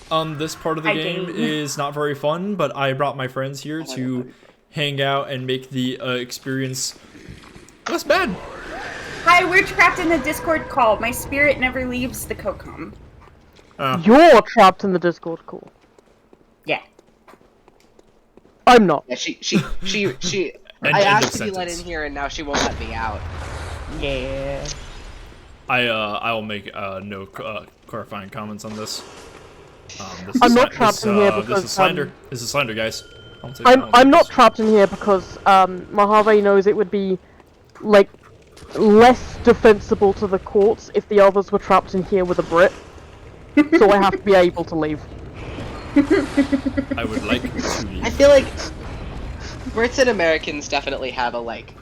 This part of the game is not very fun, but I brought my friends here to hang out and make the experience less bad. Hi, we're trapped in the Discord call. My spirit never leaves the Cocom. You're trapped in the Discord call. Yeah. I'm not. Yeah, she. I asked to be let in here, and now she won't let me out. Yeah. I'll make no clarifying comments on this. I'm not trapped in here because this is slander. This is slander, guys. I'm not trapped in here because Mojave knows it would be like less defensible to the courts if the others were trapped in here with a Brit. So I have to be able to leave. I would like to leave. I feel like Brits and Americans definitely have a like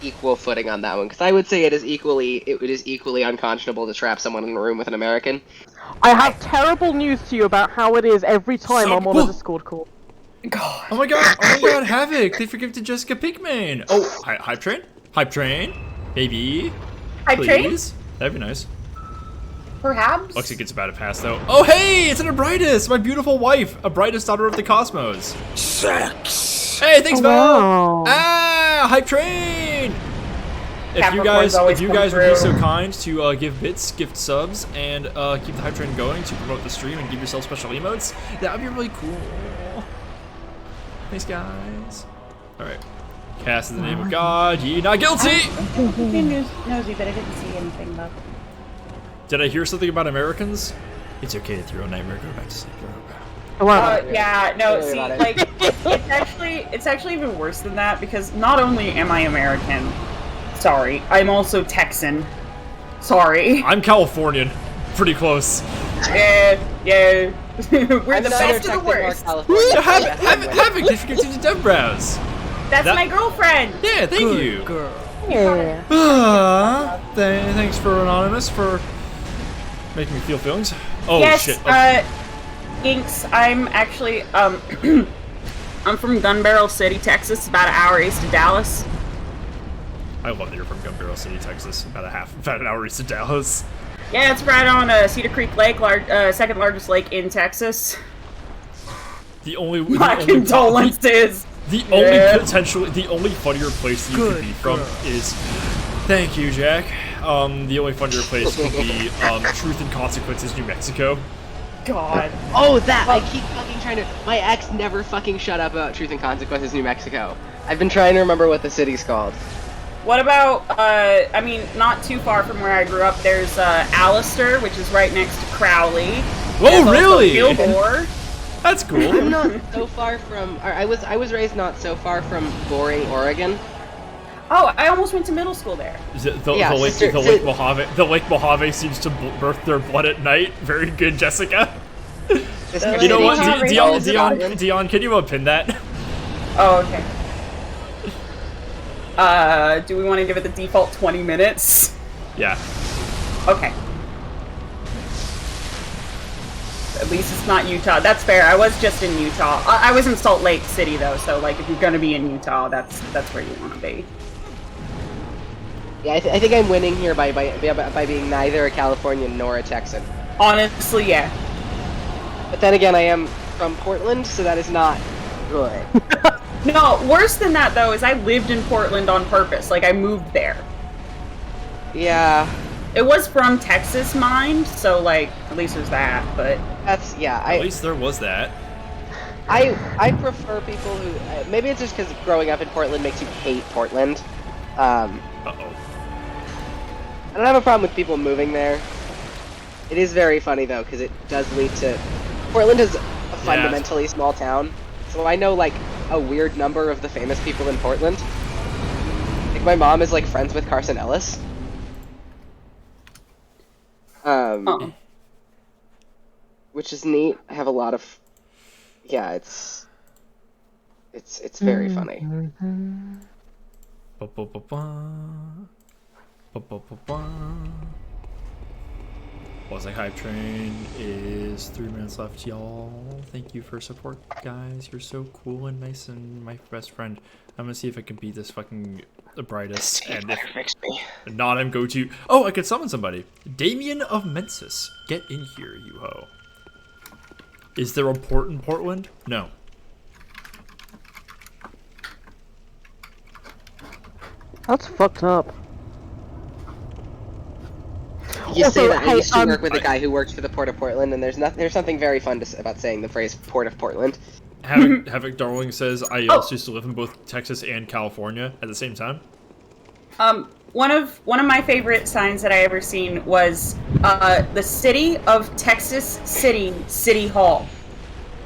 equal footing on that one, because I would say it is equally unconscionable to trap someone in a room with an American. I have terrible news to you about how it is every time I'm on a Discord call. God. Oh my god, Havoc! They forgifted Jessica Pinkman! Oh, Hype Train? Hype Train? Baby? Hype Train? Please? That'd be nice. Perhaps? Looks like it's about to pass, though. Oh, hey! It's an Abritus! My beautiful wife! Abritus, daughter of the cosmos. Sex. Hey, thanks, Val! Wow. Ah! Hype Train! If you Capricorns always guys come would be through. so kind to give bits, gift subs, and keep the Hype Train going to promote the stream and give yourself special emotes, that would be really cool. Thanks, guys. Alright. Cast in the name of God, ye not guilty! Nosy, but I didn't see anything about it. Did I hear something about Americans? It's okay to throw a nightmare, go back to sleep. Yeah, no, Don't worry see, about it. like, it's actually even worse than that, because not only am I American, sorry, I'm also Texan. Sorry. I'm Californian. Pretty close. Yeah. We're I'm the neither best of the Texan nor worst. California. Havoc, they forget to Dev Browse. That's my girlfriend! Yeah, thank you. Yeah. Thanks for Anonymous for making me feel feelings. Oh Yes, shit. Oh. Inks, I'm actually, I'm from Gun Barrel City, Texas, about an hour east of Dallas. I love that you're from Gun Barrel City, Texas. About an hour east of Dallas. Yeah, it's right on Cedar Creek Lake, second largest lake in Texas. My condolences. The only funnier place you could be from is. Thank you, Jack. The only funnier place would be Truth and Consequences, New Mexico. God. Oh, that! I keep fucking trying to. My ex never fucking shut up about Truth and Consequences, New Mexico. I've been trying to remember what the city's called. What about, I mean, not too far from where I grew up, there's Allister, which is right next to Crowley. Whoa, really? Gilmore. That's cool. I'm not so far from. Or I was raised not so far from Boring, Oregon. Oh, I almost went to middle school there. The Lake Mojave seems to birth their blood at night. Very good, Jessica. You know what, Dion, can you pin that? Oh, okay. Do we want to give it the default 20 minutes? Yeah. Okay. At least it's not Utah. That's fair. I was just in Utah. I was in Salt Lake City though, so like if you're gonna be in Utah, that's where you want to be. Yeah, I think I'm winning here by being neither a Californian nor a Texan. Honestly, yeah. But then again, I am from Portland, so that is not good. No, worse than that though is I lived in Portland on purpose. Like I moved there. Yeah. It was from Texas, mind, so like at least there's that. But That's At least there was that. I prefer people who maybe it's just because growing up in Portland makes you hate Portland. Uh-oh. I don't have a problem with people moving there. It is very funny though, because it does lead to Portland is a fundamentally small town, so I know like a weird number of the famous people in Portland. Like my mom is like friends with Carson Ellis. Which is neat. I have a lot of it's very funny. Was Hype Train is 3 minutes left, y'all. Thank you for support, guys. You're so cool and nice and my best friend. I'm gonna see if I can beat this fucking the brightest. And if not, I'm go to. Oh, I could summon somebody. Damien of Mensis. Get in here, you ho. Is there a port in Portland? No. That's fucked up. You Also, say that I hey, used to work with a guy who works for the Port of Portland, and there's something very fun about saying the phrase Port of Portland. Havoc Darling says, I also used to live in both Texas and California at the same time. One of my favorite signs that I ever seen was the city of Texas City Hall.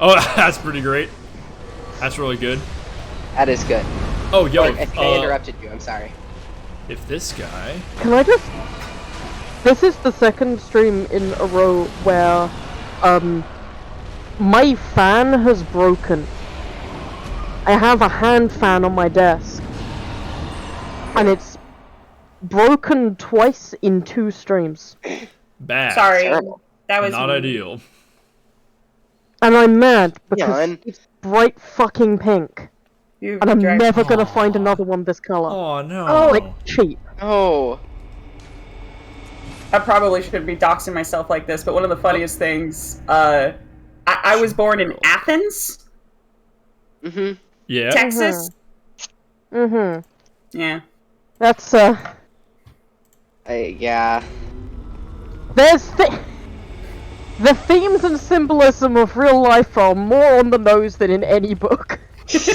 Oh, that's pretty great. That's really good. That is good. Oh, yo. If I interrupted you, I'm sorry. If this guy... Can I just... This is the second stream in a row where, my fan has broken. I have a hand fan on my desk. And it's broken twice in 2 streams. Bad. Sorry, Terrible. that was Not ideal. And I'm mad because Yawn. it's bright fucking pink. And I'm never gonna find another one this color. Oh, no. Oh. Like, cheap. Oh. I probably shouldn't be doxing myself like this, but one of the funniest things, I was born in Athens, Mm-hmm. Yeah. Texas. Mm-hmm. Yeah. That's, Yeah. There's the themes and symbolism of real life are more on the nose than in any book. Okay.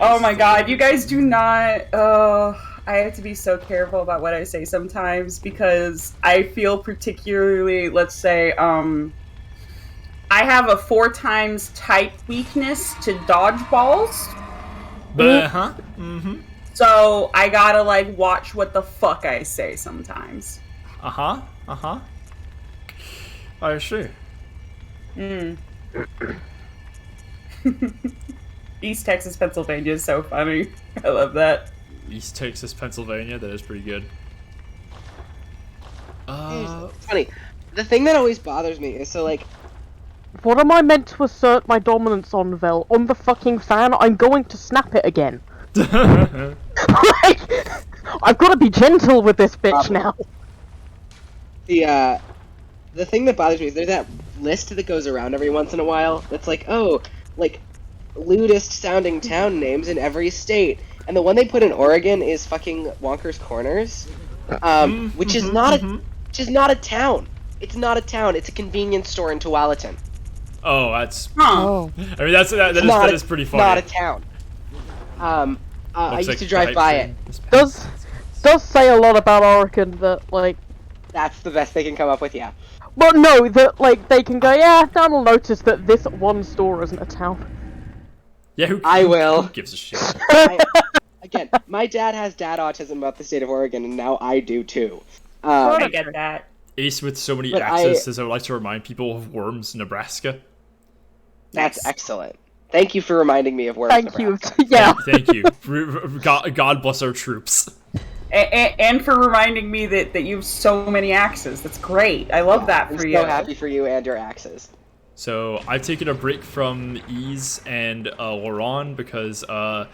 Oh my god, you guys do not. I have to be so careful about what I say sometimes because I feel particularly, let's say, I have a 4 times type weakness to dodgeballs. Uh-huh. Mm-hmm. So I gotta, like, watch what the fuck I say sometimes. Uh-huh. Uh-huh. I see. East Texas, Pennsylvania is so funny. I love that. East Texas, Pennsylvania. That is pretty good. It's funny. The thing that always bothers me is like, What am I meant to assert my dominance on, Vel? On the fucking fan? I'm going to snap it again. Like, I've got to be gentle with this bitch now. The thing that bothers me is there's that list that goes around every once in a while that's like, oh, like, lewdest sounding town names in every state. And the one they put in Oregon is fucking Wonker's Corners, which is not a town. It's not a town. It's a convenience store in Tualatin. Oh, that's... Oh. I mean, that is pretty funny. Not a town. I Looks used like to drive the by hype it. train is Does say a lot about Oregon that, like... That's the best they can come up with, yeah. Well, no, that, like, they can go, yeah, I'll notice that this one store isn't a town. Yeah, I will. Who gives a shit? Again, my dad has dad autism about the state of Oregon, and now I do too. I get that. Ace with so many But axes says I would like to remind people of Worms, Nebraska. That's excellent. Thank you for reminding me of where. Thank you. Yeah. Thank you. God bless our troops. And for reminding me that you have so many axes. That's great. I love that for I'm you. so happy for you and your axes. So I've taken a break from Ease and Laurent because I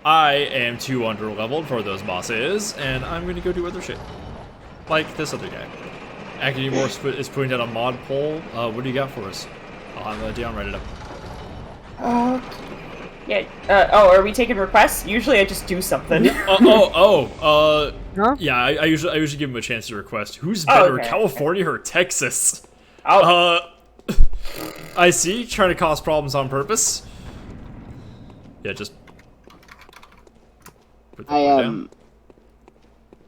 am too underleveled for those bosses, and I'm gonna go do other shit, like this other guy. Academy Morse is putting down a mod poll. What do you got for us? I'll have that down, write it up. Yeah. Are we taking requests? Usually I just do something. Huh? Yeah. I usually give him a chance to request. Who's better, okay. California or Texas? Oh. I see. Trying to cause problems on purpose. Yeah, just. Put that down.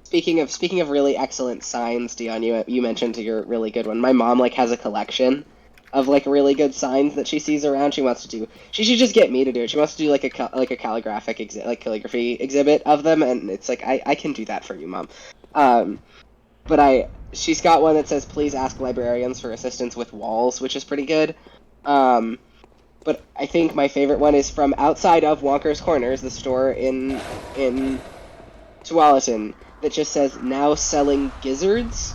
Speaking of really excellent signs, Dion, you mentioned your really good one. My mom has a collection of really good signs that she sees around. She wants to do. She should just get me to do it. She wants to do a calligraphic calligraphy exhibit of them, and it's I can do that for you, Mom. But she's got one that says please ask librarians for assistance with walls, which is pretty good. But but I think my favorite one is from outside of Wonker's Corners, the store in Tualatin, that just says now selling gizzards,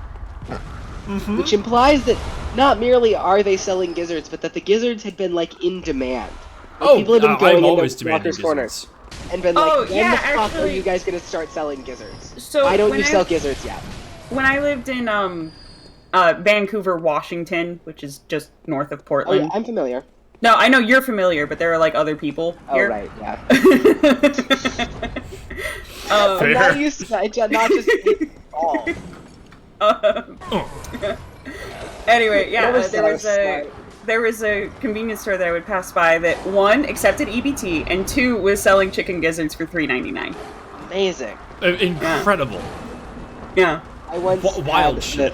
which implies that not merely are they selling gizzards, but that the gizzards had been like in demand. Like, people had been going I'm always into demanding Wonker's Corners gizzards. and been like, Oh, when yeah, the fuck are actually- you guys gonna start selling gizzards? So Why don't when you I- sell gizzards yet? When I lived in Vancouver, Washington, which is just north of Oh Portland. yeah, I'm familiar. No, I know you're familiar, but there are like other people Oh here. right, yeah. Um, Fair. I'm not used to that, not just all. Anyway, yeah, That was so there was a convenience store that I would pass by that one accepted EBT and two was selling chicken gizzards for $3.99. Amazing. Incredible. Yeah. I once Wild had shit.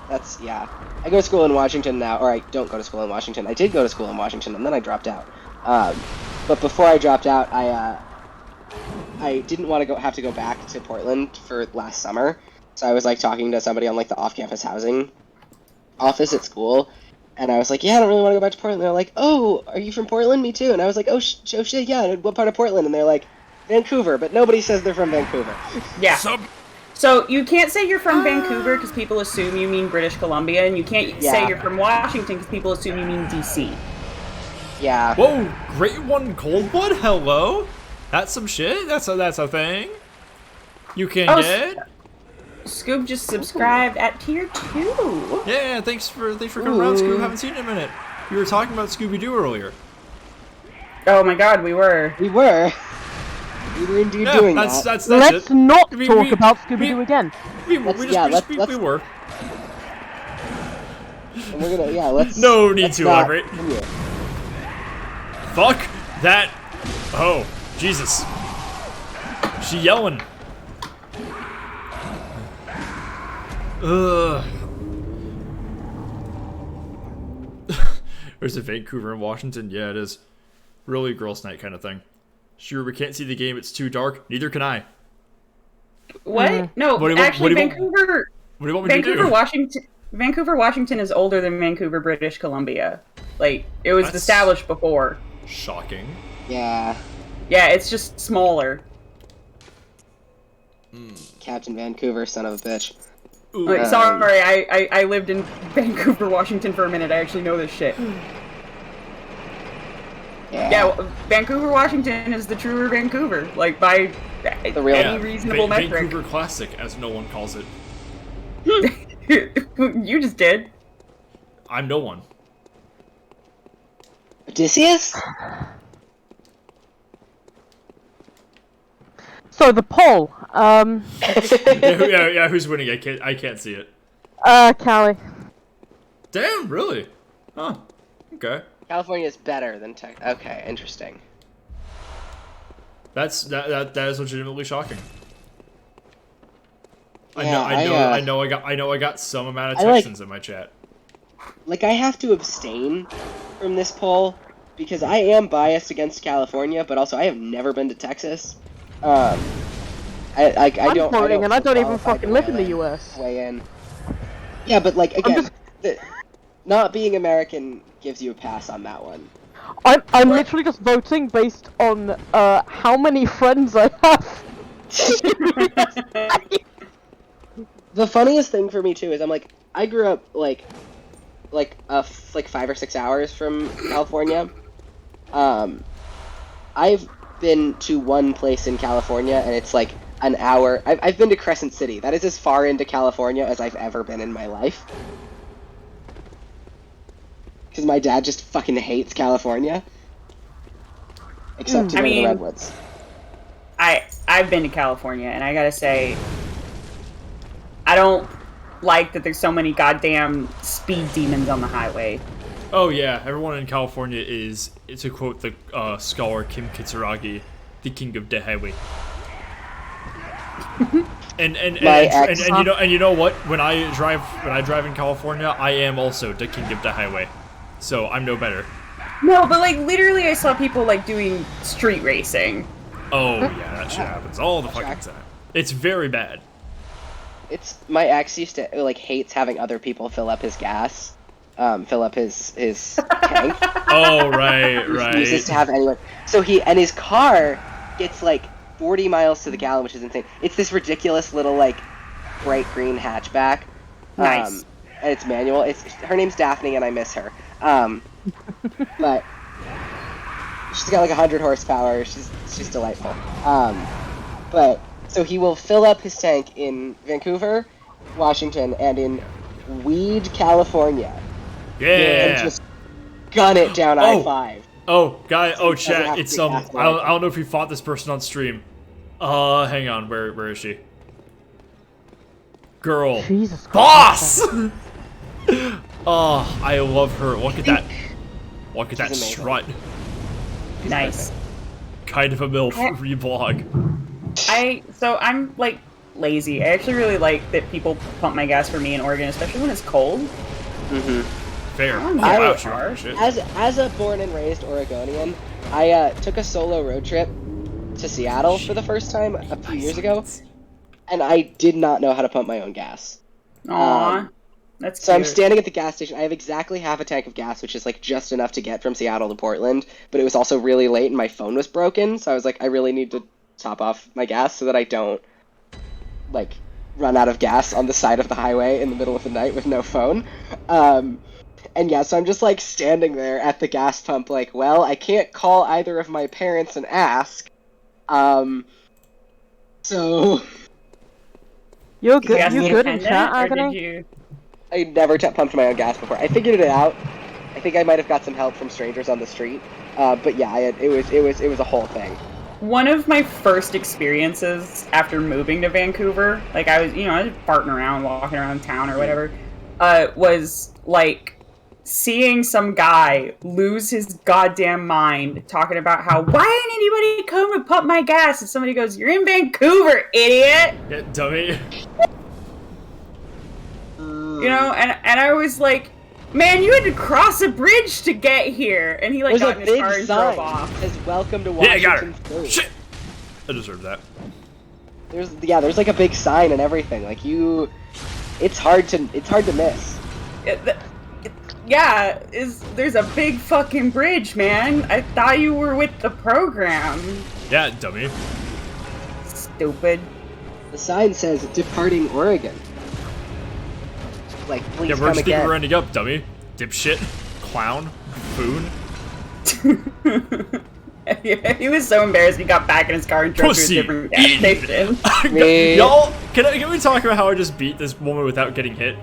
That's yeah. I go to school in Washington now, or I don't go to school in Washington. I did go to school in Washington, and then I dropped out. But before I dropped out, I didn't want to have to go back to Portland for last summer, so I was like talking to somebody on like the off-campus housing office at school, and I was like, yeah, I don't really want to go back to Portland. They're like, oh, are you from Portland? Me too. And I was like, oh shit, yeah. What part of Portland? And they're like, Vancouver, but nobody says they're from Vancouver. Yeah. So you can't say you're from Vancouver because people assume you mean British Columbia, and you can't say Yeah. you're from Washington because people assume you mean DC. Yeah. Whoa, Great One Coldwood, hello? That's some shit? That's a thing? You can Oh, get? Scoob just subscribed at tier 2. Yeah, thanks for coming around, Scoob. Haven't seen you in a minute. You were talking about Scooby-Doo earlier. Oh my god, we were. We were indeed Yeah, doing that's that. Let's it. not I mean, talk about Scooby-Doo again. We Let's- were. And we're gonna, let's... No need let's to not elaborate. continue. Fuck that. Oh, Jesus. She yelling. Ugh. There's a Vancouver and Washington. Yeah, it is. Really girls' night kind of thing. Sure, we can't see the game. It's too dark. Neither can I. What? No, What do you want- actually, what do you want- Vancouver. What do you want me to Vancouver, do? Washington. Vancouver, Washington is older than Vancouver, British Columbia. Like, it was That's- established before. Shocking. Yeah, Yeah, it's just smaller. Captain Vancouver, son of a bitch. Ooh. Like, sorry, I lived in Vancouver, Washington for a minute. I actually know this shit. Yeah, Vancouver, Washington is the truer Vancouver. Like, by The real- any reasonable metric. Vancouver Classic, as no one calls it. You just did. I'm no one. Odysseus? So the poll, Yeah, who's winning? I can't see it. Callie. Damn, really? Huh. Okay. California is better than Texas. Okay, interesting. That is legitimately shocking. Yeah, I know I got some amount of I like- Texans in my chat. Like, I have to abstain from this poll because I am biased against California, but also I have never been to Texas. I I'm don't. voting, and I don't even qualify fucking to live in the weigh US. Weigh in. Yeah, but like again, just- not being American gives you a pass on that one. I'm literally just voting based on how many friends I have. The funniest thing for me too is I'm like I grew up like 5 or 6 hours from California. I've been to one place in California and it's like an hour. I've been to Crescent City. That is as far into California as I've ever been in my life. Because my dad just fucking hates California. Except to I go to the mean- Redwoods. I've been to California, and I gotta say, I don't like that there's so many goddamn speed demons on the highway. Oh yeah, everyone in California is, to quote the scholar Kim Kitsuragi, the king of the highway. and you know what? When I drive in California, I am also the king of the highway. So I'm no better. No, but like literally, I saw people like doing street racing. Oh yeah, that shit happens all the fucking time. It's very bad. It's my ex used to like hates having other people fill up his gas. fill up his tank. Oh, right, He refuses right. to have anyone. So his car gets like 40 miles to the gallon, which is insane. It's this ridiculous little like bright green hatchback. Nice. And it's manual. Her name's Daphne, and I miss her. But she's got like 100 horsepower. She's delightful. But so he will fill up his tank in Vancouver, Washington, and in Weed, California, and Yeah. just gun it down Oh. I-5. Oh, guy. Oh, doesn't have chat. to It's be I athletic. don't know if we fought this person on stream. Hang on. Where is she? Girl. Jesus Boss. Christ. Oh, I love her. Look at that. Look at that She's amazing. strut. Nice. Kind of a MILF reblog. So I'm like lazy. I actually really like that people pump my gas for me in Oregon, especially when it's cold. Mm-hmm. Fair. Oh, Oh, I- wow, sure. Shit. As a born and raised Oregonian, I took a solo road trip to Seattle for the first time a few years ago, and I did not know how to pump my own gas. Aw, that's So I'm cute. standing at the gas station. I have exactly half a tank of gas, which is like just enough to get from Seattle to Portland, but it was also really late and my phone was broken, so I was like, I really need to top off my gas so that I don't like run out of gas on the side of the highway in the middle of the night with no phone. And yeah, so I'm just like standing there at the gas pump like, well, I can't call either of my parents and ask. So You're You good. guys You need good a in pendant, chat, or did Agony? you? I never pumped my own gas before. I figured it out. I think I might have got some help from strangers on the street. But yeah, it was a whole thing. One of my first experiences after moving to Vancouver, like I was farting around, walking around town or whatever, was like seeing some guy lose his goddamn mind talking about how, why ain't anybody come to pump my gas? And somebody goes, you're in Vancouver, idiot! Yeah, dummy. You know, and I was like, man, you had to cross a bridge to get here. And he like There's got a in his big car and sign drove off. that says "Welcome to Yeah, I Washington got her. State." Shit. I deserve that. There's like a big sign and everything. Like it's hard to miss. Yeah, there's a big fucking bridge, man. I thought you were with the program. Yeah, dummy. Stupid. The sign says "Departing Oregon." Like, please Yeah, come where'd you think again. we're ending up, dummy? Dipshit? Clown? Buffoon? He was so embarrassed he got back in his car and drove Pussy. to a different gas station. Me. Y'all, can we talk about how I just beat this woman without getting hit?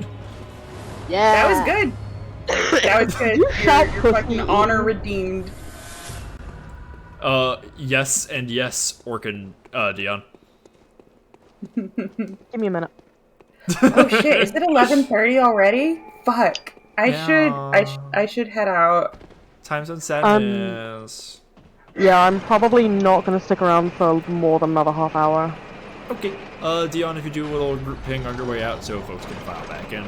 Yeah, That was good. That was good. shot You're fucking pussy. honor redeemed. Yes and yes, Orkin, Dion. Give me a minute. Oh shit, is it 11:30 already? Fuck. I should head out. Times on sadness. Yeah, I'm probably not gonna stick around for more than another half hour. Okay. Dion, if you do a little group ping on your way out so folks can file back in.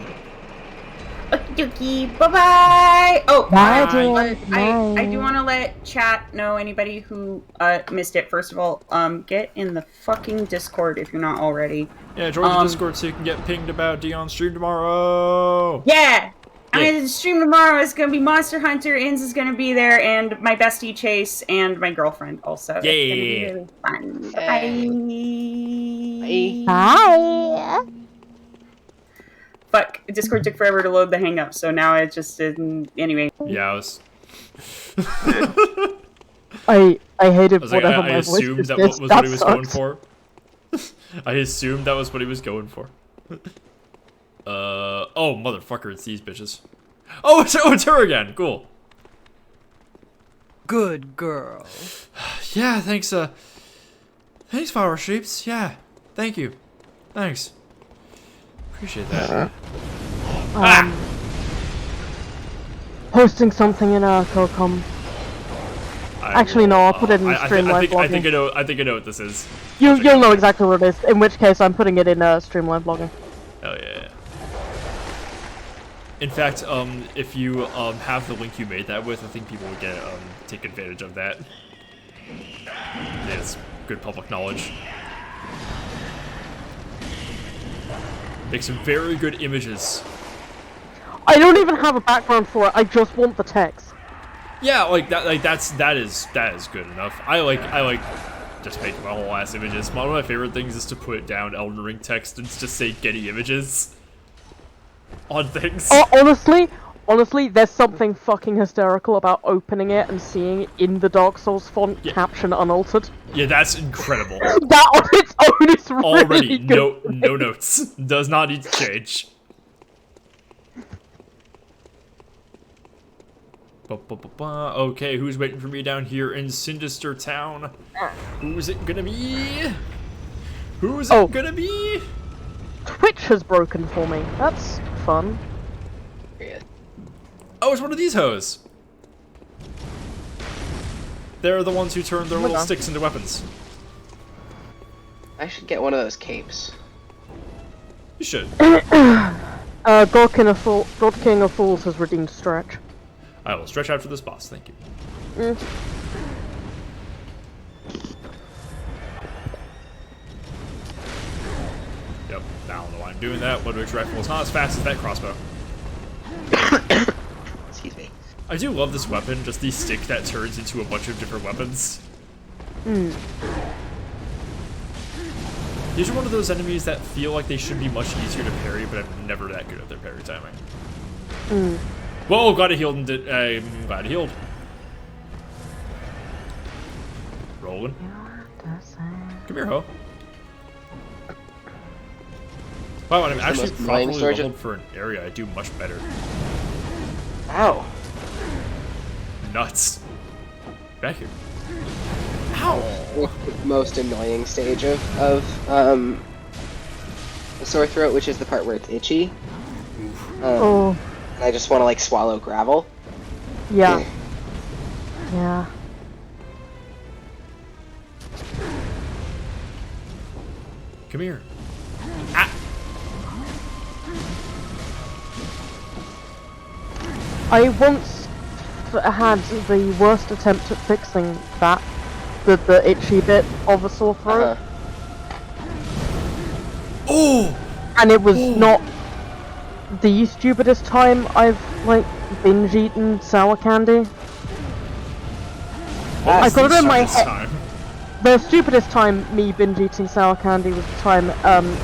Okie bye bye. Oh, Bye, Bye. Dylan. I do want to let chat know, anybody who missed it. First of all, get in the fucking Discord if you're not already. Yeah, join the Discord so you can get pinged about Dion's stream tomorrow. Yeah, I'm Yeah. gonna stream tomorrow. It's gonna be Monster Hunter. Inz is gonna be there, and my bestie Chase, and my girlfriend also. It's gonna be Yeah. really fun. Bye. Hi. Fuck, Discord took forever to load the hang up, so now it just didn't. Anyway. Yeah, I was. I hated I was like, whatever I my voice assumed just that did. was what he was going sucked. for. I assumed that was what he was going for. Oh, motherfucker, it's these bitches. Oh, it's her again. Cool. Good girl. Yeah, thanks, thanks, Flower Sheeps. Yeah, thank you. Thanks. Appreciate that. Posting something in Cocom. Actually, no, I'll put it in Streamline I think vlogging. I think I know what this is. You'll know exactly what it is. In which case, I'm putting it in Streamline vlogging. Oh yeah. In fact, if you have the link you made that with, I think people would get take advantage of that. Yeah, it's good public knowledge. Make some very good images. I don't even have a background for it. I just want the text. Yeah, like that is good enough. I like just making my whole ass images. One of my favorite things is to put down Elden Ring text and just say Getty Images on things. Honestly, there's something fucking hysterical about opening it and seeing it in the Dark Souls font, caption unaltered. Yeah, that's incredible. That on its own is really Already, good. no notes. Does not need to change. Okay, who's waiting for me down here in Sinister Town? Who's it gonna be? Who's it gonna be? Twitch has broken for me. That's fun. Oh, it's one of these hoes. They're the ones who turn their little sticks into weapons. I should get one of those capes. You should. God King of Fools has redeemed Stretch. I will stretch out for this boss, thank you. Yep, I don't know why I'm doing that. Ludwig's rifle is not as fast as that crossbow. Excuse me. I do love this weapon, just the stick that turns into a bunch of different weapons. These are one of those enemies that feel like they should be much easier to parry, but I'm never that good at their parry timing. Whoa, glad it healed and I'm glad it healed. Rolling. Come here, ho. Wow, and I'm actually most annoying properly sword leveled for an area. I do much better. Ow. Nuts. Back here. Ow! The most annoying stage of the sore throat, which is the part where it's itchy. And I just want to like swallow gravel. Yeah. Yeah. Come here. Ah! I once had the worst attempt at fixing that, the itchy bit of a sore throat. Oh! And it was not the stupidest time I've, like, binge-eaten sour candy. I got it in my head. The stupidest time me binge-eating sour candy was the time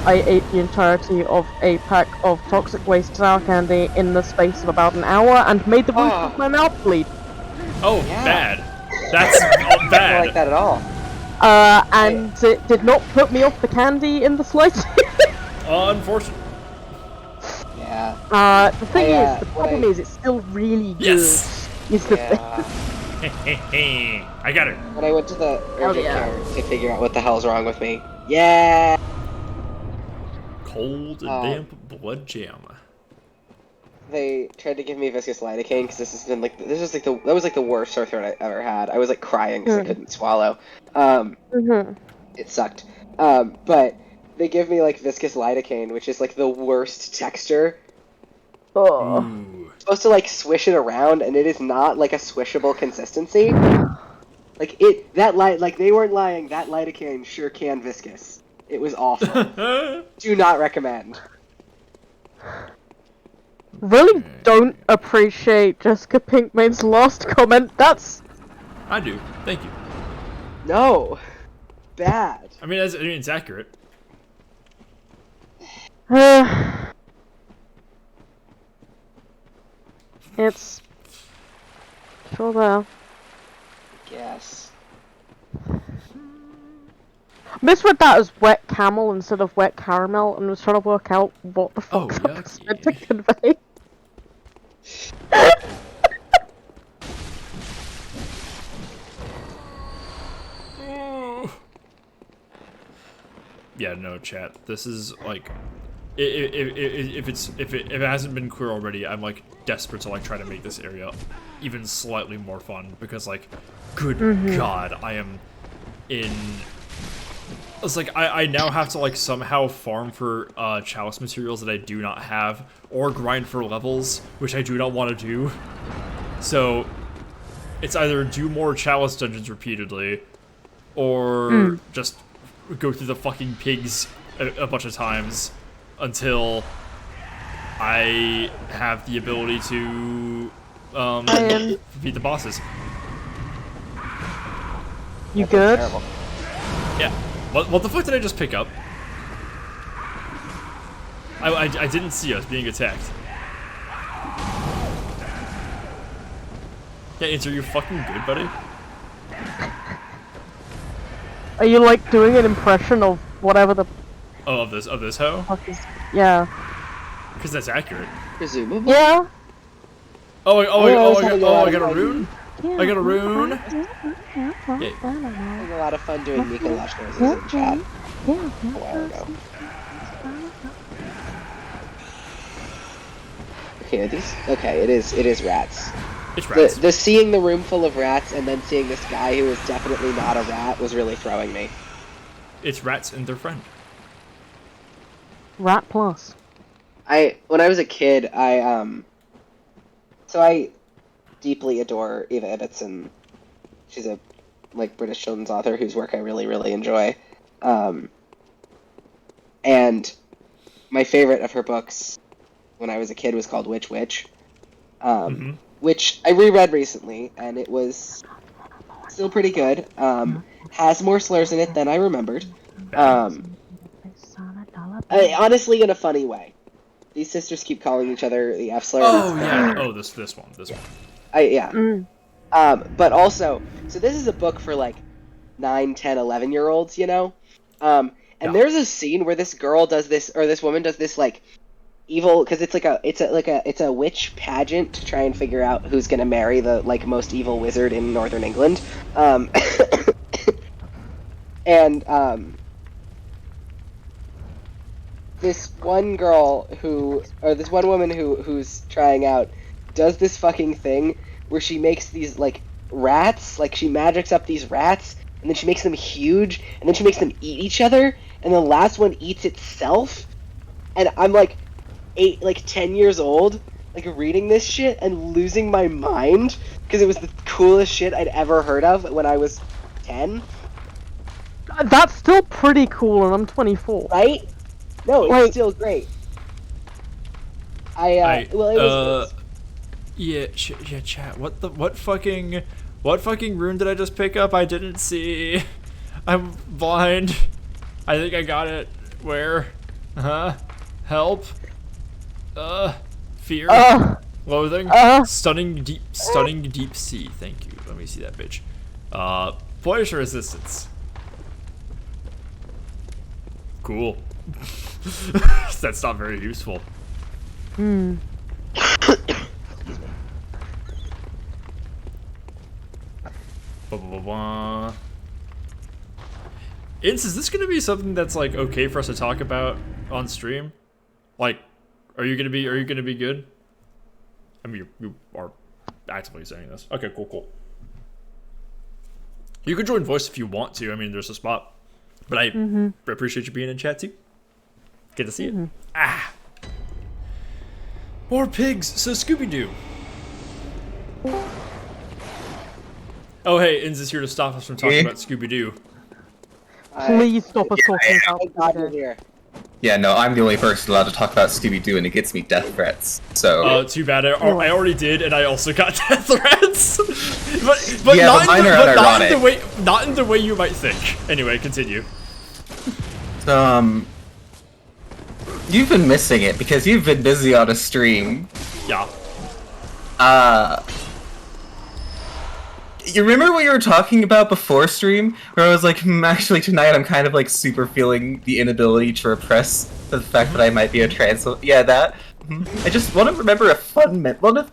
I ate the entirety of a pack of toxic waste sour candy in the space of about an hour and made the roof of my mouth bleed. Oh, Yeah. bad. That's I bad. don't like that at all. And it did not put me off the candy in the slightest. Unfortunate. Yeah. The thing is, the problem is, it's still really good. Yes! Is the thing. I got her. When I went to the urgent yeah. care to figure out what the hell's wrong with me. Yeah. Cold and damp blood jam. They tried to give me viscous lidocaine because this was the worst sore throat I ever had. I was like crying because I couldn't swallow. It sucked. But they give me like viscous lidocaine, which is like the worst texture. Ooh. Supposed to like swish it around, and it is not like a swishable consistency. Like they weren't lying. That lidocaine sure can viscous. It was awful. Do not recommend. Really don't appreciate Jessica Pinkman's last comment. That's... I do. Thank you. No. Bad. I mean, it's accurate. It's... sure there. Yes. Misread that as wet camel instead of wet caramel and was trying to work out what the fuck that was meant to convey. Yeah, no, chat. This is like, if it hasn't been clear already, I'm like desperate to like try to make this area even slightly more fun because like, good God, I am in. It's like I now have to like somehow farm for chalice materials that I do not have, or grind for levels, which I do not want to do. So it's either do more chalice dungeons repeatedly, or just go through the fucking pigs a bunch of times until I have the ability to beat the bosses. You That sounds good? terrible. Yeah. What the fuck did I just pick up? I didn't see us being attacked. Yeah, are you fucking good, buddy? Are you like doing an impression of whatever the Oh, of this hoe? fuck is? Yeah. Because that's accurate. Presumably. Yeah. Oh, I was I having got a a rune? I got a rune? Having a lot of fun doing Mika Lush noises in chat a while ago. Okay, it is rats. It's rats. The seeing the room full of rats and then seeing this guy who is definitely not a rat was really throwing me. It's rats and their friend. Rat plus. When I was a kid, so I deeply adore Eva Ibbotson. She's a British children's author whose work I really, really enjoy. And my favorite of her books when I was a kid was called Witch Witch, which I reread recently, and it was still pretty good. Has more slurs in it than I remembered. Honestly, in a funny way. These sisters keep calling each other the F slur. Oh yeah. Oh, this one. But also, so this is a book for 9, 10, 11-year-olds, you know? And there's a scene where this girl does this, or this woman does this evil, because it's a witch pageant to try and figure out who's gonna marry the most evil wizard in Northern England. This one woman who's trying out does this fucking thing where she makes these rats, she magics up these rats, and then she makes them huge, and then she makes them eat each other, and the last one eats itself. And I'm 10 years old, reading this shit and losing my mind because it was the coolest shit I'd ever heard of when I was 10. That's still pretty cool, and I'm 24. Right? No, it's still great. It was. Yeah, chat. What fucking rune did I just pick up? I didn't see. I'm blind. I think I got it. Where? Help. Fear. Loathing. Stunning deep sea. Thank you. Let me see that bitch. Poison resistance. Cool. That's not very useful. Ince, is this gonna be something that's okay for us to talk about on stream? Are you gonna be good? I mean, you are actively saying this. Okay, cool. You can join voice if you want to. I mean, there's a spot, but I appreciate you being in chat too. Good to see it. More pigs. So Scooby-Doo. Oh hey, Inz is here to stop us from talking about Scooby-Doo. Please stop us talking about Scooby-Doo. Here. Yeah, no, I'm the only person allowed to talk about Scooby-Doo, and it gets me death threats. So. Too bad. I already did, and I also got death threats. but yeah, not, mine are unironic. Not in the way you might think. Anyway, continue. So, you've been missing it because you've been busy on a stream. Yeah. You remember what you were talking about before stream? Where I was like, actually tonight I'm kind of super feeling the inability to repress the fact that I might be a trans. Yeah, that. I just want to remember a fun want to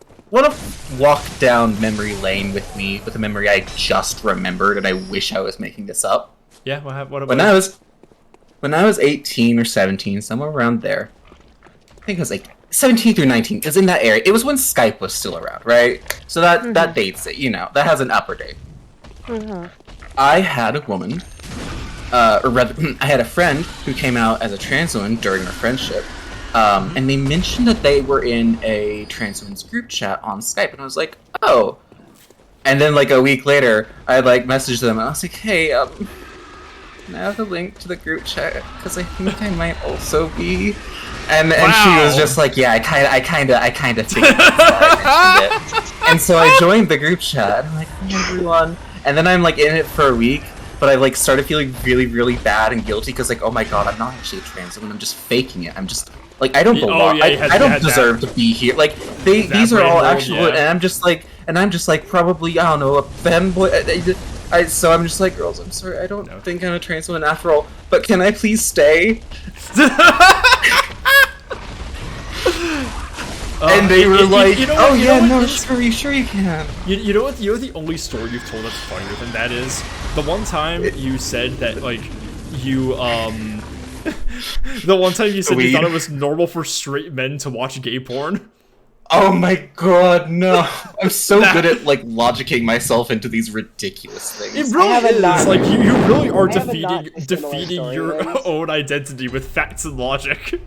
walk down memory lane with me with a memory I just remembered, and I wish I was making this up. Yeah. What about when I was 18 or 17, somewhere around there. I think it was 17 through 19, because in that area, it was when Skype was still around, right? So that dates it, that has an upper date. I had a woman, or rather, I had a friend who came out as a trans woman during our friendship, and they mentioned that they were in a trans women's group chat on Skype, and I was like, oh. And then a week later, I messaged them, and I was like, hey, can I have the link to the group chat? Because I think I might also be And she was just like, yeah, I kind of figured that's why I mentioned it. And so I joined the group chat, and I'm like, hi everyone. And then I'm like in it for a week, but I like started feeling really, really bad and guilty because like, oh my god, I'm not actually a trans woman. I'm just faking it. I'm just like, I don't belong. I don't deserve to be here. Like these are all actual, and I'm just like probably, I don't know, a femboy. So I'm just like, girls, I'm sorry, I don't think I'm a trans woman after all. But can I please stay? And they were like, "Oh yeah, no, sure you can." You know what? You know the only story you've told that's funnier than that is the one time you said that like you the one time you said you thought it was normal for straight men to watch gay porn. Oh my god, no! I'm so good at like logicking myself into these ridiculous things. It really is. Like you really are defeating your own identity with facts and logic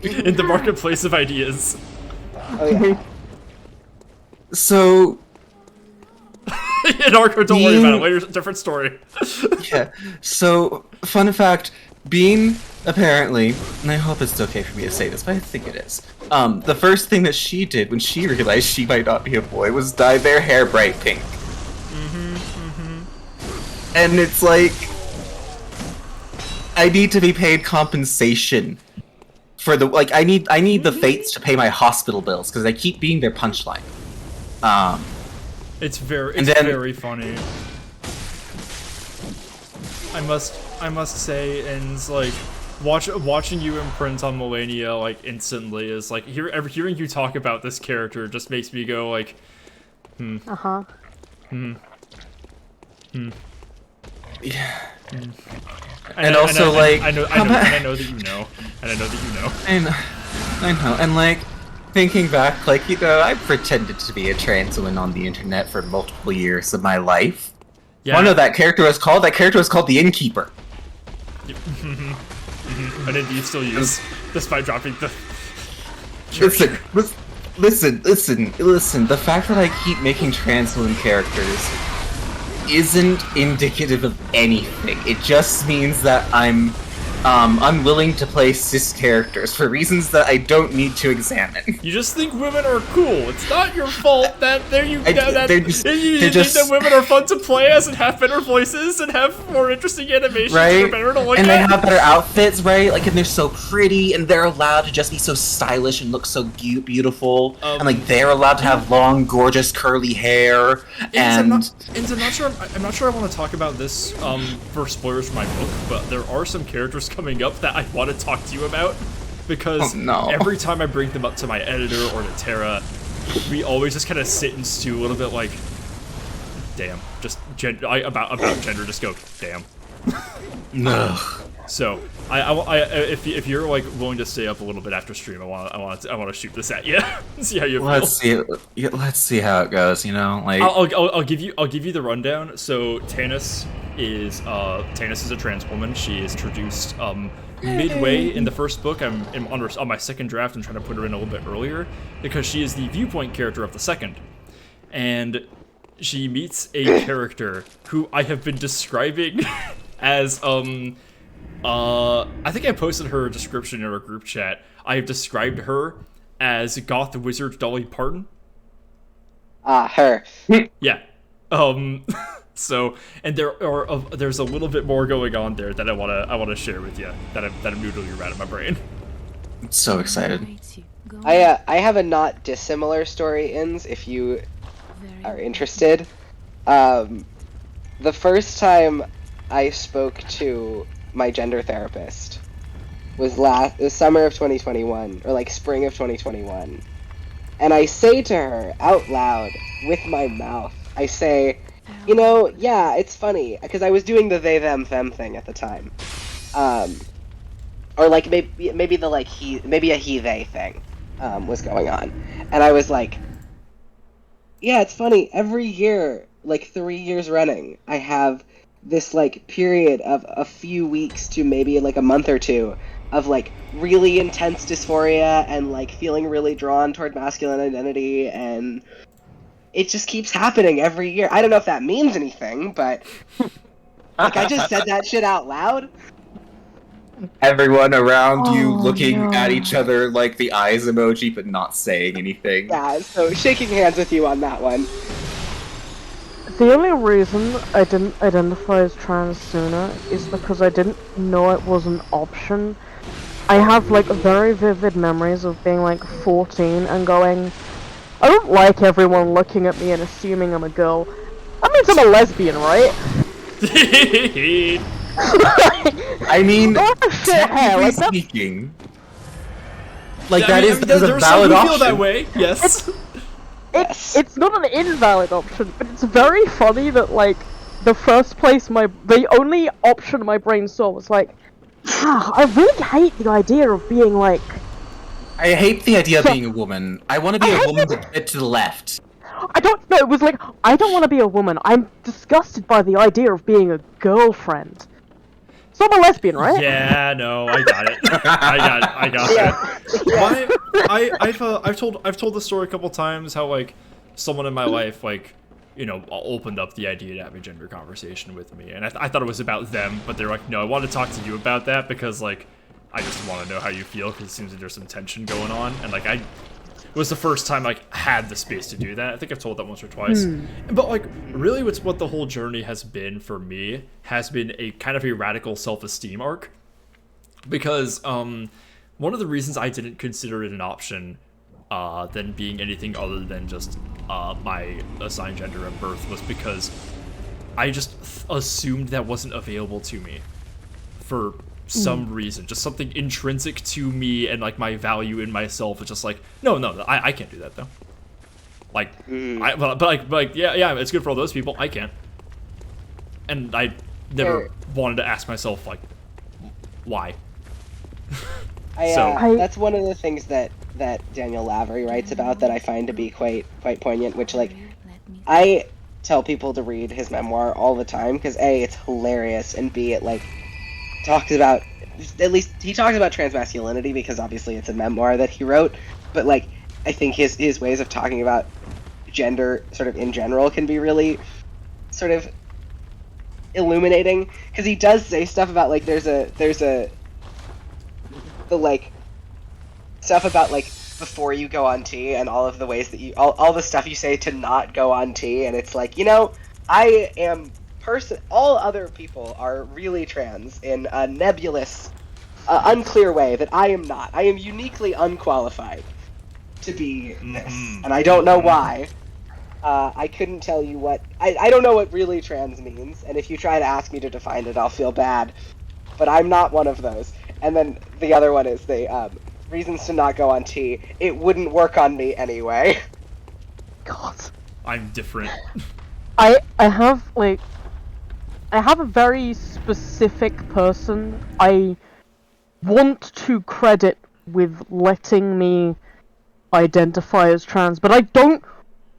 in the marketplace of ideas. Oh yeah. So. In Arco, don't worry about it. Later, different story. Yeah. So, fun fact: Bean apparently, and I hope it's okay for me to say this, but I think it is. The first thing that she did when she realized she might not be a boy was dye their hair bright pink. And it's like, I need to be paid compensation for the I need the fates to pay my hospital bills because I keep being their punchline. It's very funny. I must say, and like watching you imprint on Melania like instantly is like hearing you talk about this character just makes me go like, Yeah. And also like I know that you know, and I know that you know. I know, and like thinking back, like I pretended to be a trans woman on the internet for multiple years of my life. Yeah. One of that character was called the Innkeeper. And then you still use, despite dropping the... Listen, the fact that I keep making trans women characters isn't indicative of anything. It just means that I'm unwilling to play cis characters for reasons that I don't need to examine. You just think women are cool. It's not your fault that you think that women are fun to play as and have better voices and have more interesting animations, right? And are better to look at. And they have better outfits, right? Like, and they're so pretty, and they're allowed to just be so stylish and look so beautiful, and like they're allowed to have long, gorgeous, curly hair. And I'm not sure I want to talk about this for spoilers for my book, but there are some characters coming up that I want to talk to you about, because every time I bring them up to my editor or to Tara, we always just kind of sit and stew a little bit, like, damn, just about gender, just go, damn. No. So if you're like willing to stay up a little bit after stream, I want to shoot this at you. See how you feel. Let's see how it goes. You know, like I'll give you the rundown. So Tanis is a trans woman. She is introduced midway in the first book. I'm on my second draft and trying to put her in a little bit earlier because she is the viewpoint character of the second, and she meets a character who I have been describing as I think I posted her description in our group chat. I have described her as Goth Wizard Dolly Parton. Her. Yeah. So, and there's a little bit more going on there that I wanna share with you that I'm noodling around in my brain. I'm so excited. I have a not dissimilar story ends if you are interested. The first time I spoke to my gender therapist was the summer of 2021, or like spring of 2021, and I say to her out loud with my mouth, I say, you know, yeah, it's funny because I was doing the they them them thing at the time, or like maybe the like maybe a he they thing was going on, and I was like, yeah, it's funny, every year, like 3 years running, I have this like period of a few weeks to maybe like a month or two of like really intense dysphoria and like feeling really drawn toward masculine identity, and it just keeps happening every year. I don't know if that means anything, but like I just said that shit out loud. Everyone around you Oh, looking no. at each other like the eyes emoji, but not saying anything. Yeah, so shaking hands with you on that one. The only reason I didn't identify as trans sooner is because I didn't know it was an option. I have like very vivid memories of being like 14 and going, I don't like everyone looking at me and assuming I'm a girl. That means I'm a lesbian, right? I mean, I have short hair, technically like that's speaking, like I mean, that is a there's some valid who option. feel that way. Yes. Yes. It's not an invalid option, but it's very funny that like the only option my brain saw was like, I really hate the idea of being like. I hate the idea of being a woman. I want to be I a hate woman, it. but to the left. I don't know. It was like I don't want to be a woman. I'm disgusted by the idea of being a girlfriend. So I'm a lesbian, right? Yeah, no, I got it. I got it. I've told the story a couple times how like someone in my life like opened up the idea to have a gender conversation with me, and I thought it was about them, but they're like, no, I want to talk to you about that because like I just want to know how you feel because it seems like there's some tension going on, and like it was the first time I had the space to do that. I think I've told that once or twice. But like really what the whole journey has been for me has been a kind of a radical self-esteem arc. Because one of the reasons I didn't consider it an option than being anything other than just my assigned gender at birth was because I just assumed that wasn't available to me for some reason, just something intrinsic to me and like my value in myself is just like no, I can't do that though. Like, but like yeah, it's good for all those people. I can't, and I never wanted to ask myself like why. That's one of the things that Daniel Lavery writes about that I find to be quite poignant. Which like I tell people to read his memoir all the time because A, it's hilarious, and B, it like talks about, at least he talks about transmasculinity because obviously it's a memoir that he wrote, but like I think his ways of talking about gender sort of in general can be really sort of illuminating because he does say stuff about like there's the like stuff about like before you go on T and all of the ways that you all the stuff you say to not go on T, and it's like, I am all other people are really trans in a nebulous, unclear way that I am not. I am uniquely unqualified to be this, and I don't know why. I couldn't tell you what... I don't know what really trans means, and if you try to ask me to define it, I'll feel bad. But I'm not one of those. And then the other one is the reasons to not go on T. It wouldn't work on me anyway. God. I'm different. I have like... I have a very specific person I want to credit with letting me identify as trans, but I don't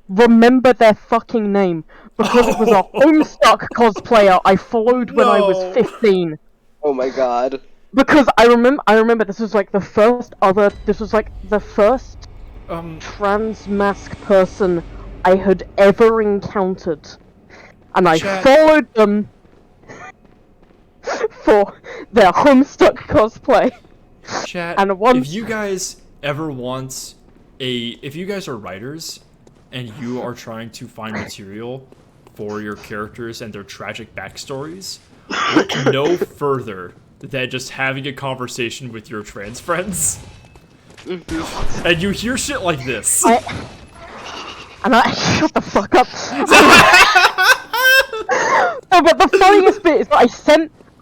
remember their fucking name because it was a Homestuck cosplayer I followed when I was 15. Oh my god. Because I remember this was like the first trans mask person I had ever encountered, and I followed them for their Homestuck cosplay. Chat, and once... if you guys ever want if you guys are writers and you are trying to find material for your characters and their tragic backstories, look no further than just having a conversation with your trans friends. And you hear shit like this. Shut the fuck up. No, but the funniest bit is that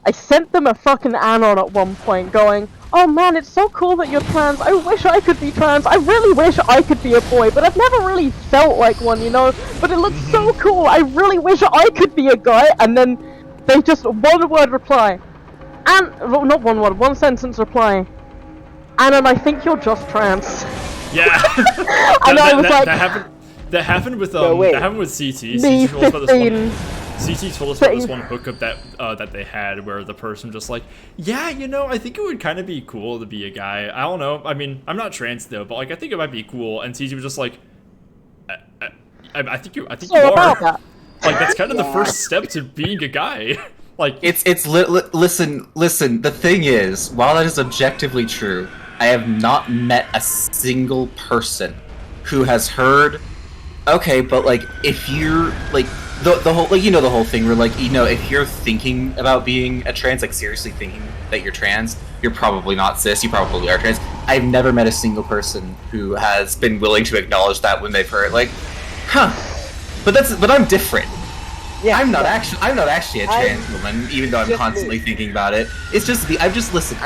I sent them a fucking anon at one point going, oh man, it's so cool that you're trans. I wish I could be trans. I really wish I could be a boy, but I've never really felt like one, But it looks so cool. I really wish I could be a guy. And then they just one word reply. And, well, not one word, one sentence reply. And then I think you're just trans. Yeah. And I was like... That happened with CT. Me, CT told us about this 15. CT told us about this one hookup that they had where the person just like, yeah, I think it would kind of be cool to be a guy. I don't know. I mean, I'm not trans though, but like I think it might be cool. And CT was just like, I think you are. That. Like that's kind of the first step to being a guy. Like, listen. The thing is, while that is objectively true, I have not met a single person who has heard. Okay, but like, if you're like the whole like the whole thing where like if you're thinking about being a trans, like seriously thinking that you're trans, you're probably not cis. You probably are trans. I've never met a single person who has been willing to acknowledge that when they've heard like, huh. But I'm different. Yeah, I'm not actually a trans woman, even though I'm just constantly thinking about it. It's just I'm just quirky.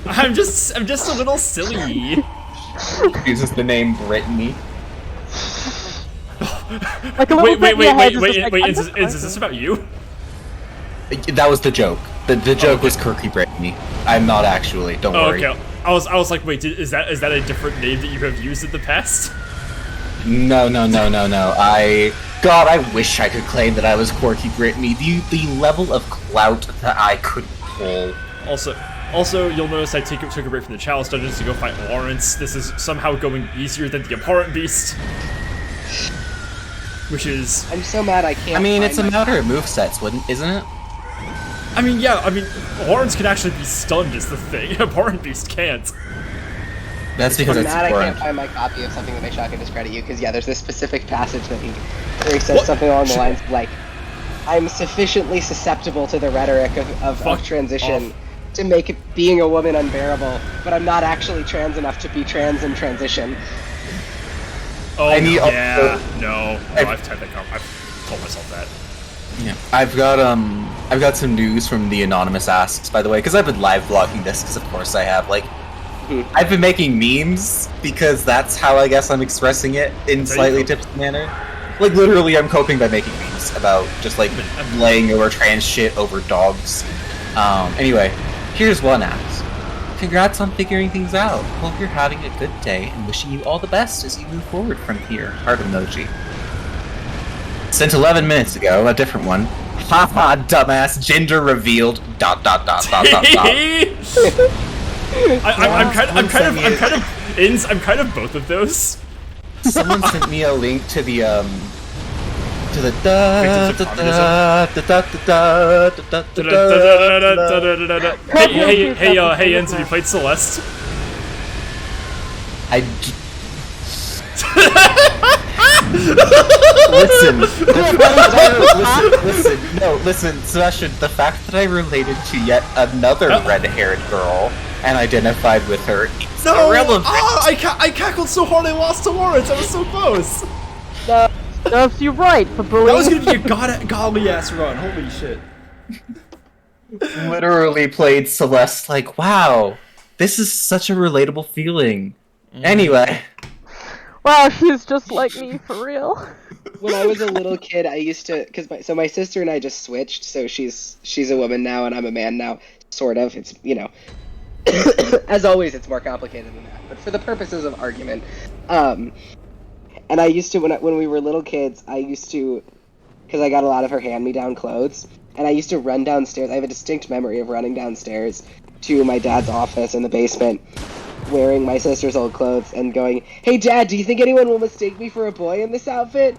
I'm just a little silly. uses the name Brittany. Like a little bit in your head is just like, I'm just Is this about you? That was the joke. The joke was Quirky Brittany. I'm not actually. Don't worry. Okay. I was like, wait, is that a different name that you have used in the past? No. I wish I could claim that I was Quirky Brittany. The level of clout that I could pull. Also, you'll notice I took a break from the Chalice Dungeons to go fight Lawrence. This is somehow going easier than the Abhorrent Beast. Which is... I'm so mad I can't. I mean, it's a matter of movesets, isn't it? I mean, yeah, Lawrence can actually be stunned is the thing. Abhorrent Beast can't. That's because I'm it's mad I abhorrent. can't find my copy of Something That May Shock and Discredit You, because yeah, there's this specific passage that where he says something along the lines of like, I'm sufficiently susceptible to the rhetoric of transition to make being a woman unbearable, but I'm not actually trans enough to be trans in transition. Oh, yeah. No, I've typed that. I've told myself that. Yeah, I've got some news from the Anonymous Asks, by the way, because I've been live vlogging this, because of course I have, like, I've been making memes, because that's how I guess I'm expressing it in slightly different manner. Like, literally, I'm coping by making memes about just, like, laying over trans shit over dogs. Anyway, here's one ask. Congrats on figuring things out. Hope you're having a good day, and wishing you all the best as you move forward from here. Heart emoji. Sent 11 minutes ago, a different one. Haha, dumbass, gender revealed, ... I'm kind of both of those. Someone sent me a link to the Hey, Enz, have you played Celeste? Listen, Sebastian, the fact that I related to yet another red-haired girl and identified with her is irrelevant. I cackled so hard I lost to Lawrence. I was so close. Serves you right for bullying. That was gonna be a golly ass run. Holy shit. Literally played Celeste like, wow, this is such a relatable feeling. Anyway. Wow, she's just like me, for real. When I was a little kid, I used to, so my sister and I just switched, so she's a woman now and I'm a man now, sort of. It's, as always, it's more complicated than that, but for the purposes of argument. And I used to, when we were little kids, I used to, because I got a lot of her hand-me-down clothes, and I used to run downstairs. I have a distinct memory of running downstairs to my dad's office in the basement, wearing my sister's old clothes and going, "Hey Dad, do you think anyone will mistake me for a boy in this outfit?"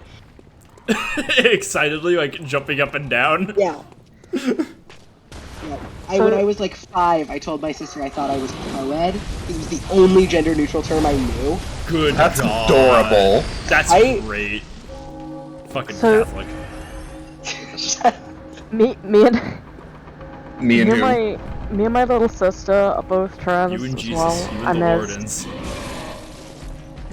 Excitedly, like, jumping up and down. Yeah. When I was like 5, I told my sister I thought I was co-ed. It was the only gender-neutral term I knew. Good That's God. adorable. That's great. Fucking Catholic. Me and my little sister are both trans You and as Jesus, well, you and and the Lordans.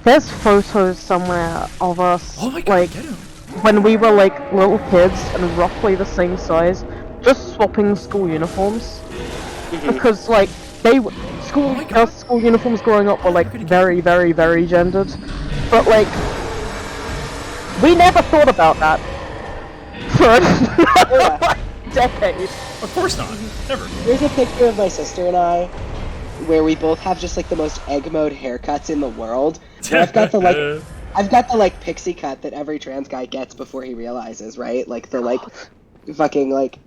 there's photos somewhere of us, Oh my God, like, get him. when we were like little kids and roughly the same size, just swapping school uniforms. Because like our school uniforms growing up were like very, very, very gendered. But like we never thought about that for a decade. Of course not. Never. There's a picture of my sister and I where we both have just like the most egg mode haircuts in the world. And I've got the like pixie cut that every trans guy gets before he realizes, right? Like the like fucking like,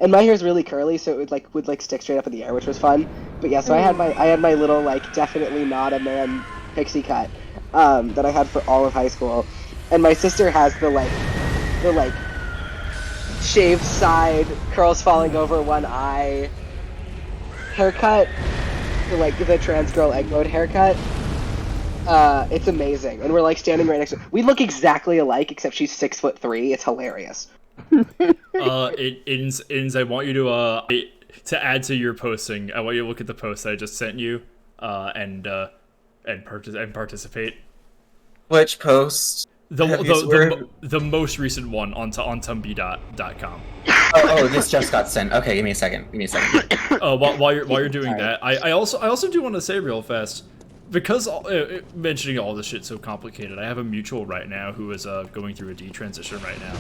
and my hair's really curly, so it would stick straight up in the air, which was fun. But yeah, so I had my little like definitely not a man pixie cut that I had for all of high school, and my sister has the like the like shaved side, curls falling over one eye, haircut, the trans girl egg mode haircut. It's amazing, and we're like standing right next to. We look exactly alike, except she's 6'3". It's hilarious. Ins, I want you to add to your posting. I want you to look at the post I just sent you, and participate. Which post? The most recent one on tumbi.com. Oh, this just got sent. Okay, give me a second. While you're doing that, I also do want to say real fast, because mentioning all this shit so complicated. I have a mutual right now who is going through a detransition right now.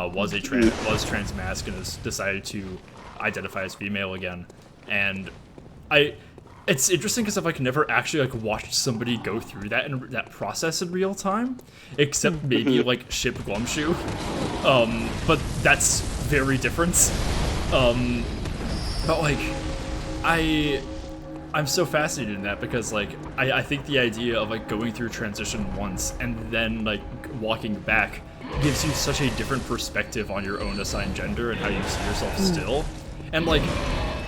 Was transmasc and has decided to identify as female again, and it's interesting because I've never actually watched somebody go through that process in real time, except maybe Ship Glumshoe, but that's very different. But I'm so fascinated in that because I think the idea of going through transition once and then walking back gives you such a different perspective on your own assigned gender and how you see yourself still, and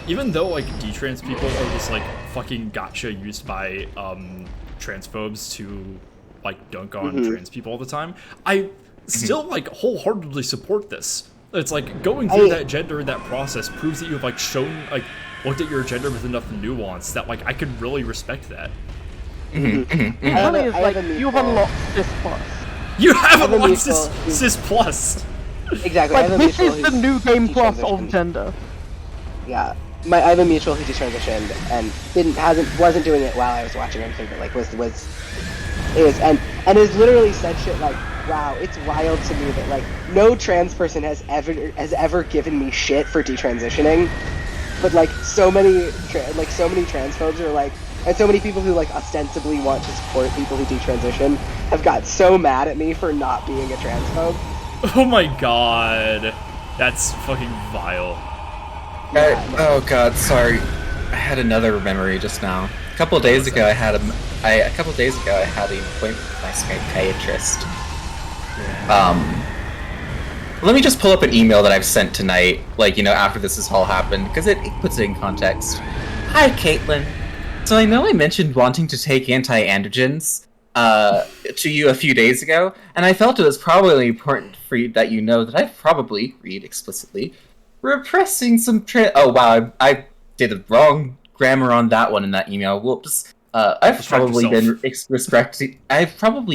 even though detrans people are this fucking gotcha used by transphobes to dunk on trans people all the time, I still wholeheartedly support this. It's going through that gender and that process proves that you've shown looked at your gender with enough nuance that I could really respect that. Funny is you've unlocked cis plus. You have unlocked cis plus. Exactly. This is the new game plus of gender. Yeah. I have a mutual who detransitioned and wasn't doing it while I was watching everything, but has literally said shit wow, it's wild to me that no trans person has ever given me shit for detransitioning, but so many transphobes are and so many people who ostensibly want to support people who detransition have got so mad at me for not being a transphobe. Oh my god, that's fucking vile. Oh god, sorry. I had another memory just now. A couple of days ago, I had an appointment with my psychiatrist. Let me just pull up an email that I've sent tonight, after this has all happened, because it puts it in context. Hi, Caitlin. So I know I mentioned wanting to take anti-androgens to you a few days ago, and I felt it was probably important for you that you know that I've probably, read explicitly, repressing some oh wow, I did the wrong grammar on that one in that email. Whoops. I've probably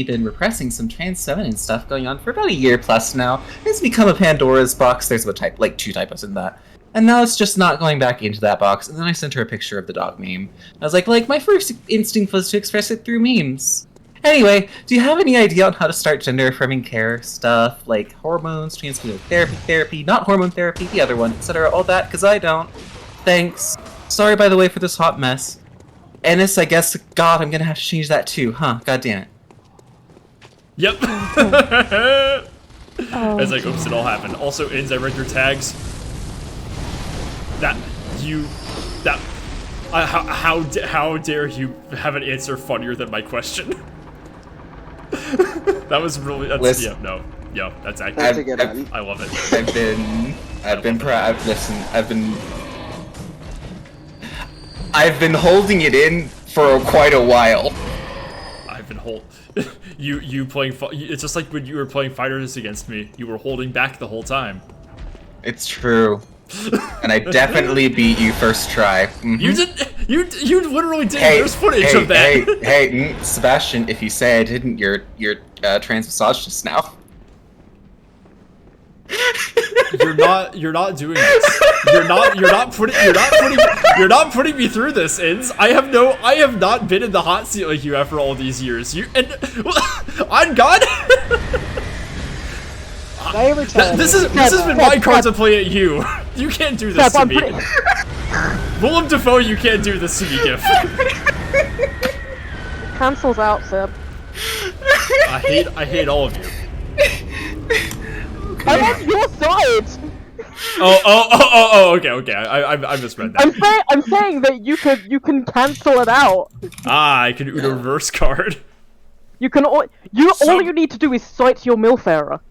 been repressing some trans feminine stuff going on for about a year plus now. It's become a Pandora's box. There's about 2 typos in that. And now it's just not going back into that box. And then I sent her a picture of the dog meme. I was like my first instinct was to express it through memes. Anyway, do you have any idea on how to start gender affirming care stuff, like hormones, transgender therapy, not hormone therapy, the other one, etc., all that? Because I don't. Thanks. Sorry, by the way, for this hot mess. Ennis, I guess, God, I'm gonna have to change that too, huh? God damn it. Yep. It's oops, it all happened. Also, Ins, I read your tags. How dare you have an answer funnier than my question? That was really, that's accurate. That's a good one. I love it. I've been holding it in for quite a while. You playing, it's just like when you were playing Fighters against me, you were holding back the whole time. It's true. And I definitely beat you first try. Mm-hmm. You literally did. There's footage of that. Sebastian, if you say I didn't, you're trans misogynist now. You're not doing this. You're not putting me through this, Ins. I have not been in the hot seat like you have for all these years. On God. This has been my card to play at you. You can't do this to me. Willem Dafoe, you can't do this to me, Gif. Cancels out, Seb. I hate all of you. I'm on your side. Okay. I misread that. I'm saying that you can cancel it out. I can Uno reverse card. You can all you need to do is cite your MILF error.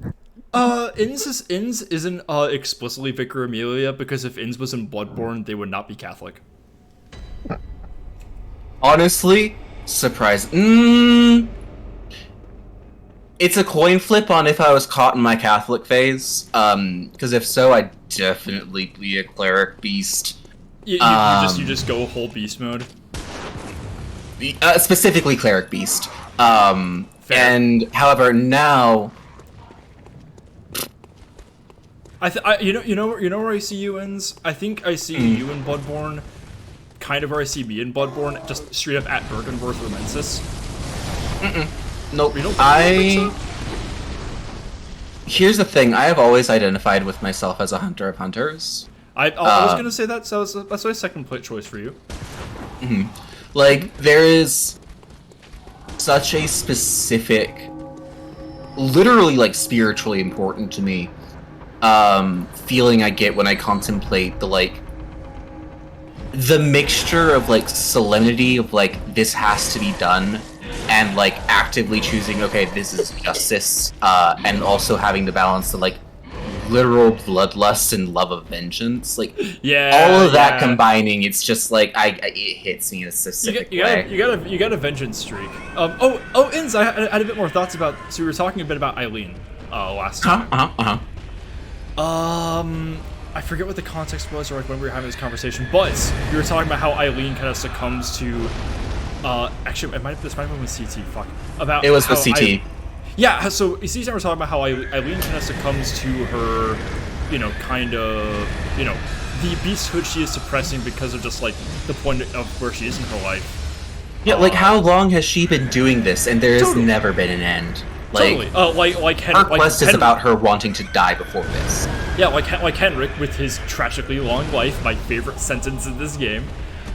Inns isn't explicitly Vicar Amelia, because if Inns was in Bloodborne, they would not be Catholic. Honestly, surprise. It's a coin flip on if I was caught in my Catholic phase. Because if so, I'd definitely be a cleric beast. You just go whole beast mode. Specifically cleric beast. Fair. And however, now you know where I see you Inns? I think I see you in Bloodborne. Kind of where I see me in Bloodborne, just straight up at Bergenworth or Mensis. nope. You don't think so? Here's the thing: I have always identified with myself as a hunter of hunters. I was gonna say that, so that's my second choice for you. Like, there is such a specific, literally, like, spiritually important to me, feeling I get when I contemplate the mixture of, like, solemnity of, like, this has to be done, and, like, actively choosing, okay, this is justice, and also having the balance of, like, literal bloodlust and love of vengeance, like, all of that combining, it's just like it hits me in a specific way. You got a vengeance streak. Inns, I had a bit more thoughts about. So we were talking a bit about Eileen last time. I forget what the context was, or like when we were having this conversation, but we were talking about how Eileen kind of succumbs to. Actually, this might have been with CT. Fuck. It was with CT. Yeah, so you see, we're talking about how Eileen kind of succumbs to her, kind of, the beasthood she is suppressing because of just, like, the point of where she is in her life. Yeah, like, how long has she been doing this, and there has never been an end? Like, totally. Her quest is about her wanting to die before this. Yeah, like Henrik with his tragically long life, my favorite sentence in this game.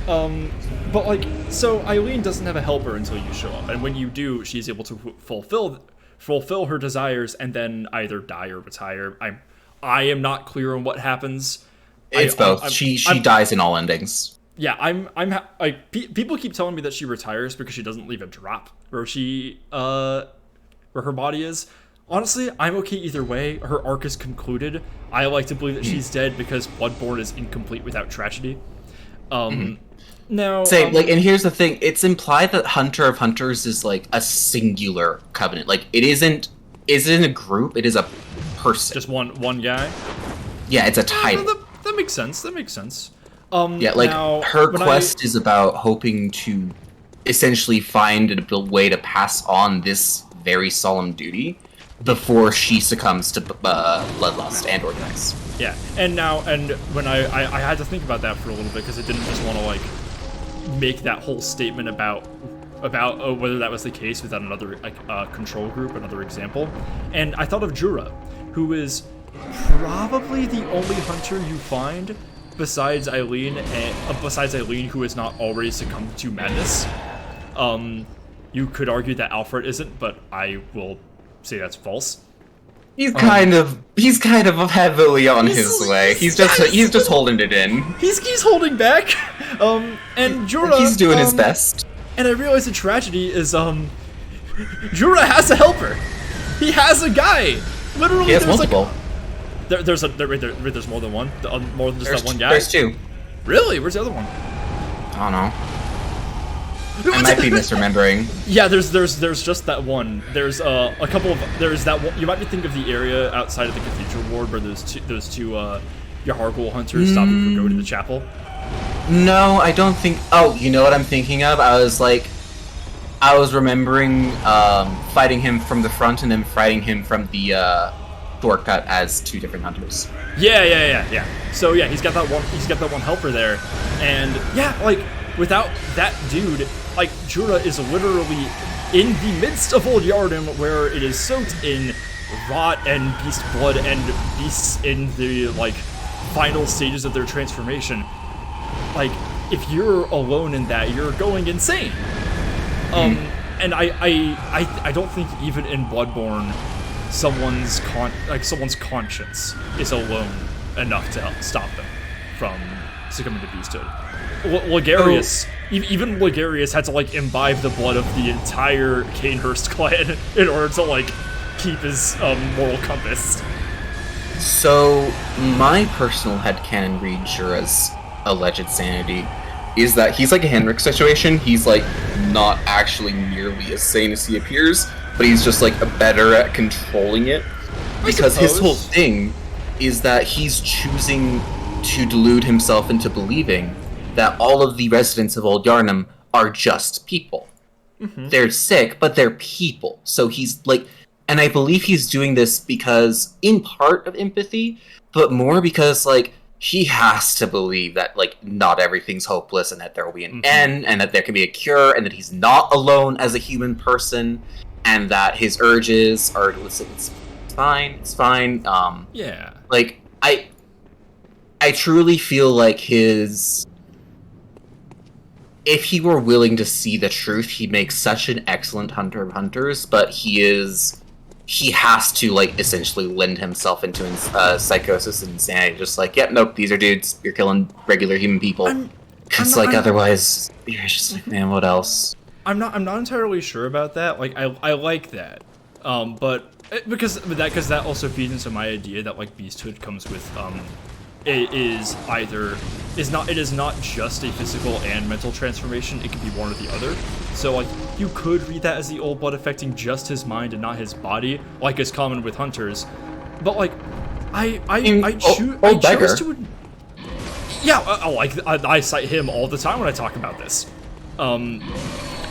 But, like, so Eileen doesn't have a helper until you show up, and when you do, she's able to fulfill her desires and then either die or retire. I am not clear on what happens. It's both. She dies in all endings. Yeah, people keep telling me that she retires because she doesn't leave a drop where where her body is. Honestly, I'm okay either way. Her arc is concluded. I like to believe that she's dead because Bloodborne is incomplete without tragedy. Now, and here's the thing: it's implied that Hunter of Hunters is like a singular covenant. Like, it isn't a group; it is a person. Just one guy. Yeah, it's a title. That makes sense. Her quest is about hoping to essentially find a way to pass on this very solemn duty before she succumbs to bloodlust and organize. Yeah, and when I had to think about that for a little bit because I didn't just want to like make that whole statement about whether that was the case without another control group, another example. And I thought of Jura, who is probably the only hunter you find besides Eileen, who has not already succumbed to madness. You could argue that Alfred isn't, but I will say that's false. He's kind of heavily on his way. He's just holding it in. He's holding back. And Jura, he's doing his best. And I realize the tragedy is Jura has a helper. He has a guy. Literally, he has multiple. There's more than one. More than just that one guy. There's two. Really? Where's the other one? I don't know. I might be misremembering. Yeah, there's just that one. There's a couple of that one. You might be thinking of the area outside of the cathedral ward where those two Yahargul hunters stop you from going to the chapel. No, I don't think. Oh, you know what I'm thinking of? I was remembering fighting him from the front and then fighting him from the shortcut as two different hunters. Yeah. So yeah, he's got that one helper there, and yeah, like without that dude, like Jura is literally in the midst of Old Yharnam, where it is soaked in rot and beast blood and beasts in the like final stages of their transformation. Like, if you're alone in that, you're going insane. And I don't think even in Bloodborne, someone's conscience is alone enough to help stop them from succumbing to beasthood. Logarius, even Logarius had to like imbibe the blood of the entire Cainhurst clan in order to like keep his moral compass. So, my personal headcanon read Jura's alleged sanity is that he's like a Henrik situation. He's like not actually nearly as sane as he appears, but he's just like better at controlling it. Because his whole thing is that he's choosing to delude himself into believing that all of the residents of Old Yarnum are just people. Mm-hmm. They're sick, but they're people. So he's like, and I believe he's doing this because, in part, of empathy, but more because, like, he has to believe that, like, not everything's hopeless and that there will be an end and that there can be a cure and that he's not alone as a human person and that his urges are, listen, it's fine. Yeah. Like, I truly feel like his... If he were willing to see the truth, he'd make such an excellent hunter of hunters, but he has to, like, essentially lend himself into psychosis and insanity. Just like, yep, nope, these are dudes. You're killing regular human people. Because, otherwise, you're just like, man, what else? I'm not entirely sure about that. Like, I like that. But because that also feeds into my idea that, like, beasthood comes with, it is not just a physical and mental transformation, it can be one or the other. So, like, you could read that as the old blood affecting just his mind and not his body, like is common with hunters. But, like, I chose to... Yeah, I cite him all the time when I talk about this.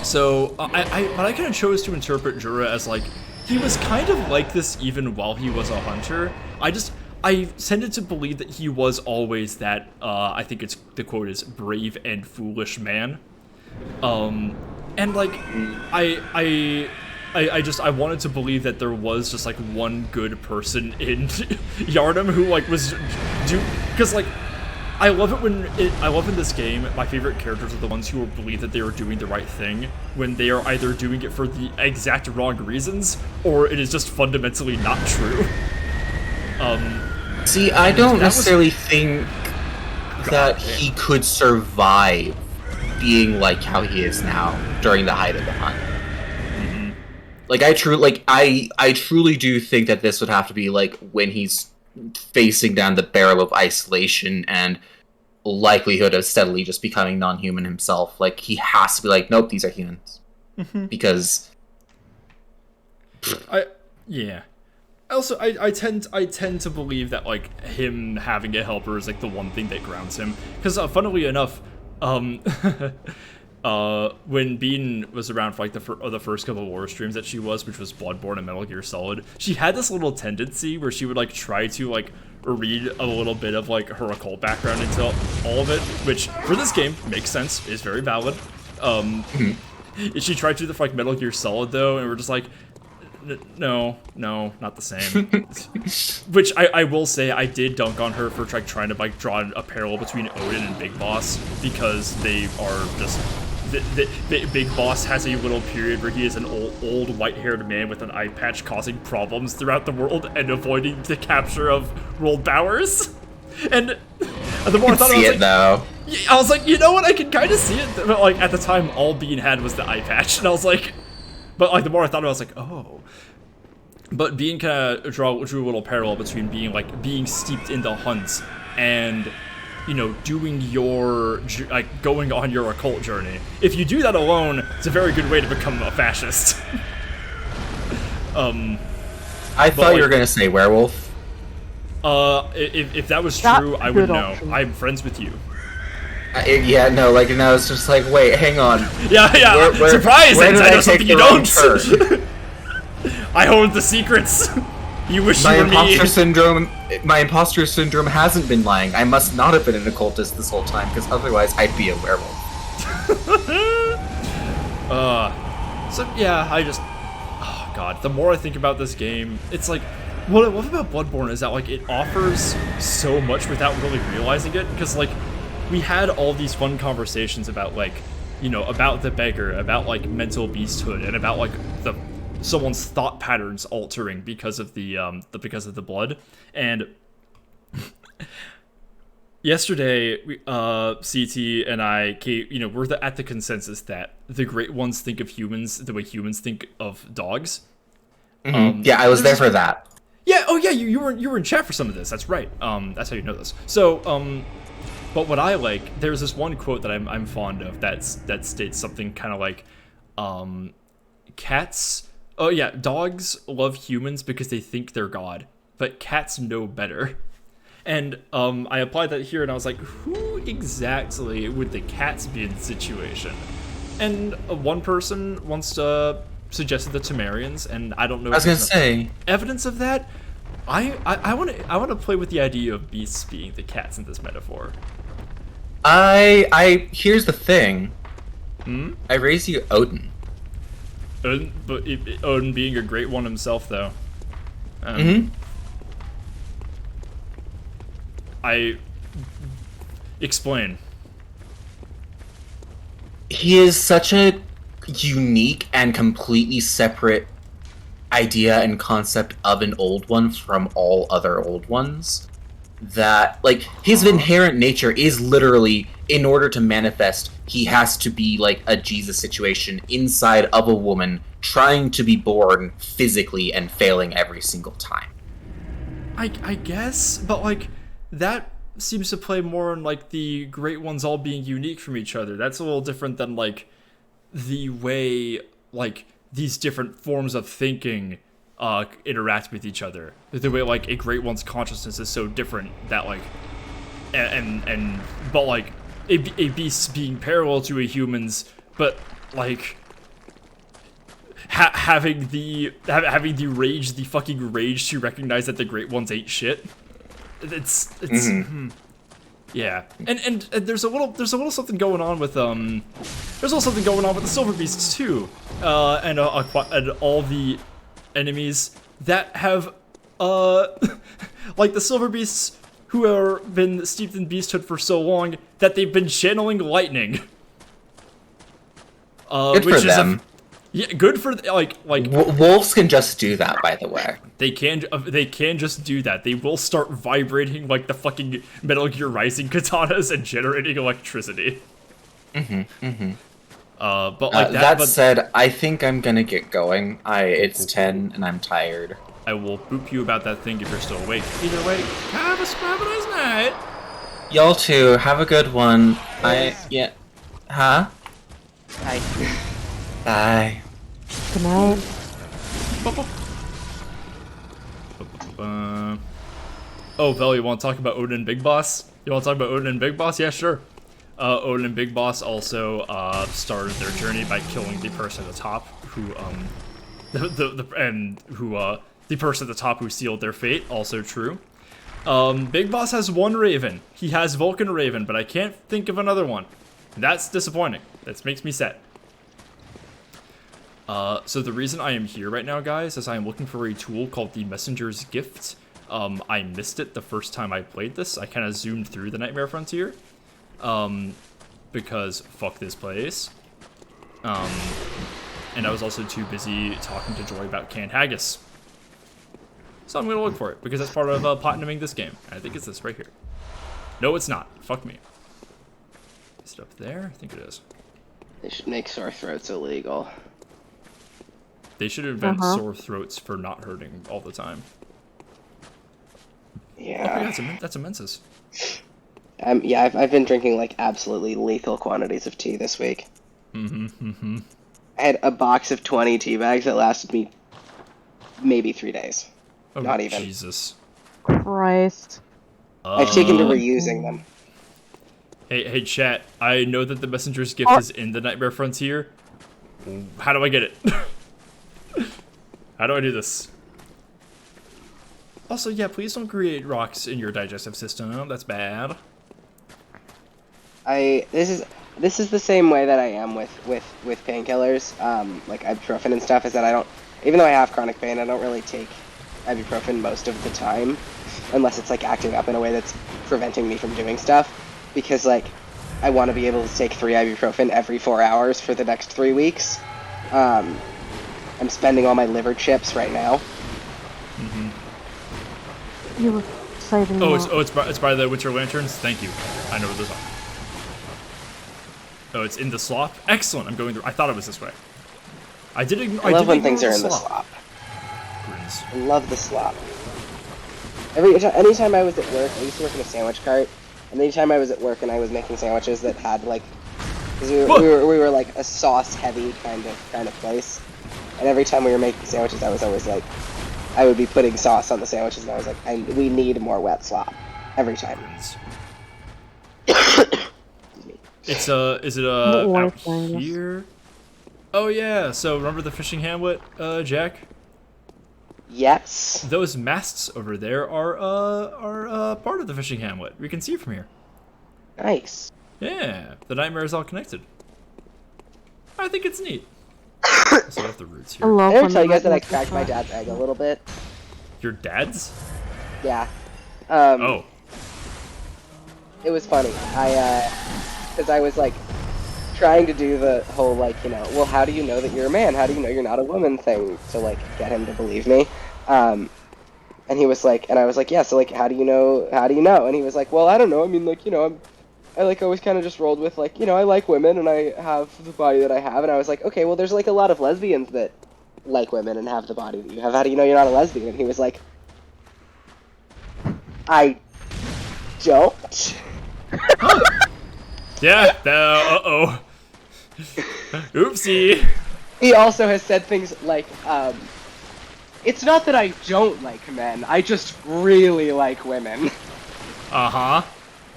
So, but I kind of chose to interpret Jura as, like, he was kind of like this even while he was a hunter. I tended to believe that he was always that, I think the quote is, brave and foolish man. And, like, I wanted to believe that there was just, like, one good person in Yharnam who, like, because, like, I love in this game, my favorite characters are the ones who believe that they are doing the right thing when they are either doing it for the exact wrong reasons, or it is just fundamentally not true. See, I don't necessarily think that he could survive being like how he is now during the height of the hunt. Mm-hmm. Like, I truly do think that this would have to be, like, when he's facing down the barrel of isolation and likelihood of steadily just becoming non-human himself. Like, he has to be like, nope, these are humans. Mm-hmm. Because... Yeah. Also, I tend to believe that, like, him having a helper is, like, the one thing that grounds him. Because, funnily enough, when Bean was around for, like, the first couple of war streams that she was, which was Bloodborne and Metal Gear Solid, she had this little tendency where she would, like, try to, like, read a little bit of, like, her occult background into all of it, which, for this game, makes sense, is very valid. She tried to do the, like, Metal Gear Solid, though, and we're just like, no, not the same. Which I will say, I did dunk on her for trying to, like, draw a parallel between Odin and Big Boss, because they are just... The Big Boss has a little period where he is an old white-haired man with an eye patch causing problems throughout the world and avoiding the capture of world powers. And the more I thought I was like, you know what, I can kind of see it, but, like, at the time, all Bean had was the eye patch, and I was like... But, like, the more I thought about it, I was like, oh. But Bean kind of drew a little parallel between being steeped in the hunts and, you know, doing going on your occult journey. If you do that alone, it's a very good way to become a fascist. I thought you were going to say werewolf. If that was true, I would know. I'm friends with you. Yeah, no, like, and I was just like, wait, hang on. Yeah, surprise! I know something you don't! I hold the secrets! You wish you were me! My imposter syndrome hasn't been lying. I must not have been an occultist this whole time, because otherwise I'd be a werewolf. So, yeah, oh god, the more I think about this game, it's like, what I love about Bloodborne is that, like, it offers so much without really realizing it, because, like, we had all these fun conversations about, like, you know, about the beggar, about, like, mental beasthood, and about, like, someone's thought patterns altering because of the blood. And yesterday, CT and I, you know, we're at the consensus that the Great Ones think of humans the way humans think of dogs. Mm-hmm. Yeah, I was there for that. Yeah. Oh yeah. You were in chat for some of this. That's right. That's how you know this. So but what I like, there's this one quote that I'm fond of that states something kind of like, cats. Oh yeah, dogs love humans because they think they're God, but cats know better. And I applied that here, and I was like, who exactly would the cats be in the situation? And one person once suggested the Temerians, and I don't know. I was gonna say evidence of that. I want to play with the idea of beasts being the cats in this metaphor. I here's the thing. Hmm? I raise you Odin. But Odin being a great one himself, though. I explain. He is such a unique and completely separate idea and concept of an old one from all other old ones that, like, his inherent nature is literally, in order to manifest, he has to be like a Jesus situation inside of a woman trying to be born physically and failing every single time. I guess, but like that seems to play more on like the great ones all being unique from each other. That's a little different than like the way like these different forms of thinking interact with each other. The way like a great one's consciousness is so different that like and but like a beast being parallel to a human's, but like having the rage, the fucking rage to recognize that the great ones ain't shit. It's yeah, and there's a little something going on with there's also something going on with the silver beasts too, and all the enemies that have like the silver beasts who have been steeped in beasthood for so long that they've been channeling lightning. Good for them. Yeah, good for like wolves can just do that, by the way. They can just do that. They will start vibrating like the fucking Metal Gear Rising katanas and generating electricity. But like that said, I think I'm gonna get going. It's 10 and I'm tired. I will boop you about that thing if you're still awake. Either way, have a nice night. Y'all too. Have a good one. Yeah. Huh? Hi. Bye. Good night. Oh, Vel, you want to talk about Odin and Big Boss? You want to talk about Odin and Big Boss? Yeah, sure. Odin and Big Boss also started their journey by killing the person at the top, who the person at the top who sealed their fate. Also true. Big Boss has one Raven. He has Vulcan Raven, but I can't think of another one. That's disappointing. That makes me sad. So the reason I am here right now, guys, is I am looking for a tool called the Messenger's Gift. I missed it the first time I played this. I kind of zoomed through the Nightmare Frontier. Because fuck this place. And I was also too busy talking to Joy about canned haggis. So I'm gonna look for it, because that's part of platinuming this game. And I think it's this right here. No, it's not. Fuck me. Is it up there? I think it is. They should make sore throats illegal. They should invent sore throats for not hurting all the time. Yeah. Oh, yeah, that's a menses. Yeah, I've been drinking like absolutely lethal quantities of tea this week. I had a box of 20 tea bags that lasted me maybe 3 days. Oh, Not even. Jesus. Christ. I've taken to reusing them. Hey, chat. I know that the Messenger's Gift is in the Nightmare Frontier. How do I get it? How do I do this? Also, yeah, please don't create rocks in your digestive system. That's bad. This is the same way that I am with painkillers, like ibuprofen and stuff, is that I don't, even though I have chronic pain, I don't really take ibuprofen most of the time, unless it's like acting up in a way that's preventing me from doing stuff, because like, I want to be able to take 3 ibuprofen every 4 hours for the next 3 weeks. I'm spending all my liver chips right now. You were saving it's by the Winter Lanterns. Thank you. I know where those are. Oh, it's in the slop. Excellent. I'm going through. I thought it was this way. I love when things are in the slop. Grins. I love the slop. Anytime I was at work, I used to work in a sandwich cart, and anytime I was at work and I was making sandwiches that had like, because we were like a sauce heavy kind of place, and every time we were making sandwiches, I was always like, I would be putting sauce on the sandwiches, and I was like, we need more wet slop every time. Is it out here? Oh yeah. So remember the fishing hamlet, Jack? Yes. Those masts over there are part of the fishing hamlet. We can see it from here. Nice. Yeah, the nightmare is all connected. I think it's neat. So off the roots I here. love Did I ever when tell you the guys that I nightmares cracked my come back. dad's egg a little bit? Your dad's? Yeah. Oh. It was funny. Because I was like trying to do the whole like, well, how do you know that you're a man? How do you know you're not a woman thing to like get him to believe me? And he was like, and I was like, yeah, so like, how do you know? And he was like, well, I don't know. I mean, like, I like always kind of just rolled with like, I like women and I have the body that I have. And I was like, okay, well, there's like a lot of lesbians that like women and have the body that you have. How do you know you're not a lesbian? And he was like, I don't. Yeah. Uh-oh. Oopsie. He also has said things like, it's not that I don't like men, I just really like women. Uh-huh.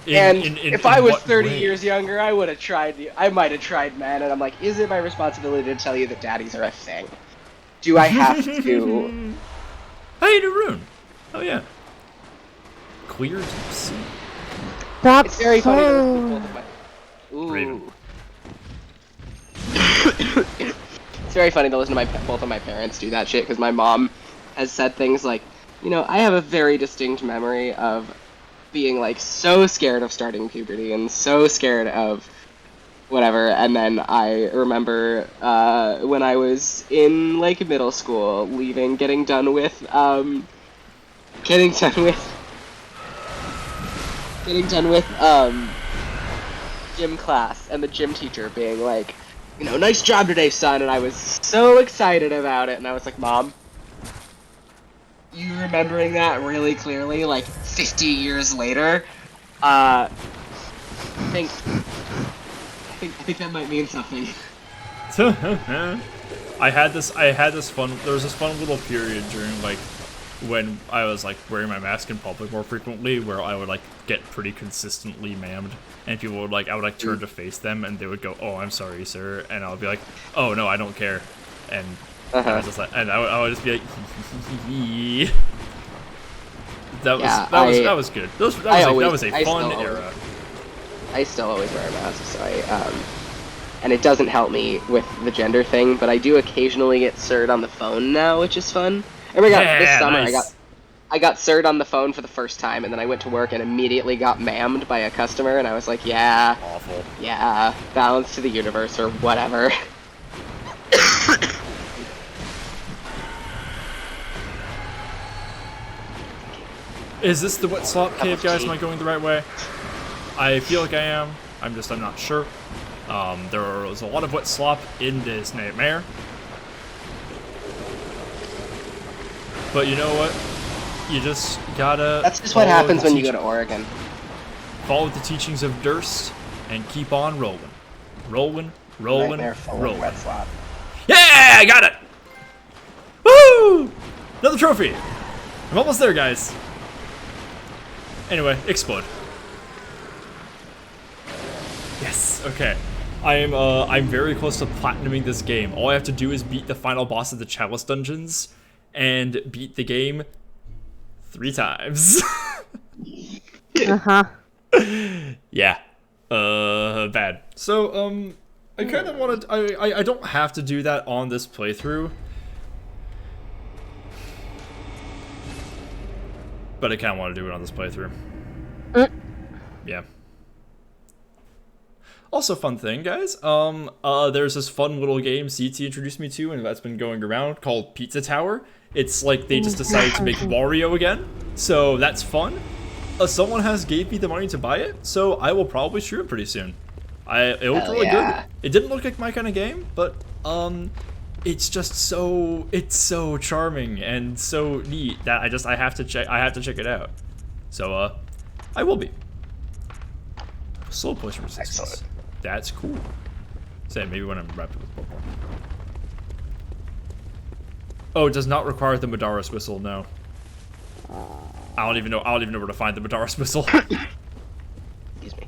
If I was what 30 way? years younger, I might have tried men, and I'm like, is it my responsibility to tell you that daddies are a thing? Do I have to? Hey, Naroon. Oh yeah. Clear deep sea. That's It's very funny to listen to so... both of my... Ooh. Raven. It's very funny to listen to both of my parents do that shit, because my mom has said things like, I have a very distinct memory of being, like, so scared of starting puberty and so scared of whatever, and then I remember when I was in, like, middle school, getting done with gym class, and the gym teacher being like, nice job today, son, and I was so excited about it, and I was like, Mom, you remembering that really clearly, like, 50 years later, I think that might mean something. I had this fun, there was this fun little period during, like, when I was, like, wearing my mask in public more frequently, where I would, like, get pretty consistently mammed, and people would, like, I would, like, turn to face them, and they would go, oh, I'm sorry, sir, and I would be like, oh, no, I don't care, and I was just like, and I would just be like, that was good. That was a fun era. I still always wear a mask, so and it doesn't help me with the gender thing, but I do occasionally get sirred on the phone now, which is fun. This summer, nice. I got sirred on the phone for the first time, and then I went to work and immediately got mammed by a customer, and I was like, yeah, Awful. yeah, balance to the universe or whatever. Is this the wet slop cave, guys? Am I going the right way? I feel like I am. I'm not sure. There was a lot of wet slop in this nightmare. But you know what? You just gotta... That's just what happens when you go to Oregon. Follow the teachings of Durst and keep on rolling. Rolling. Nightmare full of wet slop. Yeah, I got it! Woo! Another trophy! I'm almost there, guys. Anyway, explode. Yes, okay. I'm very close to platinuming this game. All I have to do is beat the final boss of the Chalice dungeons and beat the game 3 times. Uh-huh. Yeah. Bad. So, I kind of wanted... I don't have to do that on this playthrough. But I kind of want to do it on this playthrough. Yeah. Also, fun thing, guys. There's this fun little game CT introduced me to, and that's been going around, called Pizza Tower. It's like they just decided to make Wario again, so that's fun. Someone has gave me the money to buy it, so I will probably stream it pretty soon. It looked really good. It didn't look like my kind of game, but it's just it's so charming and so neat that I have to check it out. So I will be. Slow poison resistance. Excellent. That's cool. Say maybe when I'm rapid with Bloodborne. Oh, it does not require the Madaris whistle. No. I don't even know where to find the Madaris whistle. Excuse me.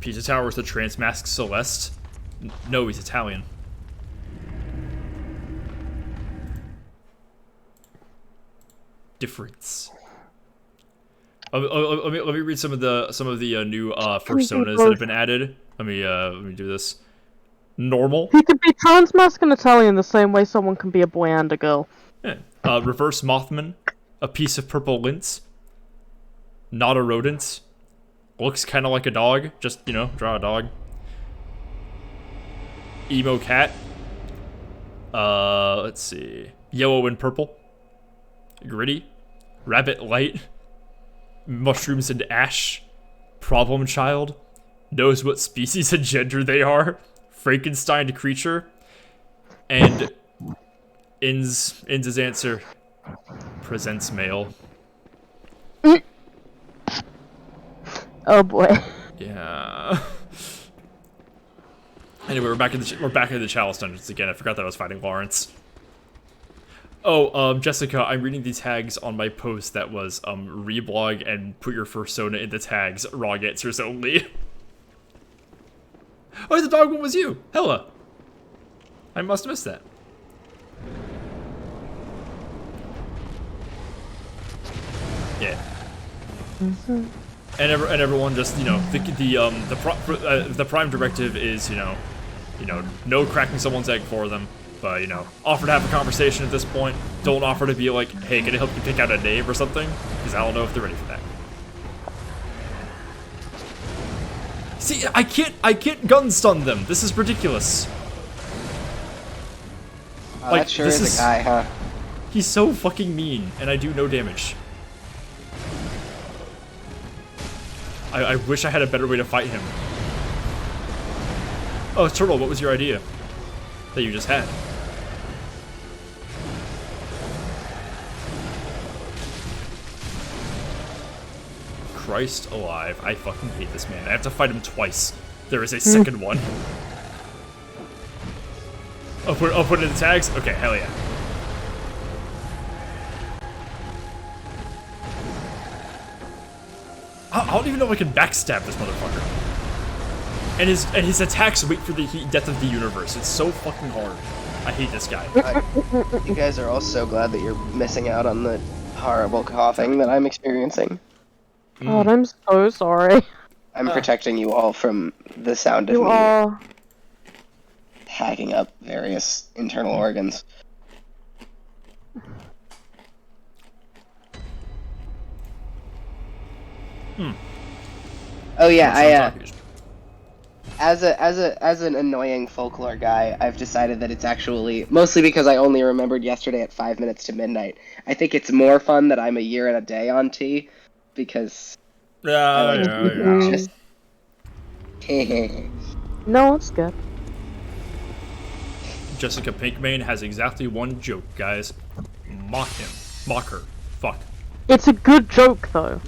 Pizza Tower is the Transmask Celeste. No, he's Italian. Difference. Let me read some of the new personas that have been added. Let me do this. Normal. He could be transmask and Italian the same way someone can be a boy and a girl. Yeah. Reverse Mothman. A piece of purple lint. Not a rodent. Looks kind of like a dog. Just, draw a dog. Emo cat. Let's see. Yellow and purple. Gritty. Rabbit light. Mushrooms and ash. Problem child. Knows what species and gender they are. Frankenstein creature. And In's answer. Presents male. Oh boy. Yeah. Anyway, we're back in the chalice dungeons again. I forgot that I was fighting Lawrence. Oh, Jessica, I'm reading the tags on my post that was reblog and put your persona in the tags. Wrong answers only. Oh, the dog one was you. Hella. I must have missed that. Yeah. Mm-hmm. And everyone just, the prime directive is, no cracking someone's egg for them, but, offer to have a conversation at this point. Don't offer to be like, hey, can I help you pick out a name or something? Because I don't know if they're ready for that. See, I can't gun stun them. This is ridiculous. Oh, that sure is a guy, huh? He's so fucking mean, and I do no damage. I wish I had a better way to fight him. Oh, Turtle, what was your idea that you just had? Christ alive. I fucking hate this man. I have to fight him twice. There is a second one. I'll put it in the tags? Okay, hell yeah. I don't even know if I can backstab this motherfucker. And his attacks wait for the death of the universe. It's so fucking hard. I hate this guy. You guys are all so glad that you're missing out on the horrible coughing that I'm experiencing. God, I'm so sorry. I'm protecting you all from the sound of You me are. hacking up various internal organs. Oh yeah, as an annoying folklore guy, I've decided that it's actually, mostly because I only remembered yesterday at 5 minutes to midnight, I think it's more fun that I'm a year and a day on T, because Yeah. just No, it's good. Jessica Pinkmane has exactly one joke, guys. Mock him. Mock her. Fuck. It's a good joke, though.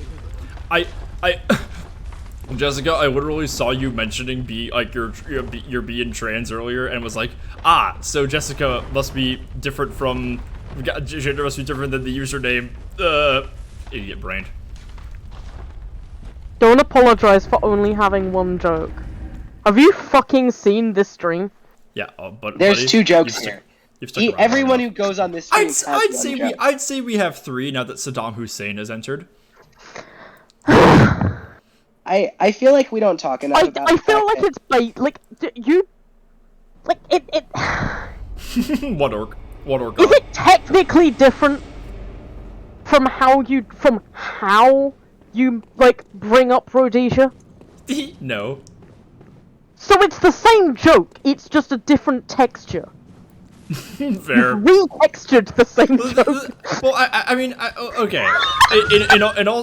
Jessica, I literally saw you mentioning you're being trans earlier, and was like, so Jessica must be different from, gender must be different than the username. Idiot brain. Don't apologize for only having one joke. Have you fucking seen this stream? Yeah, but there's buddy, two jokes here. Everyone who goes on this stream I'd say we have three now that Saddam Hussein has entered. I feel like we don't talk enough about I feel like it's bait. Like, you... Like, it... What orc? Is it technically different from how you... like, bring up Rhodesia? No. So it's the same joke, it's just a different texture. Fair. Retextured the same joke. Well, I mean, okay.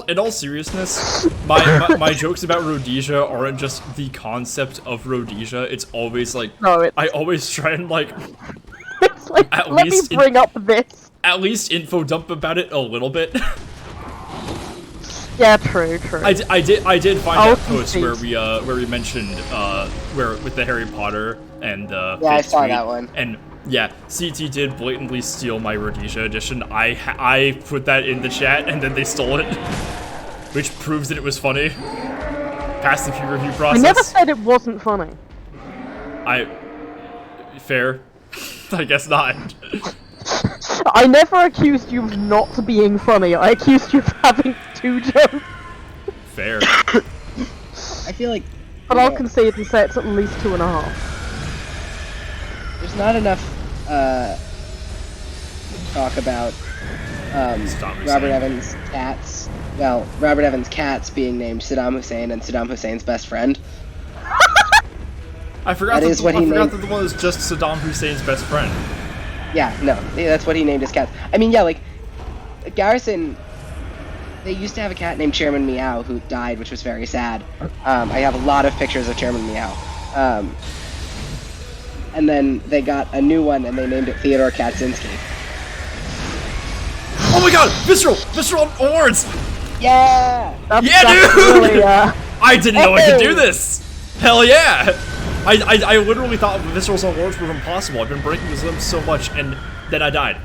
In all seriousness, my jokes about Rhodesia aren't just the concept of Rhodesia. It's always like No, it's, I always try and like it's like, at let me least bring up this. at least info dump about it a little bit. Yeah, true. I did find Oh, that post please. where we mentioned where with the Harry Potter and Yeah, I fake saw tweet, that one. and yeah, CT did blatantly steal my Rhodesia edition. I put that in the chat and then they stole it, which proves that it was funny. Past the peer review I process. never said it wasn't funny. Fair. I guess not. I never accused you of not being funny. I accused you of having 2 jokes. Fair. I feel like But I'll concede and say it's at least 2.5. there's not enough talk about Stop me Robert saying. Evans' cats. Well, Robert Evans' cats being named Saddam Hussein and Saddam Hussein's best friend. I forgot That is what he named- that the one was just Saddam Hussein's best friend. Yeah, no, that's what he named his cats. I mean, yeah, like Garrison. They used to have a cat named Chairman Meow who died, which was very sad. I have a lot of pictures of Chairman Meow. And then they got a new one and they named it Theodore Kaczynski. Oh my god! Visceral awards! Yeah! That's dude! really, I didn't know I could do Hey! this! Hell yeah! I literally thought Visceral's awards were impossible. I've been breaking his limbs so much and then I died.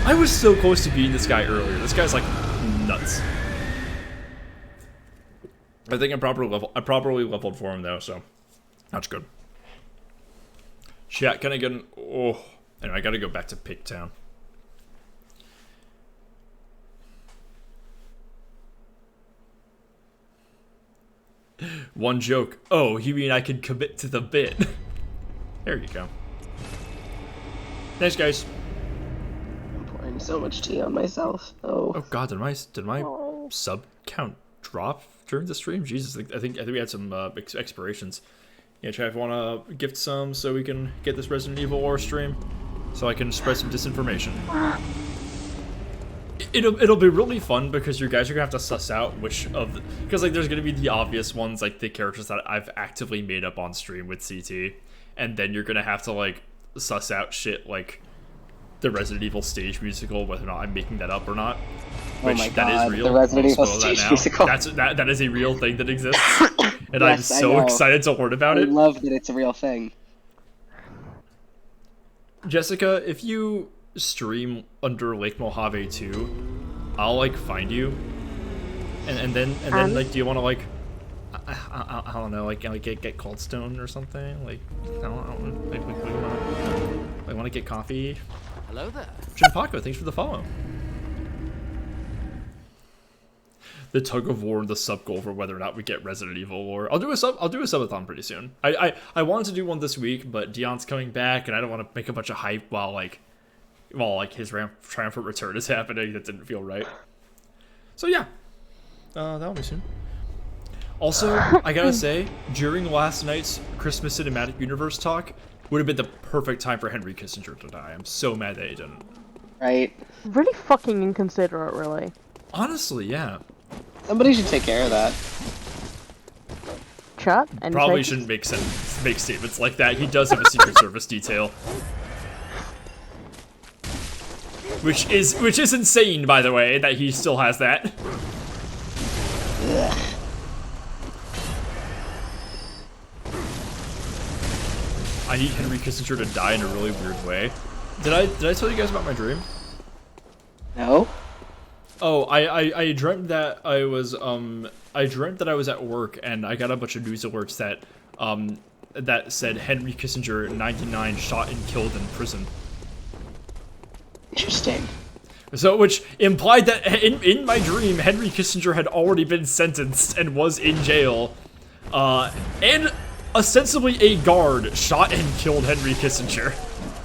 I was so close to beating this guy earlier. This guy's like nuts. I think I properly leveled for him though, so that's good. Chat, can I get an anyway, I gotta go back to Pigtown. One joke. Oh, you mean I could commit to the bit? There you go. Thanks, guys. I'm pouring so much tea on myself. Oh. Oh God, did my sub count drop during the stream? Jesus, I think we had some expirations. Yeah, chat, if you want to gift some so we can get this Resident Evil War stream, so I can spread some disinformation. It'll be really fun because you guys are gonna have to suss out which of because like there's gonna be the obvious ones like the characters that I've actively made up on stream with CT, and then you're gonna have to like suss out shit like the Resident Evil stage musical, whether or not I'm making that up or not. Which Oh my that is God, real. the Resident I'll Evil spoil stage that now. musical. That is a real thing that exists, and I'm Yes, I so know. excited to learn about I it. love that it's a real thing. Jessica, if you stream under Lake Mojave 2, I'll like find you, and then like, do you want to like, I don't know, like get Cold Stone or something? Like, I don't like, what do you want? I want to get coffee. Hello there. Jinpaco, thanks for the follow. The tug of war and the sub goal for whether or not we get Resident Evil War. I'll do a subathon pretty soon. I wanted to do one this week, but Dion's coming back, and I don't want to make a bunch of hype while his triumphant return is happening. That didn't feel right. So yeah, that'll be soon. Also, I gotta say, during last night's Christmas Cinematic Universe talk, would have been the perfect time for Henry Kissinger to die. I'm so mad that he didn't. Right? Really fucking inconsiderate, really. Honestly, yeah. Somebody should take care of that. Chat? Any Probably takes? shouldn't make statements like that. He does have a Secret Service detail. Which is insane, by the way, that he still has that. I need Henry Kissinger to die in a really weird way. Did I tell you guys about my dream? No? Oh, I dreamt that I was at work and I got a bunch of news alerts that said Henry Kissinger 99 shot and killed in prison. Interesting. So, which implied that in my dream, Henry Kissinger had already been sentenced and was in jail, and ostensibly a guard shot and killed Henry Kissinger,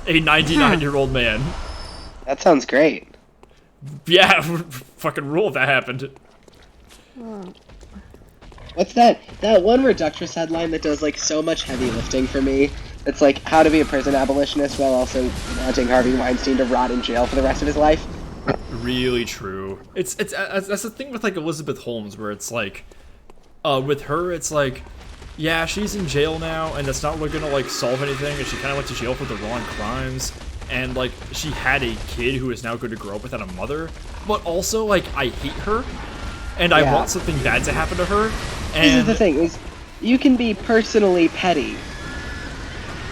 a 99-year-old man. That sounds great. Yeah, fucking rule if that happened. What's that one Reductress headline that does like so much heavy lifting for me? It's like how to be a prison abolitionist while also wanting Harvey Weinstein to rot in jail for the rest of his life. Really true. It's that's the thing with like Elizabeth Holmes, where it's like, with her, it's like, yeah, she's in jail now, and that's not really gonna like solve anything, and she kind of went to jail for the wrong crimes, and like she had a kid who is now going to grow up without a mother, but also like I hate her, and I want something bad to happen to her. And this is the thing: is you can be personally petty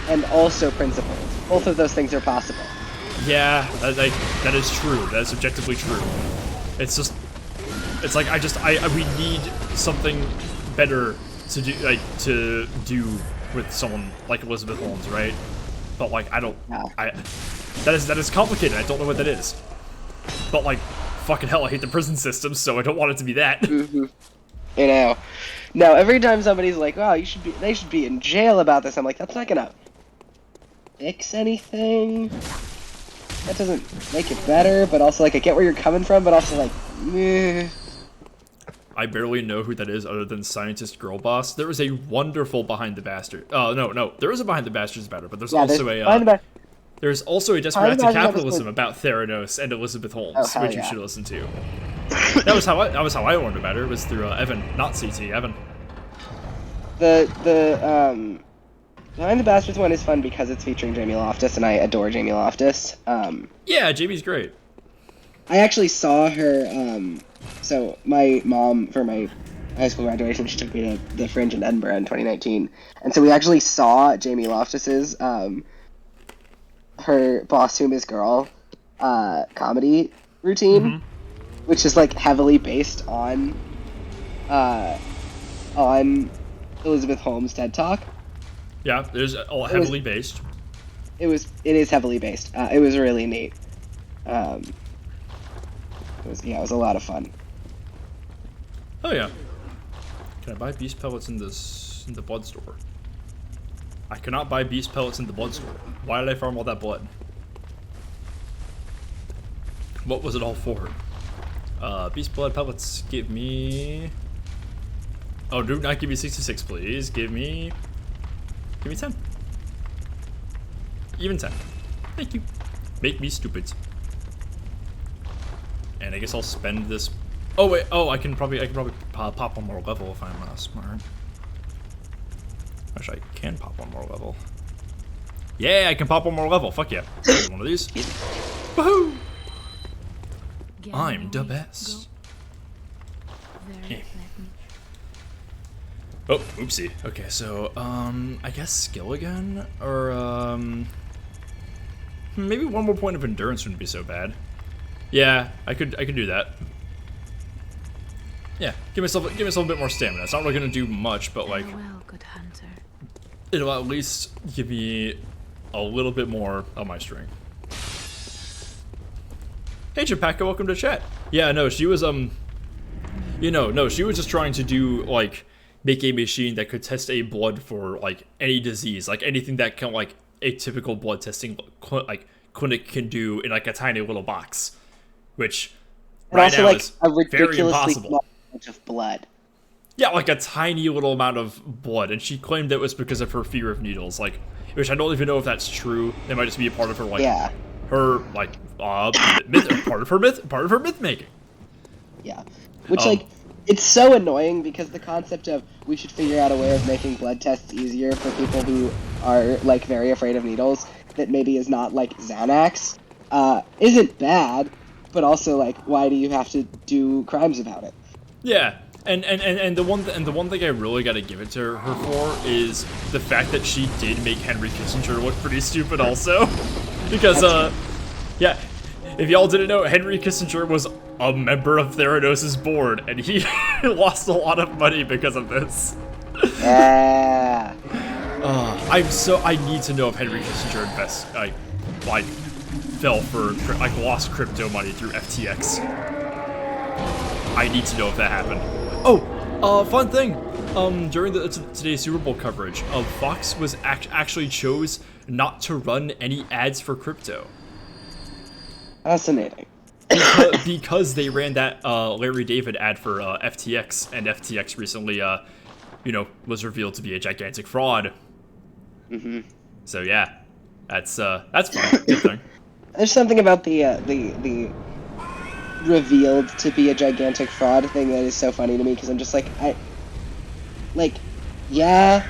and also principled. Both of those things are possible. yeah, that is true. That is objectively true. It's just, it's like we need something better to do with someone like Elizabeth Holmes, right? But like that is complicated. I don't know what that is. But like, fucking hell, I hate the prison system, so I don't want it to be that. Mm-hmm. You know, no. Every time somebody's like, "Wow, they should be in jail about this," I'm like, that's not gonna fix anything. That doesn't make it better. But also, like, I get where you're coming from, but also like, meh. I barely know who that is other than Scientist Girl Boss. There is a wonderful Behind the Bastard. Oh, no. There is a Behind the Bastards better, but there's also a Desperate to Capitalism about Theranos and Elizabeth Holmes, which you should listen to. That was how I learned about her. It was through Evan, not CT, Evan. The Behind the Bastards one is fun because it's featuring Jamie Loftus, and I adore Jamie Loftus. Yeah, Jamie's great. I actually saw her, so my mom, for my high school graduation, she took me to the Fringe in Edinburgh in 2019, and so we actually saw Jamie Loftus's, her Boss Whom Is Girl, comedy routine, which is, like, heavily based on Elizabeth Holmes' TED Talk. Yeah, there's all heavily based. It is heavily based. It was really neat. It was a lot of fun. Oh yeah. Can I buy beast pellets in the blood store? I cannot buy beast pellets in the blood store. Why did I farm all that blood? What was it all for? Beast blood pellets, give me... Oh, do not give me 66, please. Give me 10. Even 10. Thank you. Make me stupid. And I guess I'll spend this... Oh, wait. Oh, I can probably pop one more level if I'm smart. Actually, I can pop one more level. Yeah, I can pop one more level. Fuck yeah. One of these. Woohoo! I'm the best. Yeah. Oh, oopsie. Okay, so, I guess skill again? Or, maybe one more point of endurance wouldn't be so bad. Yeah, I could do that. Yeah, give myself a bit more stamina. It's not really gonna do much, but like, good hunter. It'll at least give me a little bit more of my strength. Hey, Chipaka, welcome to chat. Yeah, no, she was she was just trying to do like make a machine that could test a blood for like any disease, like anything that can like a typical blood testing like clinic can do in like a tiny little box, which right now is very impossible. Of blood. Yeah, like a tiny little amount of blood, and she claimed it was because of her fear of needles, like, which I don't even know if that's true. It might just be a part of her, like, her like myth, part of her myth making. Yeah, which like it's so annoying because the concept of we should figure out a way of making blood tests easier for people who are like very afraid of needles that maybe is not like Xanax isn't bad, but also like why do you have to do crimes about it? Yeah, and the one thing I really got to give it to her for is the fact that she did make Henry Kissinger look pretty stupid also, because yeah, if y'all didn't know, Henry Kissinger was a member of Theranos' board, and he lost a lot of money because of this. Yeah. I need to know if Henry Kissinger lost crypto money through FTX. I need to know if that happened. Oh, fun thing. During today's Super Bowl coverage, Fox was actually chose not to run any ads for crypto. Fascinating. Because they ran that Larry David ad for FTX, and FTX recently, was revealed to be a gigantic fraud. Mm-hmm. So yeah, that's fun. Good thing. There's something about the revealed to be a gigantic fraud thing that is so funny to me because I'm just like yeah,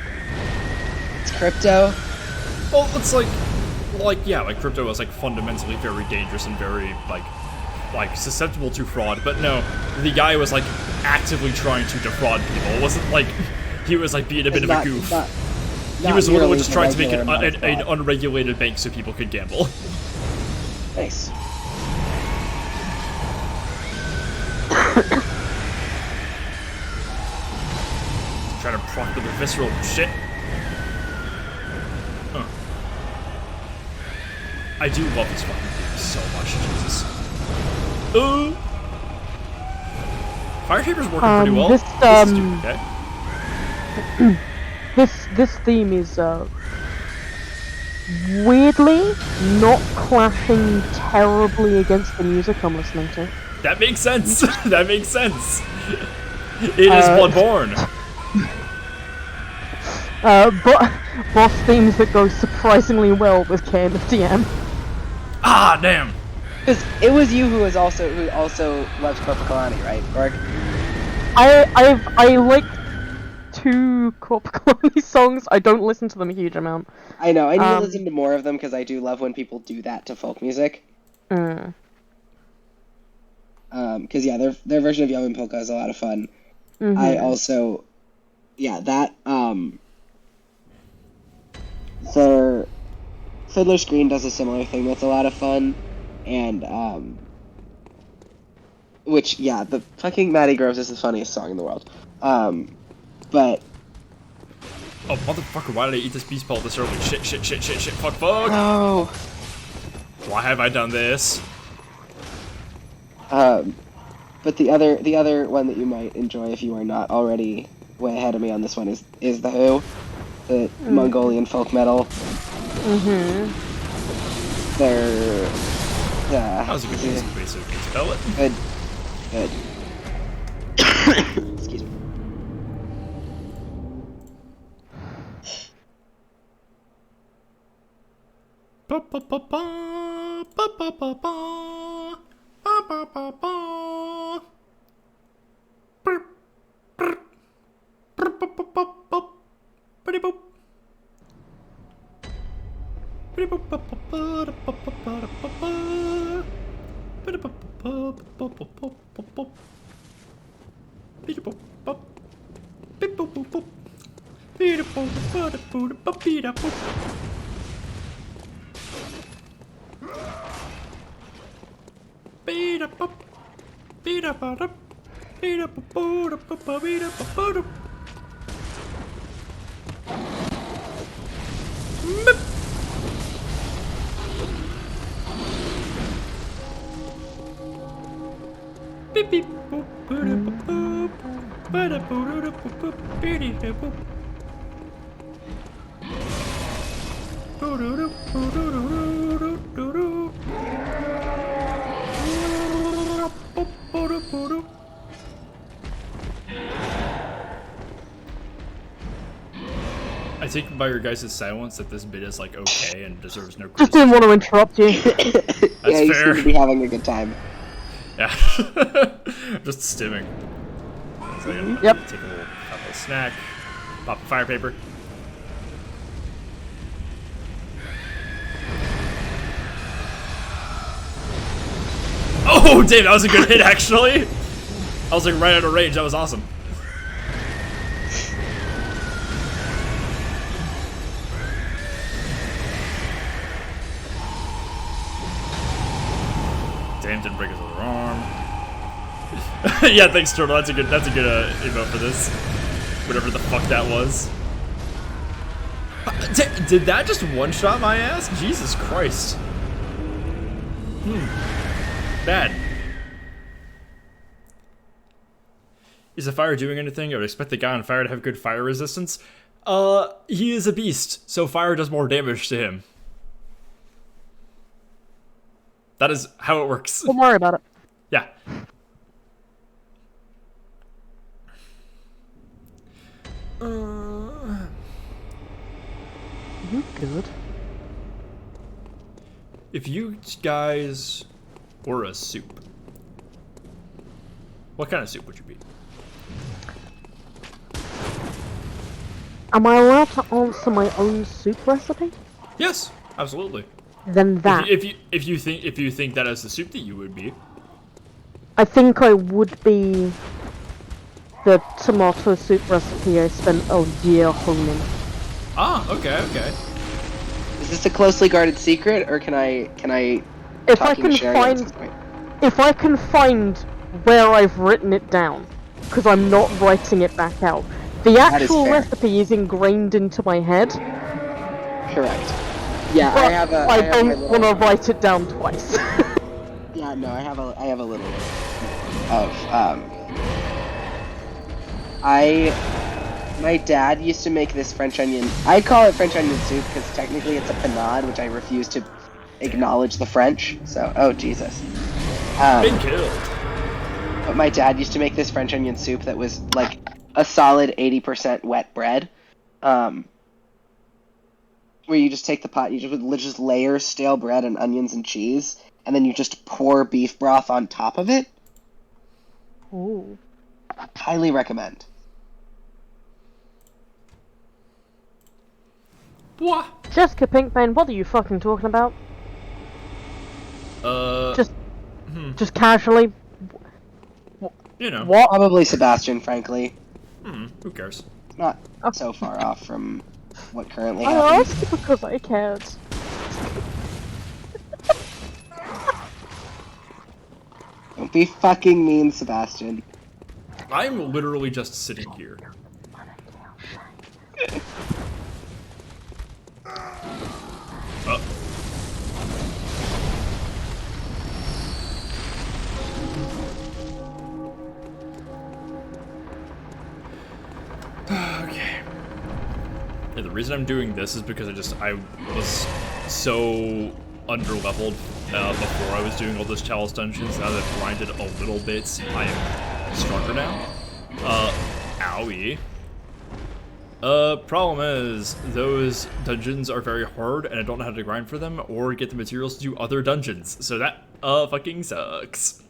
it's crypto. Well, it's like yeah, like crypto is like fundamentally very dangerous and very like susceptible to fraud. But no, the guy was like actively trying to defraud people. It wasn't like he was like being a bit of a goof. He was literally just trying to make an unregulated bank so people could gamble. Nice. Trying to proctor the visceral shit. Huh. I do love this fucking game so much, Jesus. Fire Taper's working pretty well. This, This is doing okay. This theme is weirdly not clashing terribly against the music I'm listening to. That makes sense. That makes sense. It is Bloodborne. Boss themes that go surprisingly well with KMFDM. Ah, damn. Because it was you who also loves Corpicalani, right, Gorg? I like 2 Corpicalani songs. I don't listen to them a huge amount. I know. I need to listen to more of them because I do love when people do that to folk music. Because yeah, their version of Yellow Polka is a lot of fun. Mm-hmm. I also, yeah, that their Fiddler's Green does a similar thing that's a lot of fun, and which yeah, the fucking Matty Groves is the funniest song in the world. But Oh, motherfucker, why did I eat this beast ball this early? Shit, fuck. no. Why have I done this? But the other one that you might enjoy if you are not already way ahead of me on this one is the Who, the Mongolian folk metal. They're That was a good music base, so we can spell it. good. Excuse me. Ba ba ba ba ba ba ba ba ba ba ba ba. Brr, brr, brr, ba, ba, ba, ba. Bitty boop. Bitty boop, ba, ba, ba, da, ba, ba, ba, da, ba, ba. Bitty boop, ba, ba, ba, ba, ba, ba, ba. Bitty boop, ba. Bitty boop, boop, boop. Bitty boop, ba, da, boo, da, ba, bee, da, boop. Beat up, beat up, beat up, beat up, beep beep boop, boop boop, bada boop boop, beady boop. I take by your guys' silence that this bit is like okay and deserves no Just criticism. didn't want to interrupt you. Yeah, you fair. seem to be having a good time. Yeah, just stimming. So yeah, Yep. take a little snack, pop a fire paper. Oh, damn, that was a good hit actually. I was like right out of range. That was awesome. Damn, didn't break his other arm. Yeah, thanks, Turtle. That's a good emote for this. Whatever the fuck that was. Did that just one-shot my ass? Jesus Christ. Bad. Is the fire doing anything? I would expect the guy on fire to have good fire resistance. He is a beast, so fire does more damage to him. That is how it works. Don't worry about it. Yeah. You good? if you guys were a soup, what kind of soup would you be? Am I allowed to answer my own soup recipe? Yes, absolutely. Then that. If you think that is the soup that you would be. I think I would be the tomato soup recipe I spent a year honing. Ah, okay. Is this a closely guarded secret, or can I If I talking can Sherry at find, some point? if I can find where I've written it down, because I'm not writing it back out. The That is actual fair. recipe is ingrained into my head, Correct. Yeah, but I have a. I have my don't little- want to write it down twice. Yeah, no, I have a little of my dad used to make this French onion. I call it French onion soup because technically it's a panade, which I refuse to acknowledge the French. So, oh Jesus. Been killed. But my dad used to make this French onion soup that was like a solid 80% wet bread. Where you just take the pot, you just layer stale bread and onions and cheese, and then you just pour beef broth on top of it. Ooh. Highly recommend. What? Jessica Pinkbane, what are you fucking talking about? Just Just casually. you know. What? Probably Sebastian, frankly. Who cares? Not so far off from what currently I happens. asked because I cared. Don't be fucking mean, Sebastian. I'm literally just sitting here. Oh. Okay. Yeah, the reason I'm doing this is because I was so underleveled before I was doing all those chalice dungeons. Now that I've grinded a little bit, I am stronger now. Owie. Problem is, those dungeons are very hard, and I don't know how to grind for them or get the materials to do other dungeons. So that fucking sucks.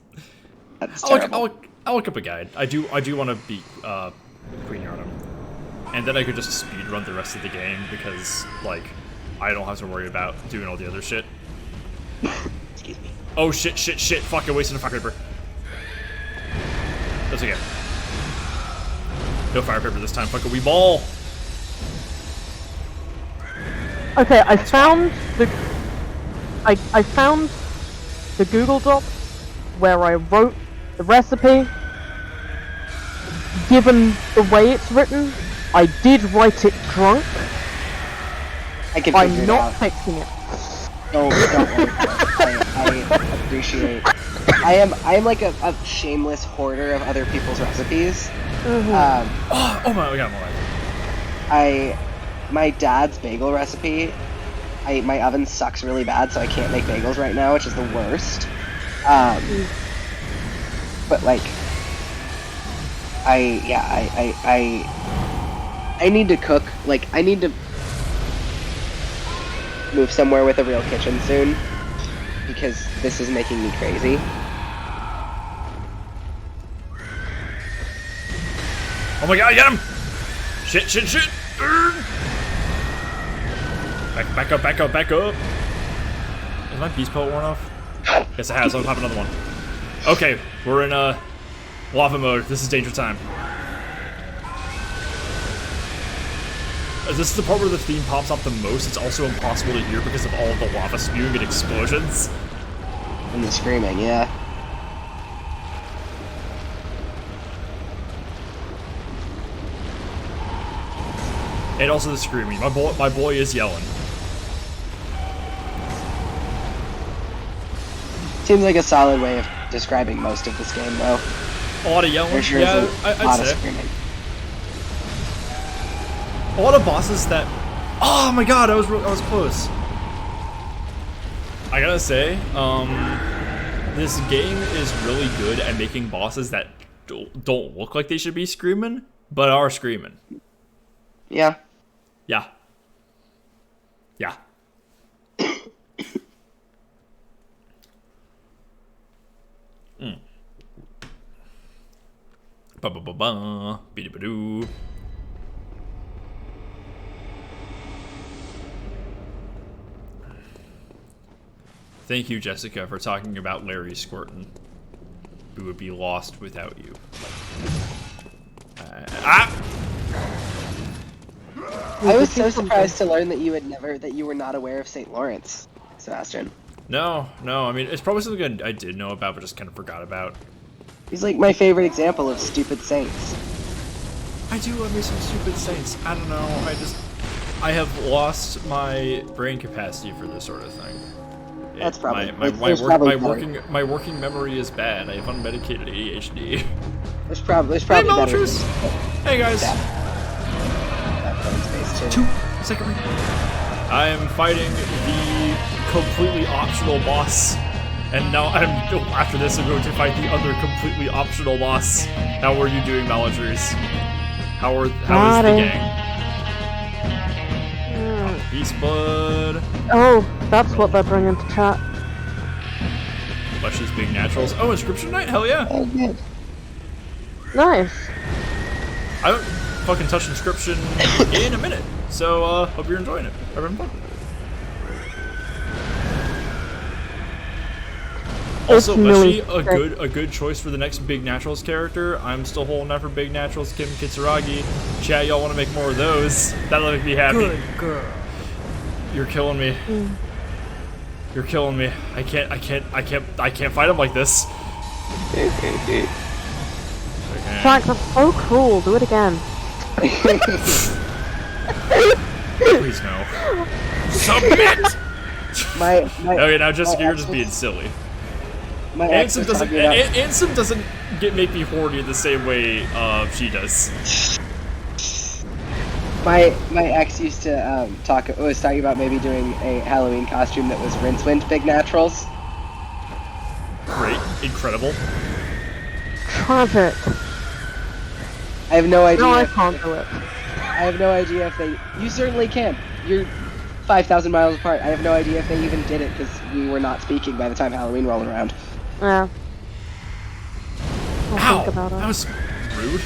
That's I'll terrible. look up a guide. I do want to beat Queen Yarnum, and then I could just speed run the rest of the game because like I don't have to worry about doing all the other shit. Excuse me. Oh shit! Fuck! I wasted a fire paper. That's okay. No fire paper this time. Fuck a wee ball. Okay, I found the Google Doc where I wrote the recipe. Given the way it's written, I did write it drunk. I can figure I'm it not out. fixing it. Don't worry. I appreciate. I am like a shameless hoarder of other people's recipes. Oh my god, I'm alive. My dad's bagel recipe. My oven sucks really bad, so I can't make bagels right now, which is the worst. But like, I need to cook. Like, I need to move somewhere with a real kitchen soon because this is making me crazy. Oh my god, I got him! Shit! Urgh. Back up! Is my beast pellet worn off? Yes, it has. I'll pop another one. Okay, we're in lava mode. This is danger time. This is the part where the theme pops up the most. It's also impossible to hear because of all of the lava spewing and explosions. And the screaming, yeah. And also the screaming. My boy is yelling. Seems like a solid way of describing most of this game, though. A lot of yelling. There sure Yeah, is a I'd lot of say. screaming. A lot of bosses that. Oh my god, I was close. I gotta say, this game is really good at making bosses that don't look like they should be screaming, but are screaming. Yeah. Yeah. Ba ba ba ba. Beady ba doo. Thank you, Jessica, for talking about Larry Squirtin. We would be lost without you. I was so surprised to learn that you were not aware of St. Lawrence, Sebastian. No, I mean, it's probably something I did know about, but just kind of forgot about. He's like my favorite example of stupid saints. I do love me some stupid saints. I don't know, I have lost my brain capacity for this sort of thing. That's probably my working memory is bad. I have unmedicated ADHD. There's probably Hey, better. Melchers! Hey guys! Too. Second ring. I am fighting the completely optional boss, and now after this I'm going to fight the other completely optional boss. How are you doing, Melchers? How is the gang? Peace, bud. Oh, that's what they're bringing to chat. Luscious big naturals. Oh, inscription night? Hell yeah! Oh, good. Nice. I haven't fucking touched inscription in a minute, so hope you're enjoying it. Having fun. Also, really Leshy, a good choice for the next Big Naturals character. I'm still holding out for Big Naturals, Kim Kitsuragi. Chat, y'all want to make more of those? That'll make me happy. Good girl. You're killing me. You're killing me. I can't fight him like this. Okay. Jack, that's so cool. Do it again. Please no. Submit! Okay, now Jessica, you're just being silly. Ansem doesn't make me horny the same way she does. My ex used to was talking about maybe doing a Halloween costume that was Rincewind Big Naturals. Great, incredible. Tragic. I have no idea. No, I can't do it. I have no idea if they. You certainly can. You're 5,000 miles apart. I have no idea if they even did it because we were not speaking by the time Halloween rolled around. Yeah. Ow! That was rude.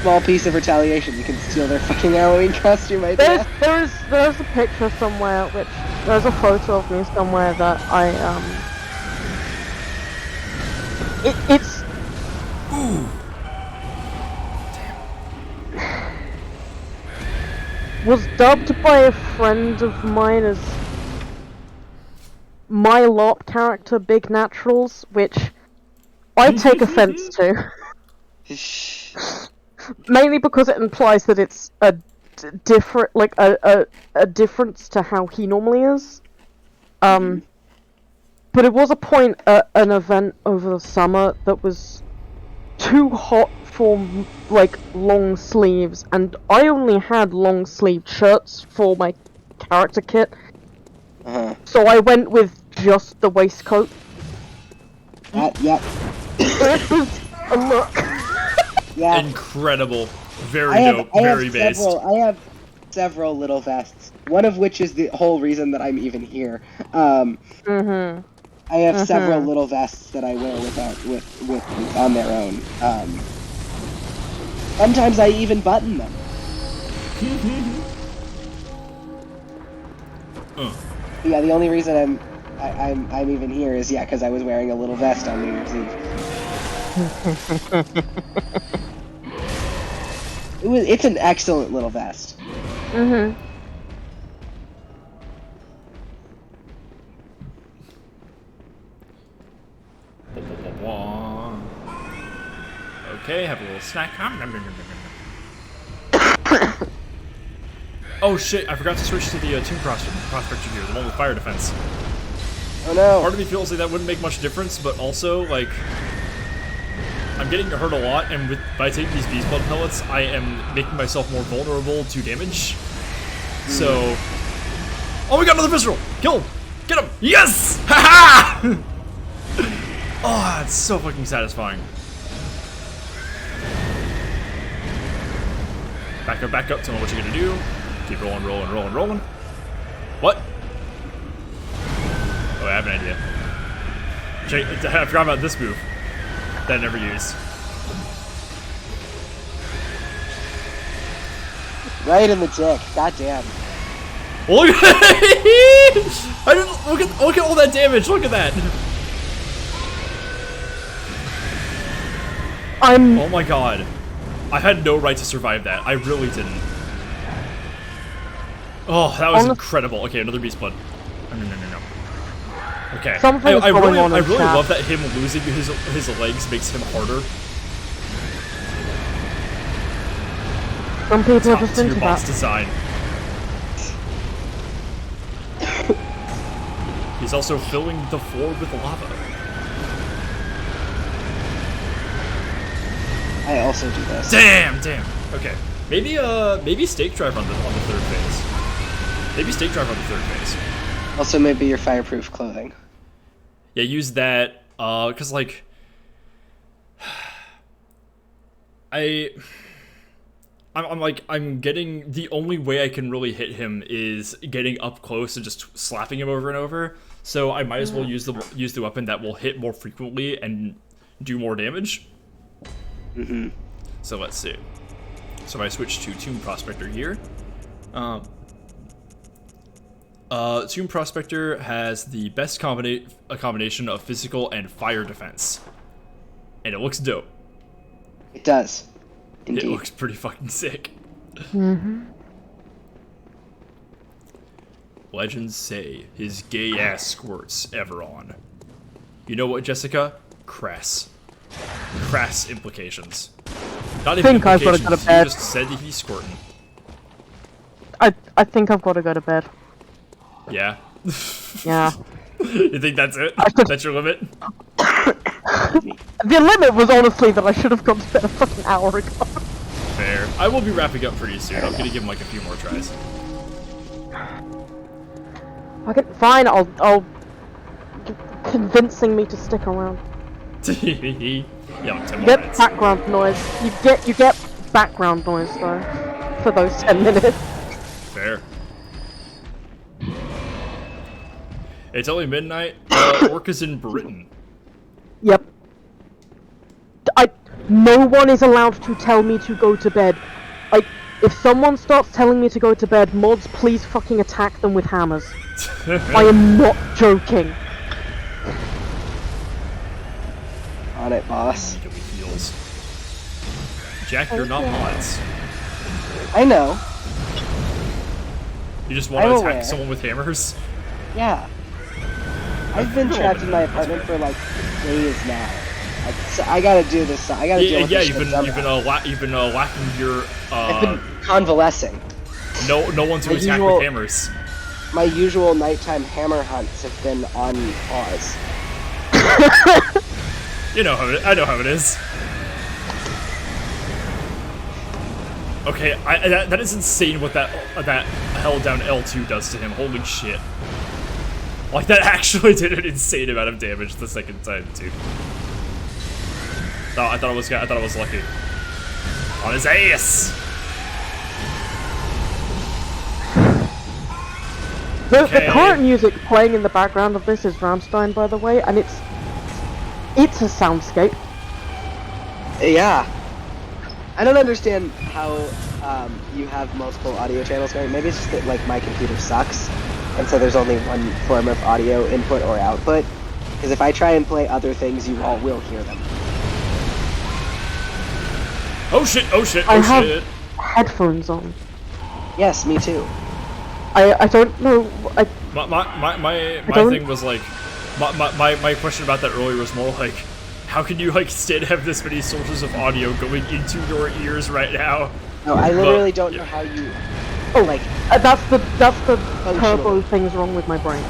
Small piece of retaliation. You can steal their fucking Halloween costume idea. There's a picture somewhere, which there's a photo of me somewhere that I it's. Ooh. Was dubbed by a friend of mine as my LARP character, Big Naturals, which I take offense to. Mainly because it implies that it's a different, like a difference to how he normally is. But it was a point at an event over the summer that was too hot for like long sleeves, and I only had long sleeved shirts for my character kit. So I went with just the waistcoat. Yep. It was a look. Yeah. Incredible. Very dope. Very based. I have several little vests. One of which is the whole reason that I'm even here. I have several little vests that I wear with on their own. Sometimes I even button them. Yeah, the only reason I'm even here is because I was wearing a little vest on New Year's Eve. It's an excellent little vest. Okay, have a little snack. Oh shit, I forgot to switch to the Tomb Prospector gear, the one with fire defense. Oh no. Part of me feels like that wouldn't make much difference, but also, like, I'm getting hurt a lot, and by taking these beast blood pellets, I am making myself more vulnerable to damage. So... Oh, we got another visceral! Kill him! Get him! Yes! Haha! Oh, it's so fucking satisfying. Back up, tell me what you're gonna do. Keep rolling. What? Oh, I have an idea. I forgot about this move that I never used. Right in the dick. Goddamn. Look at I didn't look at all that damage. Look at that. Oh my god. I had no right to survive that. I really didn't. Oh, that was incredible. Okay, another beast blood. No. Okay. Something's I going really, on in I really chat. love that him losing his legs makes him harder. Some people are Top just tier into boss that. design. He's also filling the floor with lava. I also do this. Damn. Okay. Maybe stake drive on the third phase. Maybe stake drive on the third phase. Also, maybe your fireproof clothing. Yeah, use that. Cause like, I'm getting the only way I can really hit him is getting up close and just slapping him over and over. So I might as well use the weapon that will hit more frequently and do more damage. Mm-hmm. So let's see. So I switch to Tomb Prospector here. Tomb Prospector has the best combination of physical and fire defense, and it looks dope. It does. Indeed. It looks pretty fucking sick. Legends say his gay ass squirts ever on. You know what, Jessica? Crass implications. Not even think I've gotta implications. go to bed. You just said that he's squirting. I think I've got to go to bed. Yeah. Yeah. You think that's it? That's your limit? The limit was honestly that I should have gone to bed a fucking hour ago. Fair. I will be wrapping up pretty soon. I'm gonna give him like a few more tries. Okay, fine. I'll convincing me to stick around. Yeah, like 10 You more get minutes. background noise. You get background noise though for those 10 minutes. Fair. It's only midnight. Orca's in Britain. Yep. No one is allowed to tell me to go to bed. If someone starts telling me to go to bed, mods, please fucking attack them with hammers. I am not joking. On it, boss. Immediately heals. Jack, you're not mods. I know. You just want to I'm attack aware. someone with hammers? Yeah. I've been trapped in my apartment for like days now. I gotta do this. I gotta deal with this shit somehow. you've been lacking your I've been convalescing. no one to My attack usual- with hammers. My usual nighttime hammer hunts have been on pause. You know how I know how it is. Okay, that is insane what that held down L2 does to him. Holy shit! Like that actually did an insane amount of damage the second time too. Oh, I thought it was lucky. On his ass. The Okay. current music playing in the background of this is Rammstein, by the way, and it's a soundscape. Yeah. I don't understand how you have multiple audio channels going. Maybe it's just that like my computer sucks, and so there's only one form of audio input or output. Because if I try and play other things, you all will hear them. Oh shit! Oh shit! I Oh have shit! headphones on. Yes, me too. I don't know. My don't- thing was like, my question about that earlier was more like, how can you like stand have this many sources of audio going into your ears right now? No, I literally But- don't yeah. know how you. Oh, Like, that's the Functional. turbo things wrong with my brain.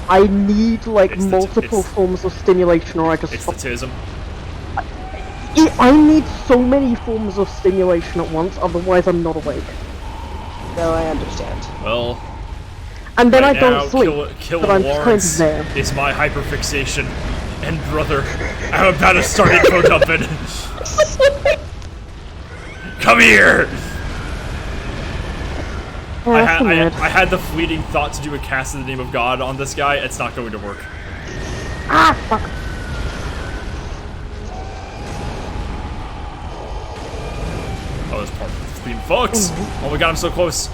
I need like It's the- multiple it's- forms of stimulation, or I just It's the tism. I need so many forms of stimulation at once, otherwise I'm not awake. no, I understand. Well, And then right I don't now, sleep. kill but I'm just kind of Lawrence there. is my hyperfixation. And brother, I'm about to start info dumping. Come here! Yeah, that's I weird. had the fleeting thought to do a cast in the name of God on this guy. It's not going to work. Ah, fuck. Oh, this part of the theme, folks. Oh my god, I'm so close.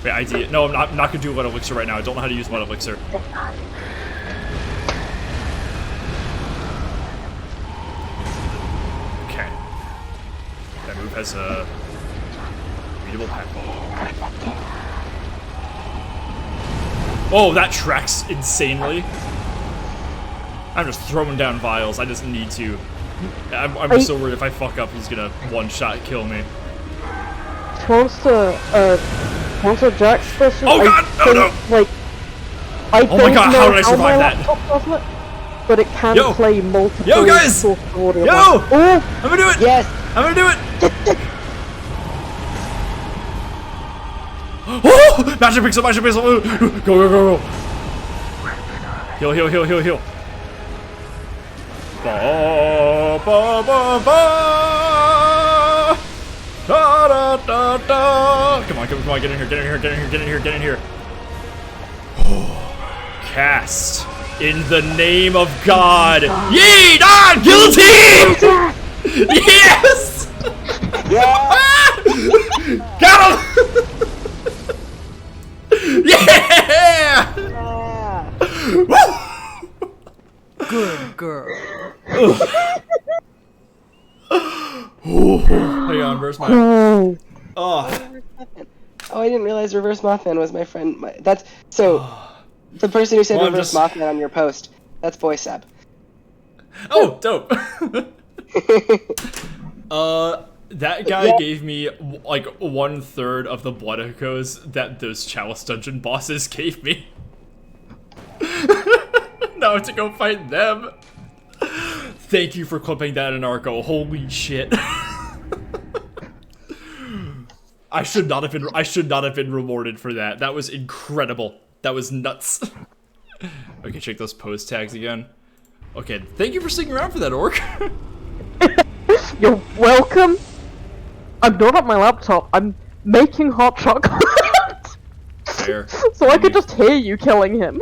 Wait, idea. No, I'm not gonna do Light Elixir right now. I don't know how to use Light Elixir. Okay. That move has a readable pack ball. Oh, that tracks insanely. I'm just throwing down vials. I just need to. I'm so worried if I fuck up, he's gonna one-shot kill me. Monster Jack special. Oh god! No, no! Like, I Oh my god, how did I survive my that? laptop does it, but it can Yo. play multiple. Yo, guys! source audio. Yo! Oh, I'm gonna do it! Yes. I'm gonna do it! Oh! Magic pixel, magic pixel! Go, go, go, go! Heal, heal, heal, heal, heal. Ba, ba, ba, ba. Da, da, da, da. Come on, come on, get in here, get in here, get in here, get in here, get in here. Cast in the name of God. Ye not guilty! Yes! Yeah. Got him! Yeah! Woo! Good girl. Hang on, where's my... oh. Oh. Oh, I didn't realize Reverse Mothman was my friend. That's so. The person who said Well, I'm Reverse just- Mothman on your post. That's Boy Seb. Oh, dope. That guy Yeah. gave me like 1/3 of the blood echoes that those Chalice dungeon bosses gave me. Now I have to go fight them. Thank you for clipping that in Arco. Holy shit. I should not have been rewarded for that. That was incredible. That was nuts. Okay, check those pose tags again. Okay, thank you for sticking around for that, Orc. You're welcome. I'm not at my laptop. I'm making hot chocolate. Fair. So I could just hear you killing him.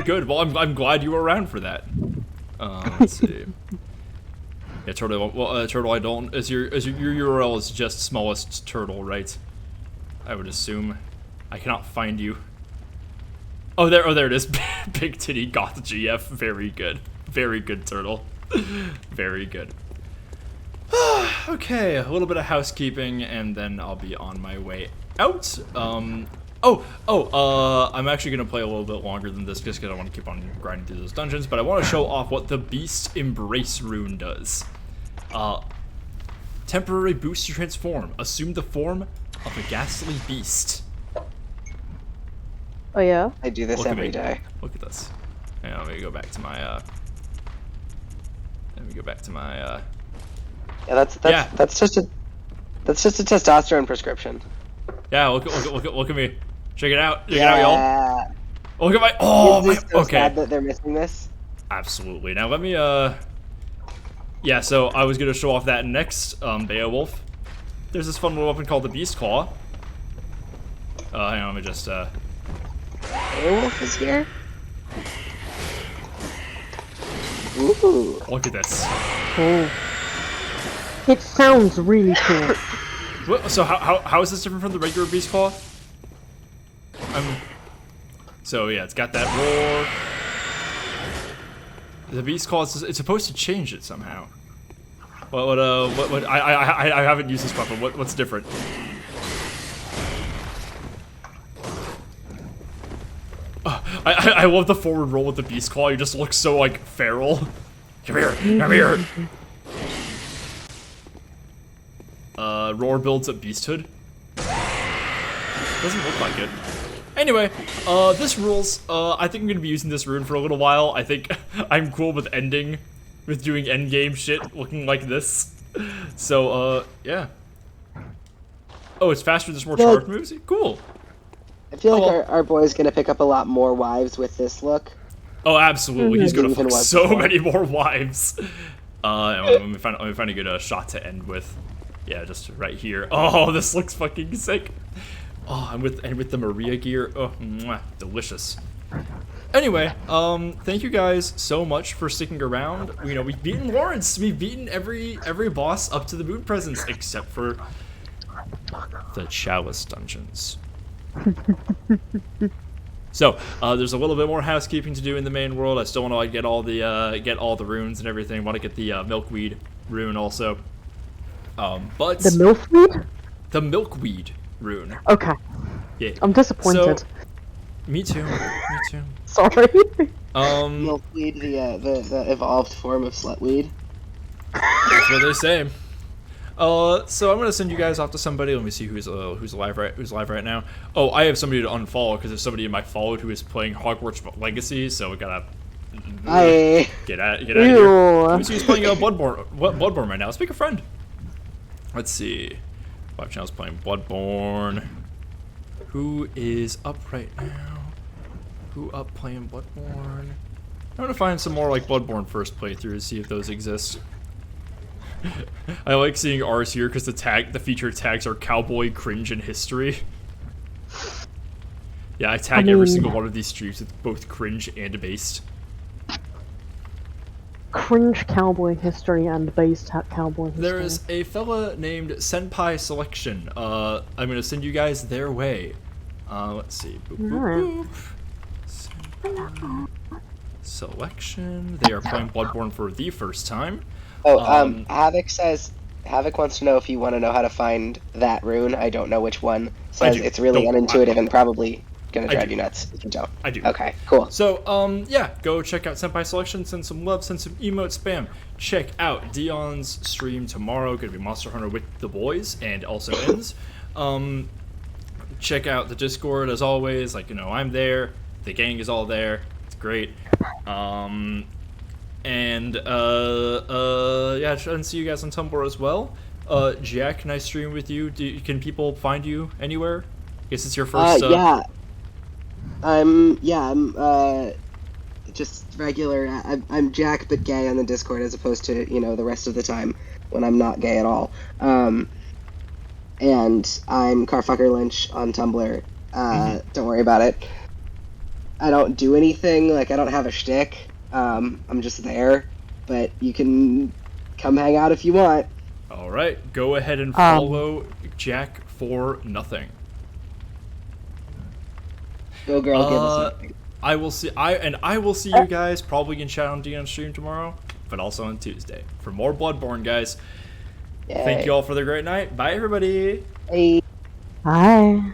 Good. Well, I'm glad you were around for that. Let's see. Yeah, turtle. Well, turtle. I don't. Your URL is just smallest turtle, right? I would assume. I cannot find you. Oh, there. Oh, there it is. Big titty goth GF. Very good. Very good, turtle. Very good. Okay, a little bit of housekeeping, and then I'll be on my way out. I'm actually gonna play a little bit longer than this just because I want to keep on grinding through those dungeons, but I want to show off what the Beast Embrace rune does. Temporary boost to transform. Assume the form of a ghastly beast. Oh yeah. I do this Look at every me. day. Look at this. Yeah, let me go back to my, Yeah, that's just a testosterone prescription. Yeah, look at me. Check it out. Check it out, y'all. Look at my, Is this so okay. sad that they're missing this? Absolutely. Now let me, yeah, so I was gonna show off that next, Beowulf. There's this fun little weapon called the Beast Claw. Hang on, let me just, Beowulf is here? Ooh. look at this. Cool. It sounds really cool. So how is this different from the regular Beast Claw? So yeah, it's got that roar. The Beast Claw, it's supposed to change it somehow. What I haven't used this weapon. What's different? I love the forward roll with the Beast Claw. You just look so like feral. Come here, come here. Roar builds up Beasthood. Doesn't look like it. Anyway, this rules. I think I'm gonna be using this rune for a little while. I think I'm cool with ending, with doing endgame shit looking like this. So, yeah. Oh, it's faster, there's more charge moves? Cool. I feel like well. our boy's gonna pick up a lot more wives with this look. Oh, absolutely. He's gonna Even fuck was so before. many more wives. Let me find a good shot to end with. Yeah, just right here. Oh, this looks fucking sick. Oh, and with the Maria gear. Oh, mwah, delicious. Anyway, thank you guys so much for sticking around. You know, we've beaten Lawrence. We've beaten every boss up to the moon presence except for the chalice dungeons. So there's a little bit more housekeeping to do in the main world. I still want to like get all the runes and everything. Want to get the milkweed rune also. But The milkweed? the milkweed rune. Okay. Yeah. I'm disappointed. So, me too. Me too. Sorry. Milkweed, the evolved form of slutweed. That's what they say. So I'm gonna send you guys off to somebody. Let me see who's live right now. Oh, I have somebody to unfollow because there's somebody in my followed who is playing Hogwarts Legacy. So we gotta get out of here. Let me see who's playing Bloodborne right now. Let's pick a friend. Let's see. Live channel's playing Bloodborne. Who is up right now? Who up playing Bloodborne? I'm gonna find some more like Bloodborne first playthroughs, see if those exist. I like seeing ours here because the feature tags are cowboy, cringe, and history. Yeah, I tag every single one of these streams with both cringe and based. Cringe cowboy history and based cowboy history. There is a fella named Senpai Selection. I'm gonna send you guys their way. Let's see. Boop, boop, boop. Senpai Selection. They are playing Bloodborne for the first time. Oh, Havoc wants to know if you want to know how to find that rune. I don't know which one. Says it's really unintuitive and probably gonna drive you nuts if you don't. I do. Okay, cool. So, yeah, go check out Senpai Selection, send some love, send some emote spam. Check out Dion's stream tomorrow, gonna be Monster Hunter with the boys, and also ends. Check out the Discord as always, like, you know, I'm there, the gang is all there, it's great. Yeah, try and see you guys on Tumblr as well. Jack, nice stream with you. Can people find you anywhere? I guess it's your first. Yeah. I'm just regular. I'm Jack, but gay on the Discord, as opposed to the rest of the time when I'm not gay at all. And I'm Carfucker Lynch on Tumblr. Don't worry about it. I don't do anything. Like, I don't have a shtick. I'm just there, but you can come hang out if you want. All right, go ahead and follow Jack for nothing. Go girl, give us nothing. I will see you guys probably in chat on Dion's stream tomorrow, but also on Tuesday for more Bloodborne, guys. Yay. Thank you all for the great night. Bye, everybody. Hey. Bye.